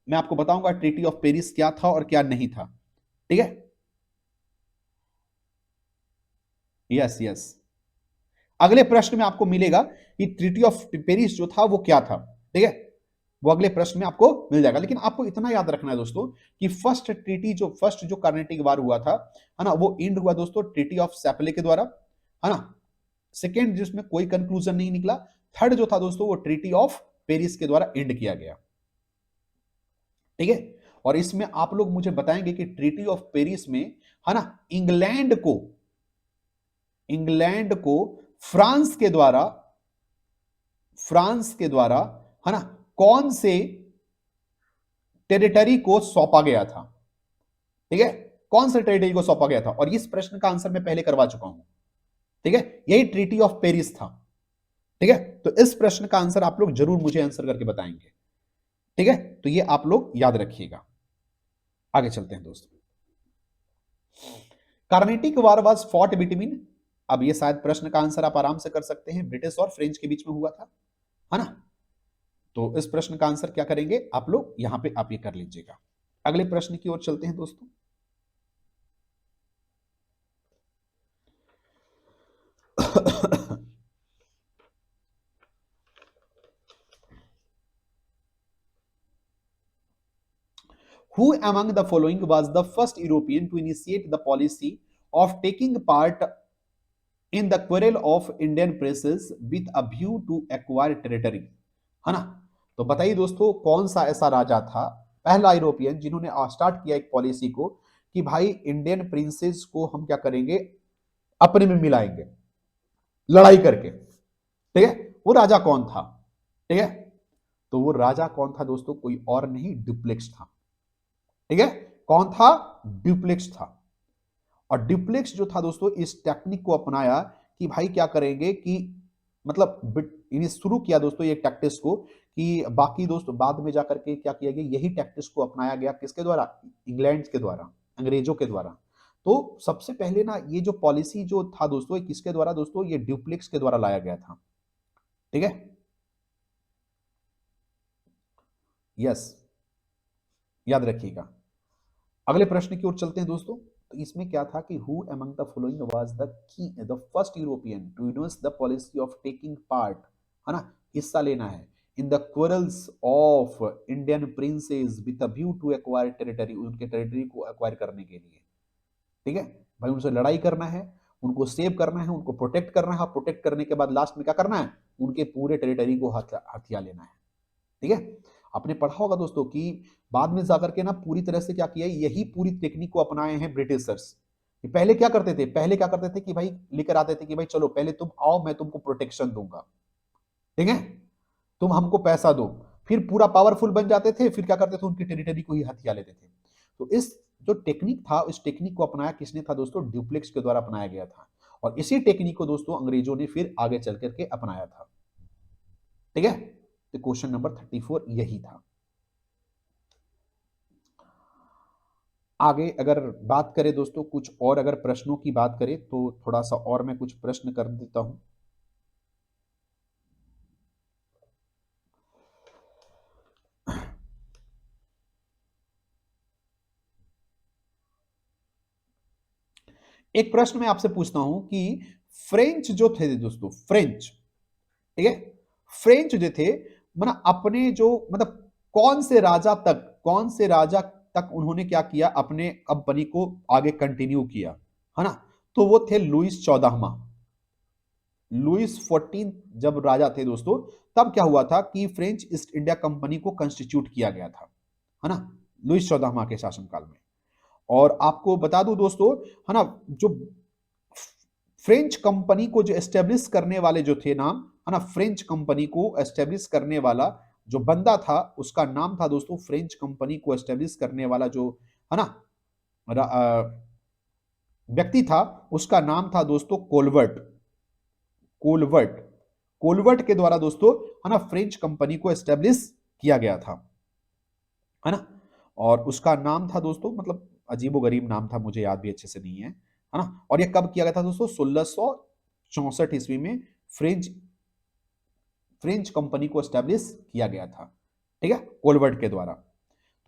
मैं आपको बताऊंगा ट्रीटी ऑफ पेरिस क्या था और क्या नहीं था, ठीक है। यस यस, अगले प्रश्न में आपको मिलेगा कि ट्रीटी ऑफ पेरिस जो था वो क्या था, ठीक है, वो अगले प्रश्न में आपको मिल जाएगा। लेकिन आपको इतना याद रखना है दोस्तों कि फर्स्ट जो कार्नेटिक वार हुआ था, है ना, वो इंड हुआ दोस्तों ट्रीटी ऑफ सैपले के द्वारा, है ना। सेकेंड जिसमें कोई कंक्लूजन नहीं निकला, थर्ड जो था दोस्तों वो ट्रीटी ऑफ पेरिस के द्वारा इंड किया गया, ठीक है। और इसमें आप लोग मुझे बताएंगे कि ट्रीटी ऑफ पेरिस में, है ना, इंग्लैंड को फ्रांस के द्वारा, फ्रांस के द्वारा, है ना, कौन से टेरिटरी को सौंपा गया था, ठीक है, कौन से टेरिटरी को सौंपा गया था, और इस प्रश्न का आंसर मैं पहले करवा चुका हूं, ठीक है, यही ट्रीटी ऑफ पेरिस था, ठीक है। तो इस प्रश्न का आंसर आप लोग जरूर मुझे आंसर करके बताएंगे, ठीक है, तो ये आप लोग याद रखिएगा। आगे चलते हैं दोस्तों, कार्नेटिक वार वाज फॉट बिटवीन, अब ये शायद प्रश्न का आंसर आप आराम से कर सकते हैं, ब्रिटिश और फ्रेंच के बीच में हुआ था, है ना। तो इस प्रश्न का आंसर क्या करेंगे आप लोग, यहां पे आप ये कर लीजिएगा। अगले प्रश्न की ओर चलते हैं दोस्तों। Who among the following was the first European to initiate the policy of taking part in the quarrel of Indian princes with a view to acquire territory, है ना। तो बताइए दोस्तों, कौन सा ऐसा राजा था, पहला यूरोपियन जिन्होंने स्टार्ट किया एक पॉलिसी को कि भाई इंडियन प्रिंसेस को हम क्या करेंगे, अपने में मिलाएंगे लड़ाई करके, ठीक है। वो राजा कौन था, ठीक है, तो वो राजा कौन था दोस्तों, कोई और नहीं, ड्यूप्लेक्स था, ठीक है। कौन था, ड्यूप्लेक्स था। और ड्यूप्लेक्स जो था दोस्तों, इस टेक्निक को अपनाया कि भाई क्या करेंगे कि, मतलब इन्हें शुरू किया दोस्तों ये टैक्टिक्स को, कि बाकी दोस्तों बाद में जाकर के क्या किया गया, यही टैक्टिक्स को अपनाया गया किसके द्वारा, इंग्लैंड के द्वारा, अंग्रेजों के द्वारा। तो सबसे पहले ना ये जो पॉलिसी जो था दोस्तों, ये किसके द्वारा दोस्तों, ये ड्यूप्लेक्स के द्वारा लाया गया था, ठीक है। यस, याद रखिएगा। अगले प्रश्न की ओर चलते हैं दोस्तों। तो इसमें क्या था कि who among the following was the first European to इनोस the policy of taking part, है ना, हिस्सा लेना है in the quarrels of Indian princes with a view to acquire territory, उनके टेरिटरी को एक्वायर करने के लिए, ठीक है भाई, उनसे लड़ाई करना है, उनको सेव करना है, उनको प्रोटेक्ट करना है, प्रोटेक्ट करने के बाद लास्ट में क्या करना है, उनके पूरे टेरिटरी को हथिया लेना है। ठीक है, आपने पढ़ा होगा दोस्तों कि बाद में जाकर के ना पूरी तरह से क्या किया, यही पूरी टेक्निक को अपनाए हैं ब्रिटिशर्स। पहले क्या करते थे, पहले क्या करते थे कि भाई लेकर आते थे कि भाई चलो पहले तुम आओ, मैं तुमको प्रोटेक्शन दूंगा, ठीक है, तुम हमको पैसा दो, फिर पूरा पावरफुल बन जाते थे, फिर क्या करते थे, उनकी टेरिटरी को ही हथिया लेते थे। तो इस जो टेक्निक था, इस टेक्निक को अपनाया किसने था दोस्तों, ड्यूप्लेक्स के द्वारा अपनाया गया था, और इसी टेक्निक को दोस्तों अंग्रेजों ने फिर आगे चल करके अपनाया था। ठीक है, तो क्वेश्चन नंबर 34 यही था। आगे अगर बात करें दोस्तों, कुछ और अगर प्रश्नों की बात करें तो थोड़ा सा और मैं कुछ प्रश्न कर देता हूं। एक प्रश्न मैं आपसे पूछता हूं कि फ्रेंच जो थे दोस्तों, फ्रेंच, ठीक है, फ्रेंच जो थे, मतलब अपने जो मतलब कौन से राजा तक उन्होंने क्या किया, अपने कंपनी को आगे कंटिन्यू किया, है ना, तो वो थे लुइस 14वां। लुइस 14 जब राजा थे दोस्तों, तब क्या हुआ था कि फ्रेंच ईस्ट इंडिया कंपनी को कंस्टिट्यूट किया गया था, है ना, लुइस 14वां के शासनकाल में। और आपको बता दूं दोस्तों, है ना, जो फ्रेंच कंपनी को जो एस्टेब्लिश करने वाले जो थे नाम, है ना, फ्रेंच कंपनी को एस्टेब्लिश करने वाला जो बंदा था, उसका नाम था दोस्तों, फ्रेंच कंपनी को एस्टेब्लिश करने वाला जो, है ना, व्यक्ति था, उसका नाम था दोस्तों कोलवर्ट। कोलवर्ट, कोलवर्ट के द्वारा दोस्तों, है ना, फ्रेंच कंपनी को एस्टेब्लिश किया गया था, है ना, और उसका नाम था दोस्तों, मतलब अजीबोगरीब नाम था, मुझे याद भी अच्छे से नहीं है ना, और ये कब किया गया था दोस्तों, 1664 ईस्वी में फ्रेंच फ्रेंच कंपनी को एस्टेब्लिश किया गया था, ठीक है, कोलवर्ट के द्वारा।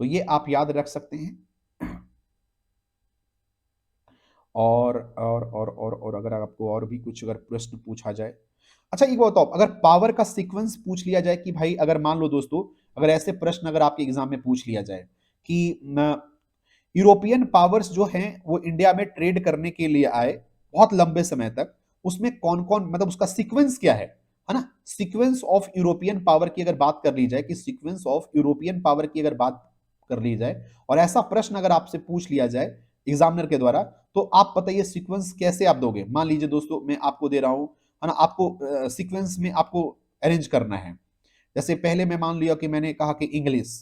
तो ये आप याद रख सकते हैं। और अगर आपको और भी कुछ अगर प्रश्न पूछा जाए, अच्छा एक बताओ, अगर पावर का सीक्वेंस पूछ लिया जाए कि भाई अगर मान लो दोस्तों, अगर ऐसे प्रश्न अगर आपके एग्जाम में पूछ लिया जाए कि यूरोपियन पावर्स जो हैं वो इंडिया में ट्रेड करने के लिए आए बहुत लंबे समय तक, उसमें कौन कौन, मतलब उसका सीक्वेंस क्या है ना, सीक्वेंस ऑफ यूरोपियन पावर की अगर बात कर ली जाए, कि सीक्वेंस ऑफ यूरोपियन पावर की अगर बात कर ली जाए, और ऐसा प्रश्न अगर आपसे पूछ लिया जाए एग्जामिनर के द्वारा, तो आप बताइए सीक्वेंस कैसे आप दोगे। मान लीजिए दोस्तों मैं आपको दे रहा हूं, है ना, आपको सीक्वेंस में आपको अरेंज करना है। जैसे पहले मैं मान लिया कि मैंने कहा कि इंग्लिश,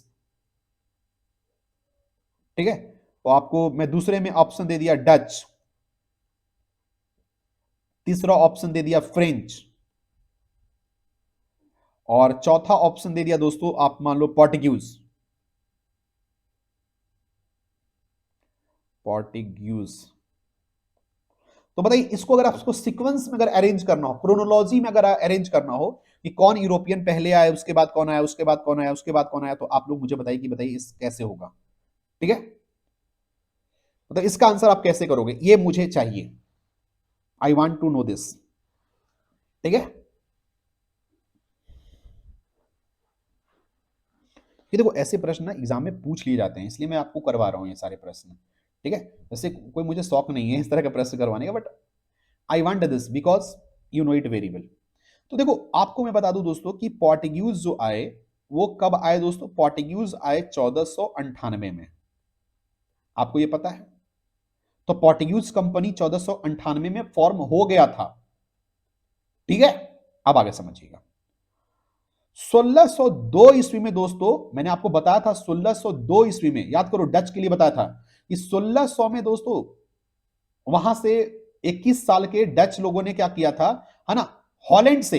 ठीक है, तो आपको मैं दूसरे में ऑप्शन दे दिया डच, तीसरा ऑप्शन दे दिया फ्रेंच, और चौथा ऑप्शन दे दिया दोस्तों आप मान लो पोर्टुगीज। पोर्टुगीज, तो बताइए इसको अगर आपको सीक्वेंस में अगर अरेंज करना हो, क्रोनोलॉजी में अगर अरेंज करना हो कि कौन यूरोपियन पहले आए, उसके बाद कौन आया, उसके बाद कौन आया, उसके बाद कौन आया, तो आप लोग मुझे बताइए कि बताइए इस कैसे होगा। ठीक है, मतलब इसका आंसर आप कैसे करोगे, ये मुझे चाहिए, I want to know this. ठीक है, कि देखो ऐसे प्रश्न ना एग्जाम में पूछ लिए जाते हैं, इसलिए मैं आपको करवा रहा हूं ये सारे प्रश्न। ठीक है, वैसे कोई मुझे शौक नहीं है इस तरह का प्रश्न करवाने का, but I want this because you know it very well. तो देखो आपको मैं बता दूं दोस्तों कि पोर्टुगीज जो आए, वो कब आए दोस्तों, पोर्टुगीज आए 1498 में, आपको ये पता है। तो पोर्टुगीज कंपनी 1498 में फॉर्म हो गया था। ठीक है, अब आगे समझिएगा। 1602 ईस्वी में दोस्तों, मैंने आपको बताया था 1602 ईस्वी में, याद करो डच के लिए बताया था कि 1600 में दोस्तों वहां से 21 साल के डच लोगों ने क्या किया था, है ना, हॉलैंड से,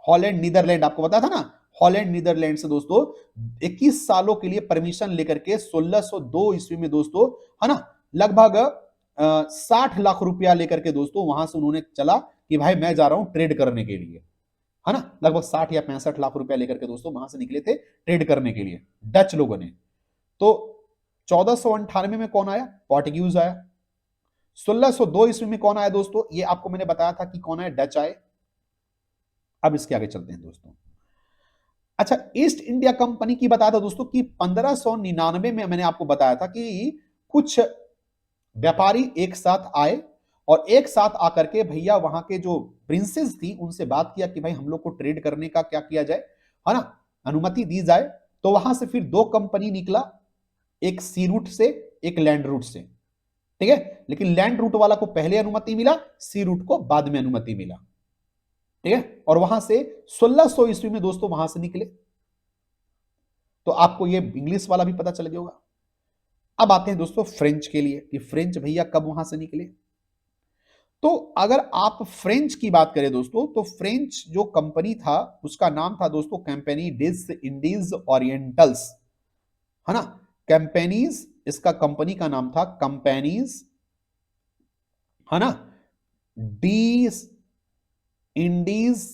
हॉलैंड नीदरलैंड आपको पता था ना, हॉलैंड नीदरलैंड से दोस्तों 21 सालों के लिए परमिशन लेकर के 1602 ईस्वी में दोस्तों, है ना, लगभग 60 लाख रुपया लेकर के दोस्तों वहां से उन्होंने चला कि भाई मैं जा रहा हु ट्रेड करने के लिए, है ना, लगभग 60 या 65 लाख रुपया लेकर के दोस्तों वहां से निकले थे ट्रेड करने के लिए डच लोगों ने। तो 1498 में कौन आया, पोर्टुगीज आया। 1602 ईस्वी में कौन आया दोस्तों, ये आपको मैंने बताया था कि कौन आया, डच आए। अब इसके आगे चलते हैं दोस्तों। अच्छा, ईस्ट इंडिया कंपनी की बताया था दोस्तों कि 1599 में मैंने आपको बताया था कि कुछ व्यापारी एक साथ आए और एक साथ आकर के भैया वहां के जो प्रिंसेस थी उनसे बात किया कि भाई हम लोग को ट्रेड करने का क्या किया जाए, है ना, अनुमति दी जाए। तो वहां से फिर दो कंपनी निकला, एक सी रूट से, एक लैंड रूट से। ठीक है, लेकिन लैंड रूट वाला को पहले अनुमति मिला, सी रूट को बाद में अनुमति मिला। ठीक है, और वहां से 1600 ईस्वी में दोस्तों वहां से निकले। तो आपको ये इंग्लिश वाला भी पता चल गया होगा। अब आते हैं दोस्तों फ्रेंच के लिए कि फ्रेंच भैया कब वहां से निकले। तो अगर आप फ्रेंच की बात करें दोस्तों, तो फ्रेंच जो कंपनी था उसका नाम था दोस्तों कंपनी डिस इंडीज ओरिएंटल्स, है ना। कंपनीज, इसका कंपनी का नाम था कंपनीज, है ना, डीस इंडीज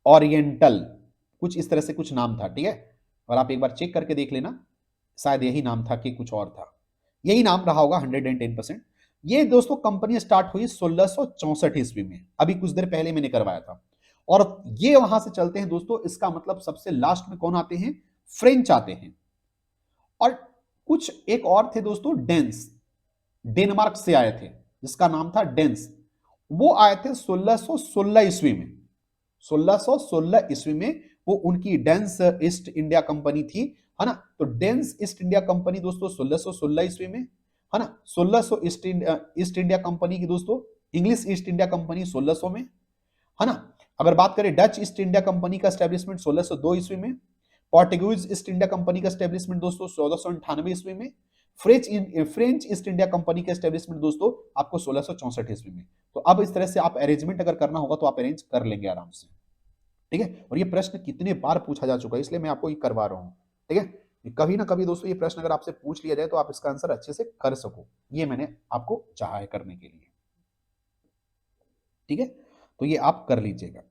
ओरिएंटल, कुछ इस तरह से कुछ नाम था। ठीक है, और आप एक बार चेक करके देख लेना, शायद यही नाम था कि कुछ और था, यही नाम रहा होगा 110%। ये दोस्तों कंपनी स्टार्ट हुई 1664 ईस्वी में, अभी कुछ देर पहले मैंने करवाया था। और ये वहां से चलते हैं दोस्तों, इसका मतलब सबसे लास्ट में कौन आते हैं, फ्रेंच आते हैं। और कुछ एक और थे दोस्तों डेंस, डेनमार्क से आए थे, जिसका नाम था डेंस। वो आए थे 1616 ईस्वी में, 1616 ईस्वी में वो उनकी डेंस ईस्ट इंडिया कंपनी थी, है ना। तो डेंस ईस्ट इंडिया कंपनी दोस्तों 1616 ईस्वी में, है ना। 1600 ईस्ट इंडिया कंपनी की दोस्तों इंग्लिश ईस्ट इंडिया कंपनी 1600 में, है ना। अगर बात करें डच ईस्ट इंडिया कंपनी का स्टैब्लिशमेंट 1602 ईस्वी में, पोर्टुगीज ईस्ट इंडिया कंपनी का स्टैब्लिशमेंट दोस्तों 1498 ईस्वी में, फ्रेंच ईस्ट इंडिया कंपनी का स्टैब्लिशमेंट दोस्तों आपको 1664 ईस्वी में। तो अब इस तरह से आप अरेंजमेंट अगर करना होगा तो आप अरेंज कर लेंगे आराम से। ठीक है, और ये प्रश्न कितने बार पूछा जा चुका है, इसलिए मैं आपको ये करवा रहा हूं। ठीक है, कभी ना कभी दोस्तों ये प्रश्न अगर आपसे पूछ लिया जाए तो आप इसका आंसर अच्छे से कर सको, ये मैंने आपको चाहा है करने के लिए। ठीक है, तो ये आप कर लीजिएगा।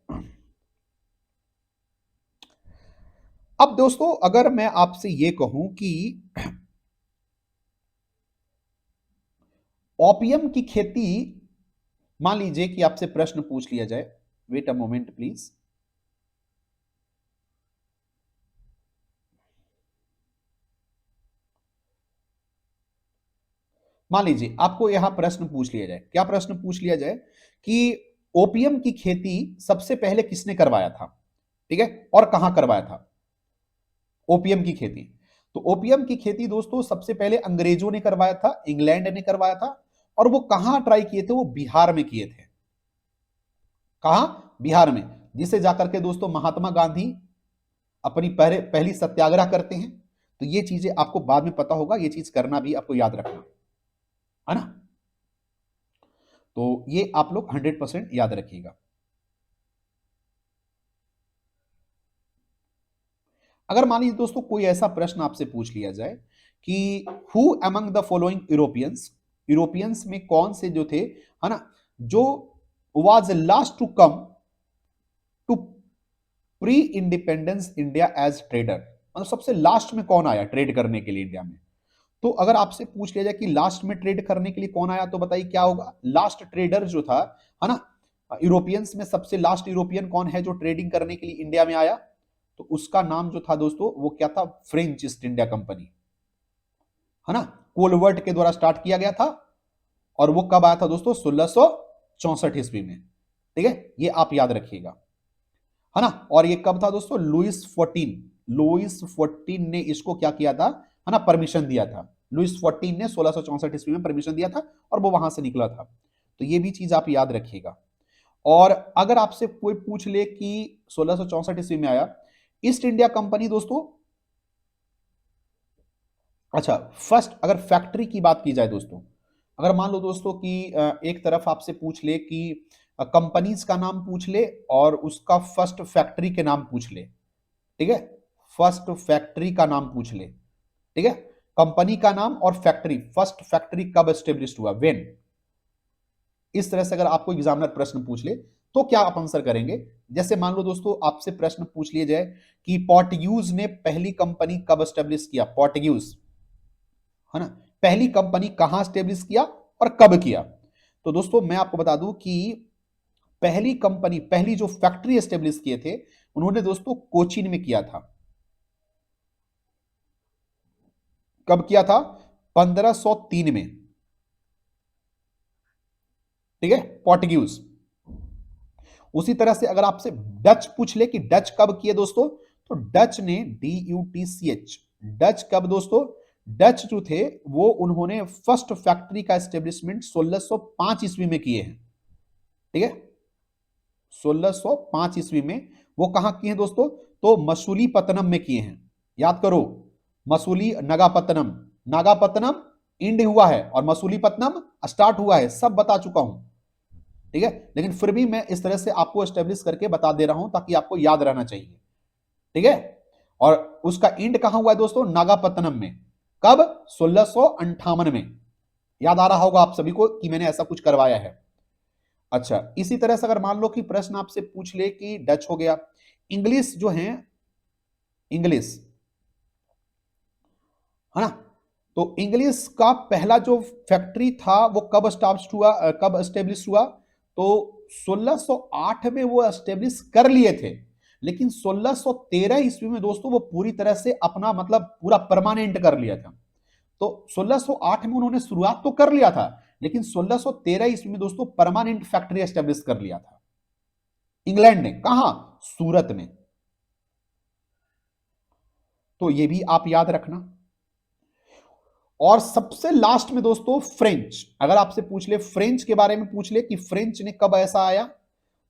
अब दोस्तों अगर मैं आपसे ये कहूं कि ओपियम की खेती, मान लीजिए कि आपसे प्रश्न पूछ लिया जाए, वेट अ मोमेंट प्लीज। मान लीजिए आपको यहां प्रश्न पूछ लिया जाए, क्या प्रश्न पूछ लिया जाए कि ओपियम की खेती सबसे पहले किसने करवाया था, ठीक है, और कहां करवाया था ओपियम की खेती। तो ओपियम की खेती दोस्तों सबसे पहले अंग्रेजों ने करवाया था, इंग्लैंड ने करवाया था। और वो कहां ट्राई किए थे, वो बिहार में किए थे। कहां, बिहार में, जिसे जाकर के दोस्तों महात्मा गांधी अपनी पहली सत्याग्रह करते हैं। तो ये चीजें आपको बाद में पता होगा, ये चीज करना भी आपको याद रखना, है ना। तो ये आप लोग 100% याद रखिएगा। अगर मान लीजिए दोस्तों कोई ऐसा प्रश्न आपसे पूछ लिया जाए कि who among the following Europeans, Europeans में कौन से जो थे, है ना, जो was last to come to pre independence India as trader, मतलब सबसे लास्ट में कौन आया ट्रेड करने के लिए इंडिया में। तो अगर आपसे पूछ लिया जाए कि लास्ट में ट्रेड करने के लिए कौन आया, तो बताइए क्या होगा, लास्ट ट्रेडर जो था, है ना, यूरोपियंस में सबसे लास्ट यूरोपियन कौन है जो ट्रेडिंग करने के लिए इंडिया में आया। तो उसका नाम जो था दोस्तों वो क्या था, फ्रेंच ईस्ट इंडिया कंपनी, है ना। कोलवर्ट के द्वारा स्टार्ट किया गया था। और वो कब आया था दोस्तों, 1664 ईस्वी में। ठीक है, ये आप याद रखिएगा, है ना। और ये कब था दोस्तों, लुइस 14 ने इसको क्या किया था, है ना, परमिशन दिया था। लुइस 14 ने 1664 ईस्वी में परमिशन दिया था और वो वहां से निकला था। तो ये भी चीज आप याद रखिएगा। और अगर आपसे कोई पूछ ले कि 1664 ईस्वी में आया, ईस्ट इंडिया कंपनी दोस्तों, अच्छा फर्स्ट अगर फैक्ट्री की बात की जाए दोस्तों, अगर मान लो दोस्तों कि एक तरफ आपसे पूछ ले कि कंपनीज का नाम पूछ ले और उसका फर्स्ट फैक्ट्री के नाम पूछ ले, ठीक है, फर्स्ट फैक्ट्री का नाम पूछ ले, ठीक है, कंपनी का नाम और फैक्ट्री, फर्स्ट फैक्ट्री कब एस्टेब्लिश हुआ, व्हेन, इस तरह से अगर आपको एग्जामिनर प्रश्न पूछ ले तो क्या आप आंसर करेंगे। जैसे मान लो दोस्तों आपसे प्रश्न पूछ लिया जाए कि पोर्टुगीज ने पहली कंपनी कब एस्टेब्लिश किया, पोर्टुगीज, है ना, पहली कंपनी कहां एस्टेब्लिश किया और कब किया। तो दोस्तों मैं आपको बता दूं कि पहली कंपनी, पहली जो फैक्ट्री एस्टेब्लिश किए थे उन्होंने दोस्तों कोचीन में किया था। कब किया था, 1503 में, ठीक है, पोर्टुगीज। उसी तरह से अगर आपसे डच पूछ ले कि डच कब किए दोस्तों, तो डच ने DUTCH, डच कब दोस्तों, डच जो थे वो उन्होंने फर्स्ट फैक्ट्री का एस्टेब्लिशमेंट 1605 ईस्वी में किए हैं। ठीक है, 1605 ईस्वी में वो कहां किए हैं दोस्तों, तो मसूलीपत्तनम में किए हैं। याद करो, मसूली नगापत्तनम, नागापत्तनम इंड हुआ है और मसूलीपत्तनम स्टार्ट हुआ है, सब बता चुका हूं। ठीक है, लेकिन फिर भी मैं इस तरह से आपको एस्टेब्लिश करके बता दे रहा हूं ताकि आपको याद रहना चाहिए। ठीक है, और उसका इंड कहां हुआ है दोस्तों, नागापत्तनम में। कब, 1658 में। याद आ रहा होगा आप सभी को कि मैंने ऐसा कुछ करवाया है। अच्छा, इसी तरह से अगर मान लो कि प्रश्न आपसे पूछ ले कि डच हो गया, इंग्लिश जो है, इंग्लिश है ना, तो इंग्लिश का पहला जो फैक्ट्री था वो कब स्टाब्लिश हुआ, कब एस्टेब्लिश हुआ, तो 1608 में वो एस्टेब्लिश कर लिए थे, लेकिन 1613 ईस्वी में दोस्तों वो पूरी तरह से अपना मतलब पूरा परमानेंट कर लिया था। तो 1608 में उन्होंने शुरुआत तो कर लिया था, लेकिन 1613 ईस्वी में दोस्तों परमानेंट फैक्ट्री एस्टेब्लिश कर लिया था इंग्लैंड ने। कहां, सूरत में। तो ये भी आप याद रखना। और सबसे लास्ट में दोस्तों फ्रेंच, अगर आपसे पूछ ले फ्रेंच के बारे में, पूछ ले कि फ्रेंच ने कब ऐसा आया,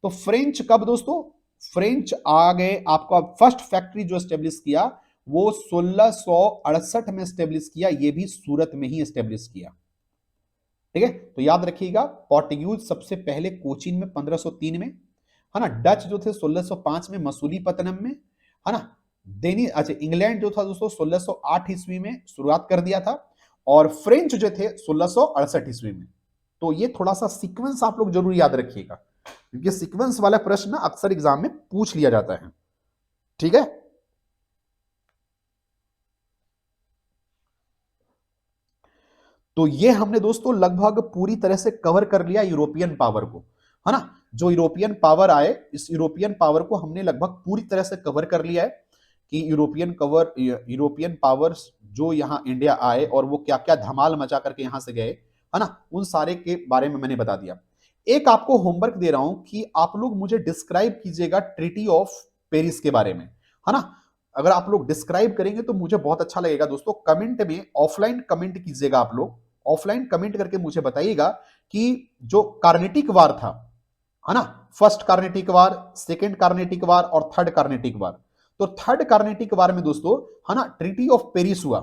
तो फ्रेंच कब दोस्तों, फ्रेंच आ गए आपका फर्स्ट फैक्ट्री जो एस्टेब्लिश किया वो 1668 में एस्टेब्लिश किया, ये भी सूरत में ही एस्टेब्लिश किया। ठीक है, तो याद रखिएगा, पोर्टुगीज सबसे पहले कोचीन में 1503 में, है ना, डच जो थे 1605 में मसूलीपत्तनम में, है ना, देनी अच्छा इंग्लैंड जो था दोस्तों 1608 ईस्वी में शुरुआत कर दिया था, और फ्रेंच जो थे 1668 ईस्वी में। तो ये थोड़ा सा सीक्वेंस आप लोग जरूर याद रखिएगा, क्योंकि सीक्वेंस वाला प्रश्न अक्सर एग्जाम में पूछ लिया जाता है। ठीक है, तो ये हमने दोस्तों लगभग पूरी तरह से कवर कर लिया यूरोपियन पावर को, है ना। जो यूरोपियन पावर आए, इस यूरोपियन पावर को हमने लगभग पूरी तरह से कवर कर लिया है कि यूरोपियन पावर्स जो यहाँ इंडिया आए और वो क्या क्या धमाल मचा करके यहां से गए, है ना, उन सारे के बारे में मैंने बता दिया। एक आपको होमवर्क दे रहा हूं कि आप लोग मुझे डिस्क्राइब कीजिएगा ट्रीटी ऑफ पेरिस के बारे में, है ना। अगर आप लोग डिस्क्राइब करेंगे तो मुझे बहुत अच्छा लगेगा दोस्तों। कमेंट में ऑफलाइन कमेंट कीजिएगा, आप लोग ऑफलाइन कमेंट करके मुझे बताइएगा कि जो कार्नेटिक वार था, है ना, फर्स्ट कार्नेटिक वार, सेकेंड कार्नेटिक वार और थर्ड कार्नेटिक वार, तो थर्ड कार्नेटिक वार में दोस्तों, है ना, ट्रीटी ऑफ पेरिस हुआ,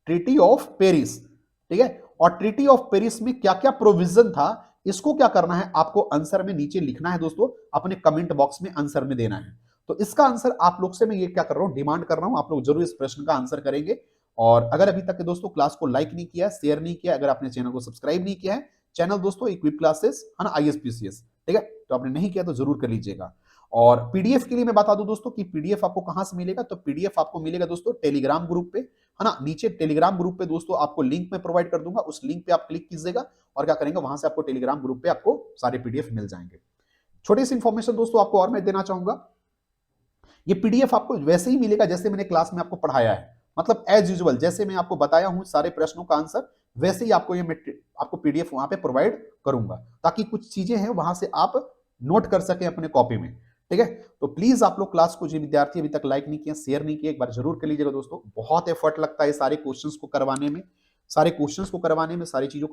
ट्रीटी ऑफ पेरिस। ठीक है, और ट्रीटी ऑफ पेरिस में क्या क्या प्रोविजन था, इसको क्या करना है, आपको आंसर में नीचे लिखना है दोस्तों, अपने कमेंट बॉक्स में आंसर में देना है। तो इसका आंसर आप लोग से मैं ये क्या कर रहा हूं, डिमांड कर रहा हूं, आप लोग जरूर इस प्रश्न का आंसर करेंगे। और अगर अभी तक के दोस्तों क्लास को लाइक नहीं किया, शेयर नहीं किया, अगर आपने चैनल को सब्सक्राइब नहीं किया है, चैनल दोस्तों इक्विप क्लासेस, है ना, ISPCS, ठीक है, तो आपने नहीं किया तो जरूर कर लीजिएगा। और पीडीएफ के लिए मैं बता दूं दोस्तों कि पीडीएफ आपको कहां से मिलेगा, तो पीडीएफ आपको मिलेगा दोस्तों टेलीग्राम ग्रुप पे, है ना। नीचे टेलीग्राम ग्रुप पे दोस्तों आपको लिंक में प्रोवाइड कर दूंगा, उस लिंक पे आप क्लिक कीजिएगा और क्या करेंगे, वहां से आपको टेलीग्राम ग्रुप पे आपको सारे पीडीएफ मिल जाएंगे। छोटी सी इंफॉर्मेशन दोस्तों आपको और मैं देना चाहूंगा, ये पीडीएफ आपको वैसे ही मिलेगा जैसे मैंने क्लास में आपको पढ़ाया है, मतलब एज यूजुअल जैसे मैं आपको बताया हूं सारे प्रश्नों का आंसर, वैसे ही आपको ये आपको पीडीएफ वहां पे प्रोवाइड करूंगा, ताकि कुछ चीजें हैं वहां से आप नोट कर सकें अपने कॉपी में। ठीक है, तो प्लीज आप लोग क्लास को, जो विद्यार्थी अभी तक लाइक नहीं किया, शेयर नहीं किया, एक बार जरूर कर लीजिएगा दोस्तों। बहुत एफर्ट लगता है सारे क्वेश्चंस को करवाने में, सारे क्वेश्चंस को करवाने में, सारी चीजों